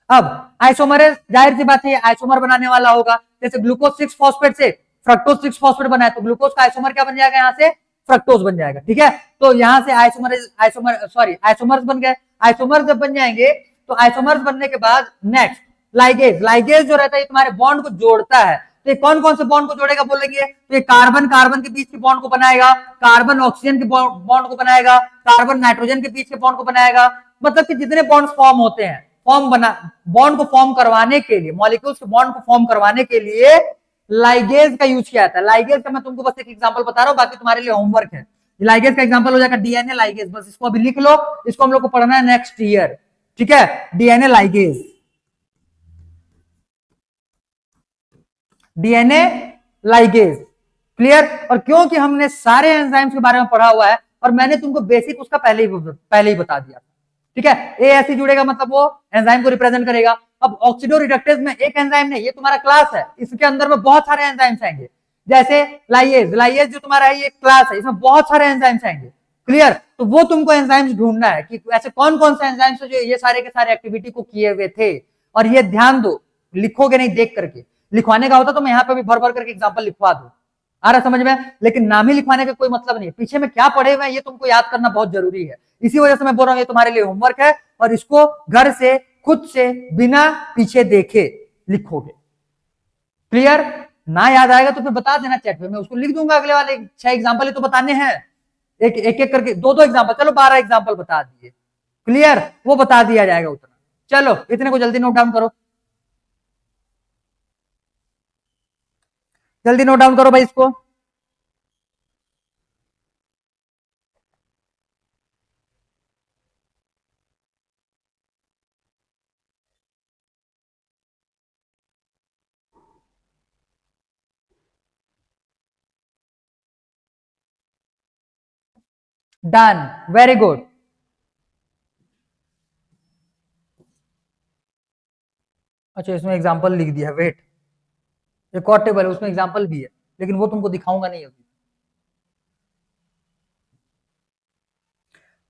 अब आइसोमरेज, जाहिर सी बात है आइसोमर बनाने वाला होगा। जैसे ग्लूकोज 6 फॉस्फेट से फ्रक्टोज 6 फॉस्फेट बनाए तो ग्लूकोज का आइसोमर क्या बन जाएगा, यहाँ से फ्रक्टोज बन जाएगा, ठीक है। तो यहाँ से आइसोमर्स बन गए। आइसोमर्स जब बन जाएंगे तो आइसोमर्स बनने के बाद नेक्स्ट लाइगेज जो रहता है तुम्हारे बॉन्ड को जोड़ता है। तो ये कौन कौन से बॉन्ड को जोड़ेगा बोलेंगे, तो ये कार्बन के बीच के बॉन्ड को बनाएगा, कार्बन ऑक्सीजन के बॉन्ड को बनाएगा, कार्बन नाइट्रोजन के बीच के बॉन्ड को बनाएगा। मतलब कि जितने बॉन्ड्स फॉर्म होते हैं, बॉन्ड को फॉर्म करवाने के लिए, मॉलिक्यूल्स के बॉन्ड को फॉर्म करवाने के लिए लाइगेज का यूज किया जाता है। लाइगेज का मैं तुमको बस एक एग्जांपल बता रहा हूं, बाकी तुम्हारे लिए होमवर्क है। लाइगेज का एग्जांपल हो जाएगा डीएनए लाइगेज, बस इसको अभी लिख लो, इसको हम लोग को पढ़ना है नेक्स्ट ईयर, ठीक है। DNA ligase, clear. और क्योंकि हमने सारे एंजाइम्स के बारे में पढ़ा हुआ है और मैंने तुमको बेसिक उसका पहले ही बता दिया, ठीक है। ए ऐसे जुड़ेगा मतलब वो एंजाइम को रिप्रेजेंट करेगा। अब ऑक्सीडो रिडक्टेज में एक एंजाइम नहीं, ये तुम्हारा क्लास है, इसके अंदर में बहुत सारे एंजाइम्स आएंगे। जैसे लाइएज जो तुम्हारा है ये क्लास है, इसमें बहुत सारे एंजाइम्स आएंगे, क्लियर। तो वो तुमको एंजाइम्स ढूंढना है कि ऐसे कौन कौन से एंजाइम्स है जो ये सारे के सारे एक्टिविटी को किए हुए थे। और ये ध्यान दो, लिखोगे नहीं, देख करके लिखवाने का होता तो मैं यहाँ पे भी भर भर करके एग्जाम्पल लिखवा दूं, आ रहा समझ में। लेकिन नाम ही लिखवाने का कोई मतलब नहीं है, पीछे में क्या पढ़े हुए हैं ये तुमको याद करना बहुत जरूरी है। इसी वजह से मैं बोल रहा हूँ ये तुम्हारे लिए होमवर्क है और इसको घर से खुद से बिना पीछे देखे लिखोगे। क्लियर? ना याद आएगा तो फिर बता देना चैट पे, मैं उसको लिख दूंगा। अगले वाले 6 एग्जांपल ही तो बताने हैं, एक एक करके 2-2 एग्जांपल, चलो 12 एग्जांपल बता दिए। क्लियर? वो बता दिया जाएगा उतना। चलो इतने को जल्दी नोट डाउन करो, जल्दी नोट डाउन करो भाई इसको। Done, very good. अच्छा इसमें एग्जांपल लिख दिया, वेट, एक और टेबल है उसमें एग्जांपल भी है, लेकिन वो तुमको दिखाऊंगा नहीं अभी।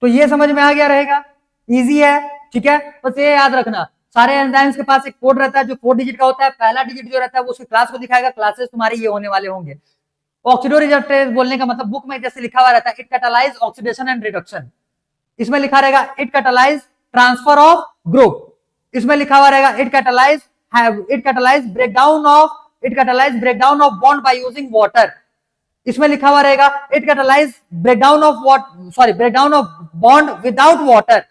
तो ये समझ में आ गया रहेगा, इजी है। ठीक है, बस ये याद रखना सारे एंजाइम्स के पास एक कोड रहता है जो 4 डिजिट का होता है। पहला डिजिट जो रहता है वो उसकी क्लास को दिखाएगा, क्लासेस तुम्हारे ये होने वाले होंगे। ऑक्सीडोरिडक्टेज बोलने का मतलब बुक में जैसे लिखा हुआ रहता है, it catalyse oxidation and reduction. इसमें लिखा रहेगा it catalyse transfer of group. इसमें लिखा हुआ रहेगा it catalyse breakdown of bond by using water. इसमें लिखा हुआ रहेगा it catalyse breakdown of bond without water.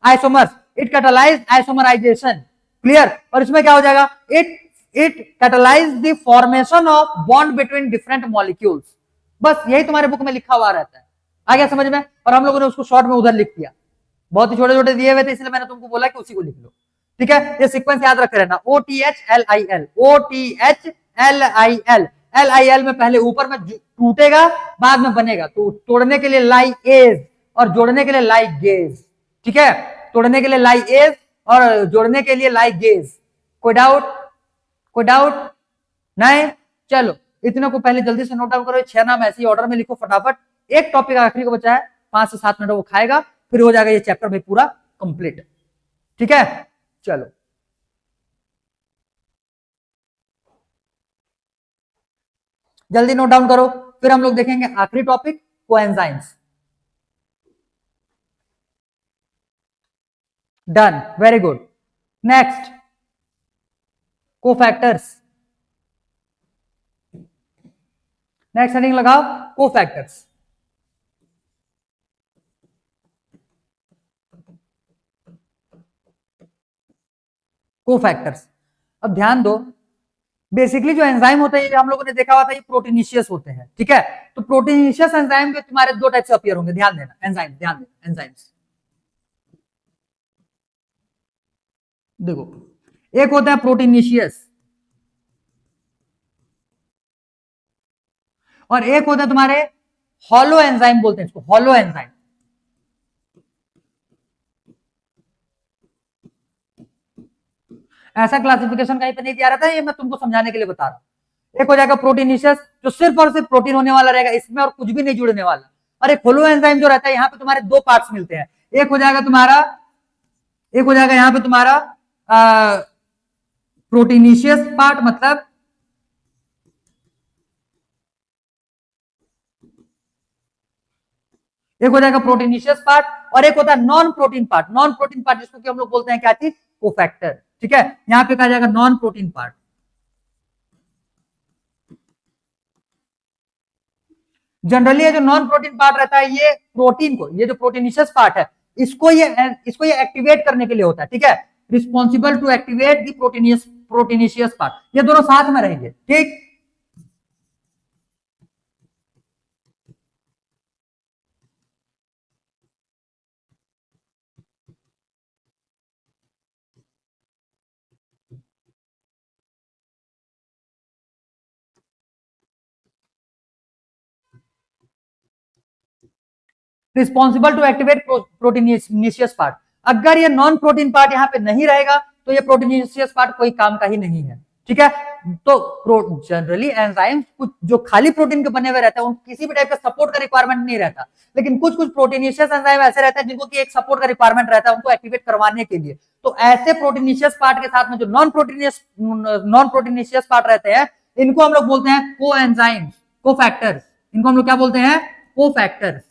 Isomers, it catalyse isomerisation. Clear? और इसमें क्या हो जाएगा, it catalyse the formation of bond between different molecules. बस यही तुम्हारे बुक में लिखा हुआ रहता है। आ गया समझ में? और हम लोगों ने उसको शॉर्ट में उधर लिख दिया, बहुत ही छोटे छोटे दिए हुए थे, इसलिए मैंने तुमको बोला कि उसी को लिख लो। ठीक है, ये सीक्वेंस याद रखे रहना, OTHLIL, OTHLIL। LIL में पहले ऊपर में टूटेगा, बाद में बनेगा। तो तोड़ने के लिए लाइएज और जोड़ने के लिए लाइगेज। ठीक है, तोड़ने के लिए लाइएज और जोड़ने के लिए लाइगेज। कोई डाउट? कोई डाउट नहीं? चलो इतने को पहले जल्दी से नोट डाउन करो, 6 नाम ऐसे ही ऑर्डर में लिखो फटाफट। एक टॉपिक आखिरी को बचा है, 5 से 7 मिनट वो खाएगा, फिर हो जाएगा ये चैप्टर भाई पूरा कंप्लीट। ठीक है, चलो जल्दी नोट डाउन करो, फिर हम लोग देखेंगे आखिरी topic, coenzymes. Done, very good. Next, cofactors. Next heading लगाओ, कोफैक्टर्स। कोफैक्टर्स, अब ध्यान दो, बेसिकली जो एंजाइम होते हैं हम लोगों ने देखा हुआ था ये प्रोटीनिशियस होते हैं। ठीक है, तो प्रोटीनिशियस एंजाइम के तुम्हारे 2 टाइप से अपीयर होंगे, ध्यान देना। एंजाइम, ध्यान देना, एंजाइम्स देखो, एक होता है प्रोटीनिशियस और एक होता है तुम्हारे हॉलो एंजाइम, बोलते हैं इसको हॉलो एंजाइम। ऐसा क्लासिफिकेशन कहीं पे नहीं दिया रहता है, ये मैं तुमको समझाने के लिए बता रहा हूं। एक हो जाएगा प्रोटीनिशियस जो सिर्फ और सिर्फ प्रोटीन होने वाला रहेगा, इसमें और कुछ भी नहीं जुड़ने वाला। और एक होलो एंजाइम जो रहता है, यहाँ पे तुम्हारे 2 पार्ट्स मिलते हैं। एक हो जाएगा यहाँ पे तुम्हारा प्रोटीनिशियस पार्ट, मतलब एक हो जाएगा प्रोटीनिशियस पार्ट और एक होता है non protein part. Non protein part जिसको कि हम लोग बोलते हैं क्या चीज, कोफैक्टर। ठीक है, यहां पे कहा जाएगा नॉन प्रोटीन पार्ट। जनरली ये जो नॉन प्रोटीन पार्ट रहता है ये प्रोटीन को, ये जो प्रोटीनिशियस पार्ट है इसको ये एक्टिवेट करने के लिए होता है। ठीक है, responsible to activate the proteinaceous part. ये दोनों साथ में रहेंगे। ठीक, responsible to activate proteinaceous part. अगर ये नॉन प्रोटीन पार्ट यहाँ पे नहीं रहेगा तो ये प्रोटीनिशियस पार्ट कोई काम का ही नहीं है। ठीक है, तो जनरली एंजाइम्स कुछ जो खाली प्रोटीन के बने हुए रहते हैं उनको किसी भी टाइप का सपोर्ट का रिक्वायरमेंट नहीं रहता, लेकिन कुछ कुछ प्रोटीनिशियस एंजाइम ऐसे रहते हैं जिनको कि एक सपोर्ट का रिक्वायरमेंट रहता है उनको एक्टिवेट करवाने के लिए। तो ऐसे प्रोटीनिशियस पार्ट के साथ में जो नॉन प्रोटीनिशियस पार्ट रहते हैं इनको हम लोग बोलते हैं को एंजाइम्स, को फैक्टर्स। इनको हम लोग क्या बोलते हैं, को फैक्टर्स।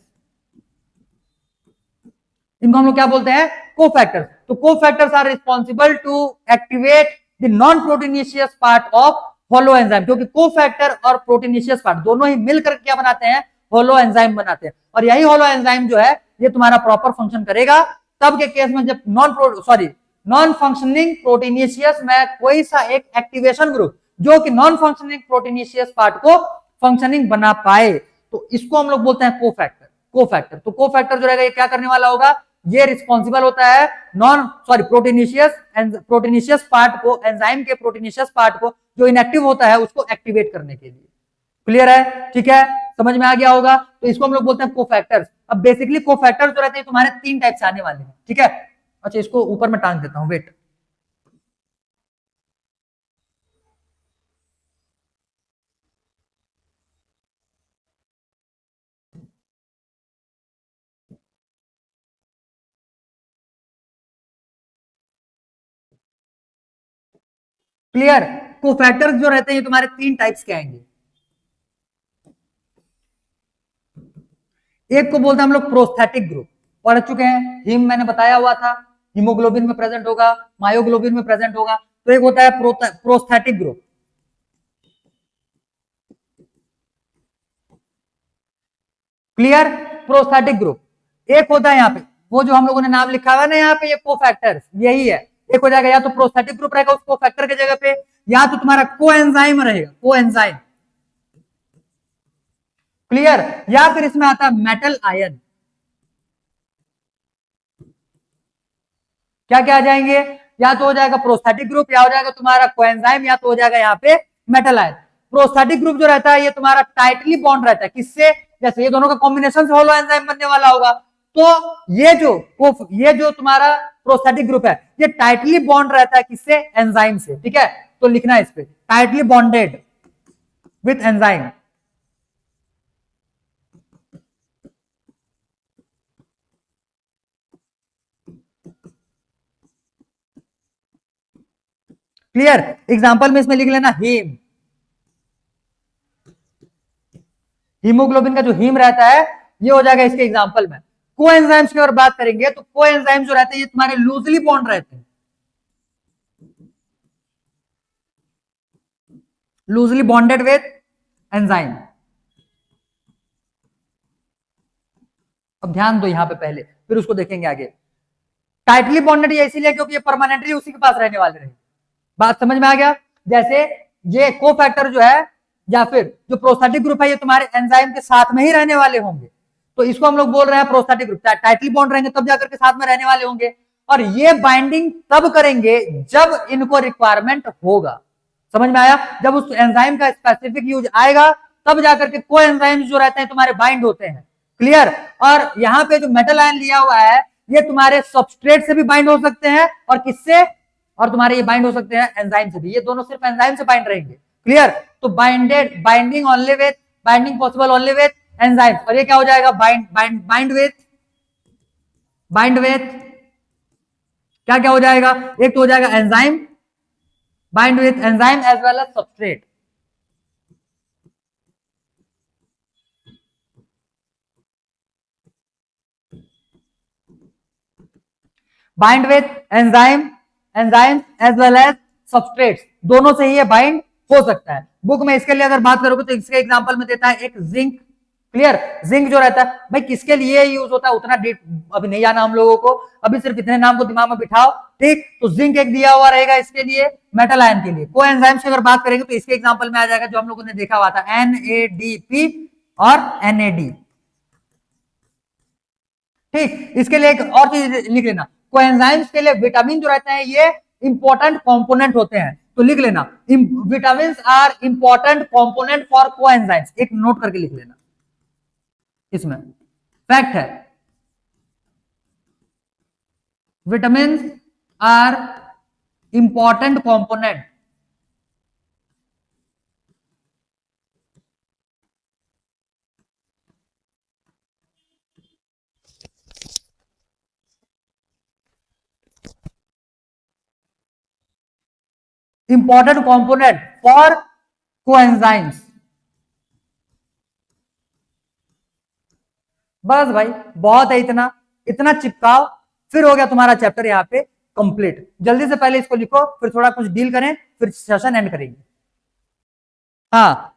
इनको हम लोग क्या बोलते हैं, कोफैक्टर्स। तो cofactors are responsible to activate the non proteinaceous part of holo enzyme, क्योंकि कोफैक्टर और प्रोटीनिशियस पार्ट दोनों ही मिलकर क्या बनाते हैं, होलो एंजाइम बनाते हैं। और यही होलो एंजाइम जो है ये तुम्हारा प्रॉपर फंक्शन करेगा तब के केस में जब नॉन फंक्शनिंग प्रोटीनिशियस में कोई सा एक एक्टिवेशन ग्रुप जो कि नॉन फंक्शनिंग प्रोटीनिशियस पार्ट को फंक्शनिंग बना पाए, तो इसको हम लोग बोलते हैं कोफैक्टर। तो कोफैक्टर जो रहेगा ये क्या करने वाला होगा, ये रिस्पॉन्सिबल होता है प्रोटीनिशियस पार्ट को, एंजाइम के प्रोटीनिशियस पार्ट को जो इनएक्टिव होता है उसको एक्टिवेट करने के लिए। क्लियर है, ठीक है, समझ में आ गया होगा। तो इसको हम लोग बोलते हैं कोफैक्टर्स। अब बेसिकली कोफैक्टर्स जो रहते हैं तुम्हारे 3 टाइप से आने वाले हैं, ठीक है। अच्छा, इसको ऊपर में टांग देता हूं, वेट। क्लियर, कोफैक्टर्स जो रहते हैं ये तुम्हारे 3 टाइप्स के आएंगे। एक को बोलते हैं हम लोग प्रोस्थेटिक ग्रुप, पढ़ चुके हैं, हिम मैंने बताया हुआ था, हीमोग्लोबिन में प्रेजेंट होगा, मायोग्लोबिन में प्रेजेंट होगा। तो एक होता है prosthetic group. Clear, prosthetic group. एक होता है यहाँ पे वो जो हम लोगों ने नाम लिखा हुआ है ना यहाँ पे, ये कोफैक्टर्स यही है। एक हो जाएगा या तो प्रोस्थेटिक ग्रुप रहेगा उस कोफैक्टर के जगह पे, या तो तुम्हारा कोएंजाइम रहेगा, कोएंजाइम। क्लियर, या फिर इसमें आता है मेटल आयन। क्या क्या आ जाएंगे, या तो हो जाएगा प्रोस्थेटिक ग्रुप, या हो जाएगा तुम्हारा कोएंजाइम, या तो हो जाएगा यहाँ पे मेटल आयन। प्रोस्थेटिक ग्रुप जो रहता है ये तुम्हारा टाइटली बॉन्ड रहता है, किससे, जैसे ये दोनों का कॉम्बिनेशन से होलो एंजाइम बनने वाला होगा। तो ये जो तुम्हारा प्रोस्थेटिक ग्रुप है ये टाइटली बॉन्ड रहता है किससे, एंजाइम से, ठीक है। तो लिखना है इस पे, tightly bonded with enzyme. Clear, example में इसमें लिख लेना हीमोग्लोबिन का जो हीम रहता है ये हो जाएगा इसके एग्जांपल में। कोएंजाइम्स की अगर बात करेंगे तो कोएंजाइम जो रहते हैं ये तुम्हारे लूजली बॉन्ड रहते हैं, लूजली बॉन्डेड विथ एंजाइम। अब ध्यान दो यहां पे पहले, फिर उसको देखेंगे आगे। टाइटली बॉन्डेड ये इसीलिए क्योंकि ये परमानेंटली उसी के पास रहने वाले रहे। बात समझ में आ गया। जैसे ये कोफैक्टर जो है या फिर जो प्रोस्थेटिक ग्रुप है ये तुम्हारे एंजाइम के साथ में ही रहने वाले होंगे, तो इसको हम लोग बोल रहे हैं प्रोस्थेटिक ग्रुप। टाइटली बॉन्ड रहेंगे तब जाकर के साथ में रहने वाले होंगे, और ये बाइंडिंग तब करेंगे जब इनको रिक्वायरमेंट होगा। समझ में आया, जब उस एंजाइम का स्पेसिफिक यूज आएगा तब जाकर के कोई एंजाइम जो रहते हैं तुम्हारे बाइंड होते हैं। क्लियर, और यहाँ पे जो मेटल आयन लिया हुआ है ये तुम्हारे सबस्ट्रेट से भी बाइंड हो सकते हैं, और किससे, और तुम्हारे ये बाइंड हो सकते हैं एंजाइम से भी। ये दोनों सिर्फ एंजाइम से बाइंड रहेंगे। क्लियर, तो binding possible only with enzyme. और ये क्या हो जाएगा, बाइंड विथ क्या क्या हो जाएगा, एक तो हो जाएगा enzyme, bind with enzyme as well as substrate. Bind with enzyme as well as substrates, दोनों से ही ये बाइंड हो सकता है। बुक में इसके लिए अगर बात करोगे तो इसके एग्जांपल में देता है एक जिंक। क्लियर, जिंक जो रहता है भाई किसके लिए यूज होता है उतना डीप अभी नहीं जाना हम लोगों को, अभी सिर्फ इतने नाम को दिमाग में बिठाओ, ठीक। तो जिंक एक दिया हुआ रहेगा इसके लिए, मेटल आयन के लिए। कोएंजाइम्स की अगर बात करेंगे तो इसके एग्जांपल में आ जाएगा जो हम लोगों ने देखा हुआ था, NADP और NAD। ठीक, इसके लिए एक और चीज लिख लेना, कोएंजाइम्स के लिए विटामिन जो रहते हैं ये इंपॉर्टेंट कंपोनेंट होते हैं। तो लिख लेना, vitamin are important component for coenzymes, एक नोट करके लिख लेना, इसमें फैक्ट है। Vitamin are important component important component for coenzymes. बस भाई बहुत है, इतना इतना चिपकाओ, फिर हो गया तुम्हारा चैप्टर यहाँ पे कंप्लीट। जल्दी से पहले इसको लिखो, फिर थोड़ा कुछ डील करें, फिर सेशन एंड करेंगे। हाँ,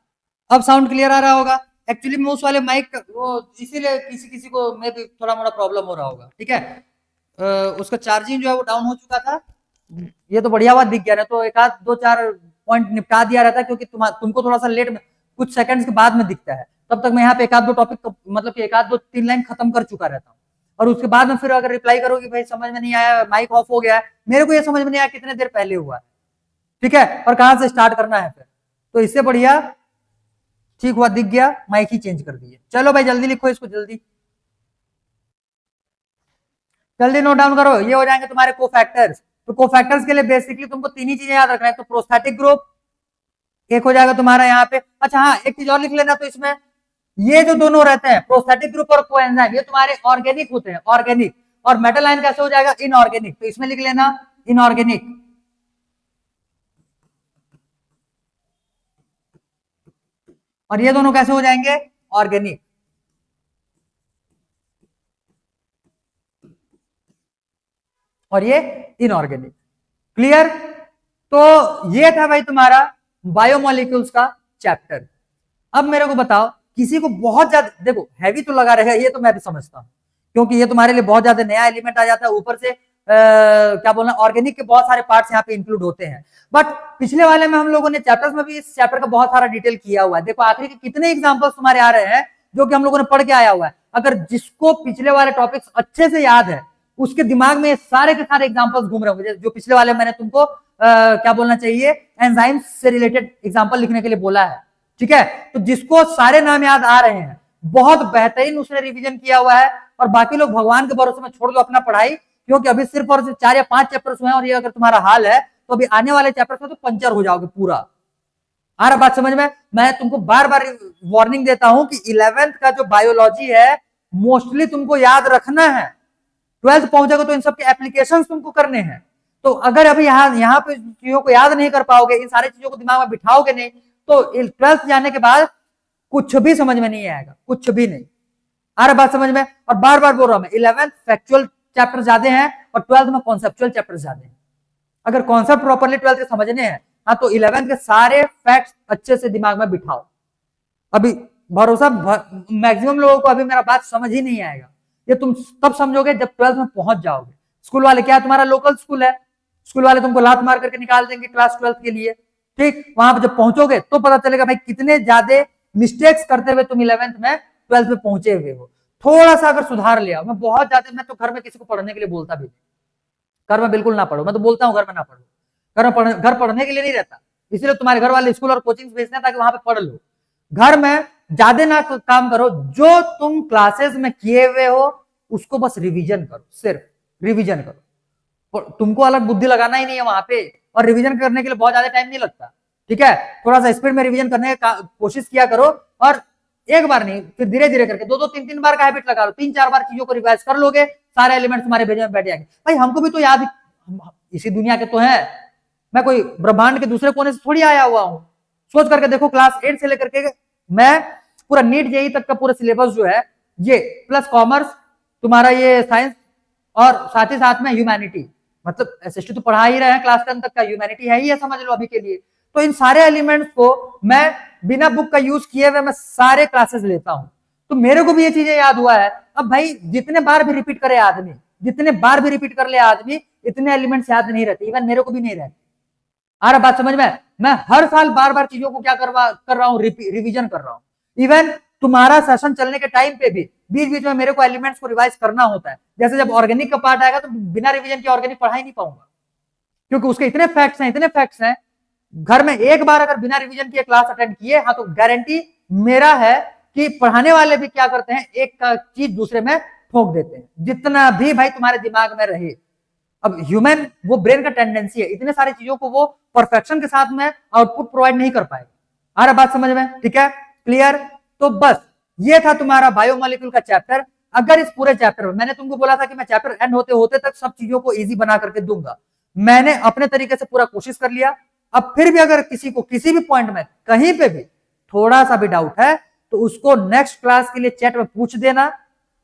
अब साउंड क्लियर आ रहा होगा। एक्चुअली में उस वाले माइक वो इसीलिए किसी किसी को में भी थोड़ा मोड़ा प्रॉब्लम हो रहा होगा, ठीक है। उसका चार्जिंग जो है वो डाउन हो चुका था। ये तो बढ़िया बात दिख गया ना, तो एक आध दो चार पॉइंट निपटा दिया रहता, क्योंकि तुमको थोड़ा सा लेट में कुछ सेकंड्स के बाद में दिखता है, तब तक मैं यहाँ पे एक आध दो टॉपिक मतलब कि एक आध दो तीन लाइन खत्म कर चुका रहता हूँ। और उसके बाद में फिर अगर रिप्लाई करोगे भाई समझ में नहीं आया, माइक ऑफ हो गया है, मेरे को ये समझ में नहीं आया कितने देर पहले हुआ है, ठीक है, और कहां से स्टार्ट करना है फिर, तो इससे बढ़िया ठीक हुआ, दिख गया, माइक ही चेंज कर दिए। चलो भाई जल्दी लिखो इसको, जल्दी जल्दी नोट डाउन करो। ये हो जाएंगे तुम्हारे कोफैक्टर्स। तो कोफैक्टर्स के लिए बेसिकली तुमको तीन ही चीजें याद रखना है। तो प्रोस्थेटिक ग्रुप एक हो जाएगा तुम्हारा यहाँ पे। अच्छा हाँ, एक चीज और लिख लेना, तो इसमें ये जो दोनों रहते हैं प्रोस्थेटिक ग्रुप और कोएंजाइम, ये तुम्हारे ऑर्गेनिक होते हैं, ऑर्गेनिक। और मेटल आयन कैसे हो जाएगा, इनऑर्गेनिक। तो इसमें लिख लेना इनऑर्गेनिक। और ये दोनों कैसे हो जाएंगे, ऑर्गेनिक। और ये इनऑर्गेनिक। क्लियर। तो ये था भाई तुम्हारा बायोमोलिक्यूल्स का चैप्टर। अब मेरे को बताओ, किसी को बहुत ज्यादा देखो हैवी तो लगा रहेगा, ये तो मैं भी समझता हूं, क्योंकि ये तुम्हारे लिए बहुत ज्यादा नया एलिमेंट आ जाता है, ऊपर से क्या बोलना, ऑर्गेनिक के बहुत सारे पार्ट्स यहाँ पे इंक्लूड होते हैं। बट पिछले वाले में हम लोगों ने चैप्टर्स में भी इस चैप्टर का बहुत सारा डिटेल किया हुआ है। देखो आखिरी के कितने एग्जांपल्स तुम्हारे आ रहे हैं जो कि हम लोगों ने पढ़ के आया हुआ है। अगर जिसको पिछले वाले टॉपिक्स अच्छे से याद है, उसके दिमाग में सारे के सारे एग्जांपल्स घूम रहे होंगे, जो पिछले वाले मैंने तुमको क्या बोलना चाहिए, एंजाइम्स से रिलेटेड एग्जांपल लिखने के लिए बोला है, ठीक है। तो जिसको सारे नाम याद आ रहे हैं, बहुत बेहतरीन उसने रिवीजन किया हुआ है। और बाकी लोग भगवान के भरोसे में छोड़ दो अपना पढ़ाई, क्योंकि अभी सिर्फ और सिर्फ 4 या 5 चैप्टर्स हुए हैं, और ये अगर तुम्हारा हाल है तो अभी आने वाले चैप्टर्स में तो पंचर हो जाओगे पूरा। आ रहा बात समझ में। मैं तुमको बार बार वार्निंग देता हूं कि 11th का जो बायोलॉजी है मोस्टली तुमको याद रखना है। 12th पहुंचेगा तो इन सब के एप्लीकेशंस तुमको करने हैं। तो अगर अभी यहाँ पे चीजों को याद नहीं कर पाओगे, इन सारी चीजों को दिमाग में बिठाओगे नहीं, तो 12th जाने के बाद कुछ भी समझ में नहीं आएगा, कुछ भी नहीं। आ रहा बात समझ में। और बार बार बोल रहा हूं मैं, 11th फैक्चुअल चैप्टर ज्यादा हैं और 12th में कॉन्सेप्चुअल चैप्टर ज्यादा हैं। अगर कॉन्सेप्ट प्रॉपर्ली 12th के समझने हैं, हाँ, तो 11th के सारे फैक्ट्स अच्छे से दिमाग में बिठाओ। अभी भरोसा मैक्सिमम लोगों को अभी मेरा बात समझ ही नहीं आएगा। ये तुम तब समझोगे जब 12th में पहुंच जाओगे। स्कूल वाले क्या, तुम्हारा लोकल स्कूल है, स्कूल वाले तुमको लात मार करके निकाल देंगे क्लास 12th के लिए, ठीक। वहां पर जब पहुंचोगे तो पता चलेगा भाई कितने ज्यादा मिस्टेक्स करते हुए तुम 11th में 12th में पहुंचे हुए हो। थोड़ा सा अगर सुधार ले आओ। मैं बहुत ज्यादा, मैं तो घर में किसी को पढ़ने के लिए बोलता भी, घर में बिल्कुल ना पढ़ो। मैं तो बोलता हूँ घर में ना पढ़ो, घर पढ़ने के लिए नहीं रहता, इसलिए तुम्हारे घर वाले स्कूल और कोचिंग भेजते हैं ताकि वहां पे पढ़ लो। घर में ज्यादा ना काम करो, जो तुम क्लासेस में किए हुए हो उसको बस रिवीजन करो, सिर्फ रिवीजन करो। तुमको अलग बुद्धि लगाना ही नहीं है वहां पे, और रिवीजन करने के लिए बहुत ज्यादा टाइम नहीं लगता, ठीक है। थोड़ा सा स्पीड में रिवीजन करने की कोशिश किया करो, और एक बार नहीं, फिर धीरे धीरे करके 2-2, 3-3 बार का हैबिट लगा लो। 3-4 बार चीजों को रिवाइज कर लोगे, सारे एलिमेंट्स तुम्हारे भेजे में बैठ जाएंगे। भाई हमको भी तो याद, इसी दुनिया के तो हैं, मैं कोई ब्रह्मांड के दूसरे कोने से थोड़ी आया हुआ हूं। सोच करके देखो, क्लास 8 से लेकर के मैं पूरा नीट जेई तक का पूरा सिलेबस जो है, ये प्लस कॉमर्स, तुम्हारा ये साइंस, और साथ ही साथ में ह्यूमैनिटी, मतलब एसएसटी तो पढ़ा ही रहे हैं, क्लास 10 तक का ह्यूमैनिटी है ही है, समझ लो अभी के लिए। तो इन सारे एलिमेंट्स को मैं बिना बुक का यूज किए हुए मैं सारे क्लासेस लेता हूं, तो मेरे को भी ये चीजें याद हुआ है। अब भाई जितने बार भी रिपीट करे आदमी, जितने बार भी रिपीट कर ले आदमी, इतने एलिमेंट्स याद नहीं रहते, इवन मेरे को भी नहीं रहते। आ रहा बात समझ में। मैं हर साल बार बार चीजों को क्या कर रहा हूँ, रिवीजन कर रहा हूँ। इवन तुम्हारा सेशन चलने के टाइम पे भी बीच बीच में मेरे को एलिमेंट्स को रिवाइज करना होता है। जैसे जब ऑर्गेनिक का पार्ट आएगा तो बिना रिवीजन के ऑर्गेनिक पढ़ा ही नहीं पाऊंगा, क्योंकि उसके इतने फैक्ट्स हैं, इतने फैक्ट्स हैं। घर में एक बार अगर बिना रिवीजन किए क्लास अटेंड किए, हाँ, तो गारंटी मेरा है कि पढ़ाने वाले भी क्या करते हैं, एक चीज दूसरे में ठोक देते हैं, जितना भी भाई तुम्हारे दिमाग में रहे। अब ह्यूमन वो ब्रेन का टेंडेंसी है, इतने सारी चीजों को वो परफेक्शन के साथ में आउटपुट प्रोवाइड नहीं कर पाएगा। आ रहा बात समझ में, ठीक है, क्लियर। तो बस ये था तुम्हारा बायोमोलिक्यूल का चैप्टर। अगर इस पूरे चैप्टर में मैंने तुमको बोला था कि मैं चैप्टर एंड होते होते तक सब चीजों को इजी बना करके दूंगा, मैंने अपने तरीके से पूरा कोशिश कर लिया। अब फिर भी अगर किसी को किसी भी पॉइंट में कहीं पे भी थोड़ा सा भी डाउट है, तो उसको नेक्स्ट क्लास के लिए चैट में पूछ देना,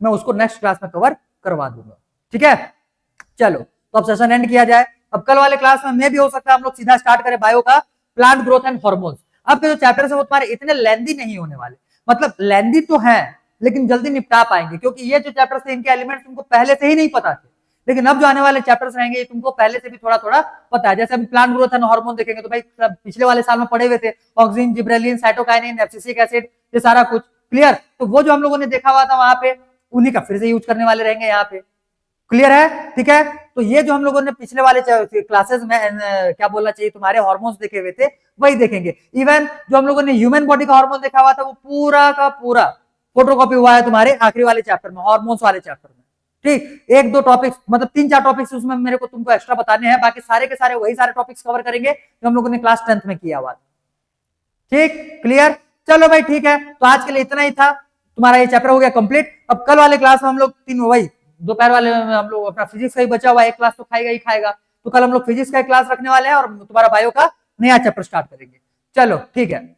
मैं उसको नेक्स्ट क्लास में कवर करवा दूंगा, ठीक है। चलो, तो तो अब सेशन एंड किया जाए। अब कल वाले क्लास में भी हो सकता है हम लोग सीधा स्टार्ट करें बायो का प्लांट ग्रोथ एंड हॉर्मोन्स। अब के जो चैप्टर्स है वो तुम्हारे इतने लेंदी नहीं होने वाले, मतलब लेंदी तो है लेकिन जल्दी निपटा पाएंगे, क्योंकि ये जो चैप्टर्स थे इनके एलिमेंट्स तुमको पहले से ही नहीं पता थे, लेकिन अब जो आने वाले चैप्टर्स रहेंगे ये तुमको पहले से भी थोड़ा थोड़ा पता है। जैसे अभी प्लांट ग्रोथ एंड हार्मोन देखेंगे तो भाई पिछले वाले साल में पढ़े हुए थे, oxygen, gibberellin, cytokinin, abscisic acid, ये सारा कुछ क्लियर। तो वो जो हम लोगों ने देखा हुआ था वहां पे उन्हीं का फिर से यूज करने वाले रहेंगे यहाँ पे, क्लियर है, ठीक है। तो ये जो हम लोगों ने पिछले वाले क्लासेस में क्या बोलना चाहिए तुम्हारे हार्मोन्स देखे हुए थे वही देखेंगे। इवन जो हम लोगों ने ह्यूमन बॉडी का हार्मोन देखा हुआ था वो पूरा का पूरा फोटोकॉपी हुआ है तुम्हारे आखिरी वाले चैप्टर में, हार्मोन्स वाले चैप्टर में, ठीक। एक दो टॉपिक्स मतलब 3-4 टॉपिक्स उसमें मेरे को तुमको एक्स्ट्रा बताने हैं, बाकी सारे के सारे वही सारे टॉपिक्स कवर करेंगे जो हम लोगों ने क्लास 10th में किया हुआ था, ठीक, क्लियर। चलो भाई ठीक है, तो आज के लिए इतना ही था, तुम्हारा ये चैप्टर हो गया कंप्लीट। अब कल वाले क्लास में हम लोग तीन वही दोपहर वाले में हम लोग अपना फिजिक्स का ही बचा हुआ एक क्लास तो खाएगा ही खाएगा, तो कल हम लोग फिजिक्स का क्लास रखने वाले हैं और तुम्हारा बायो का नया चैप्टर स्टार्ट करेंगे। चलो ठीक है।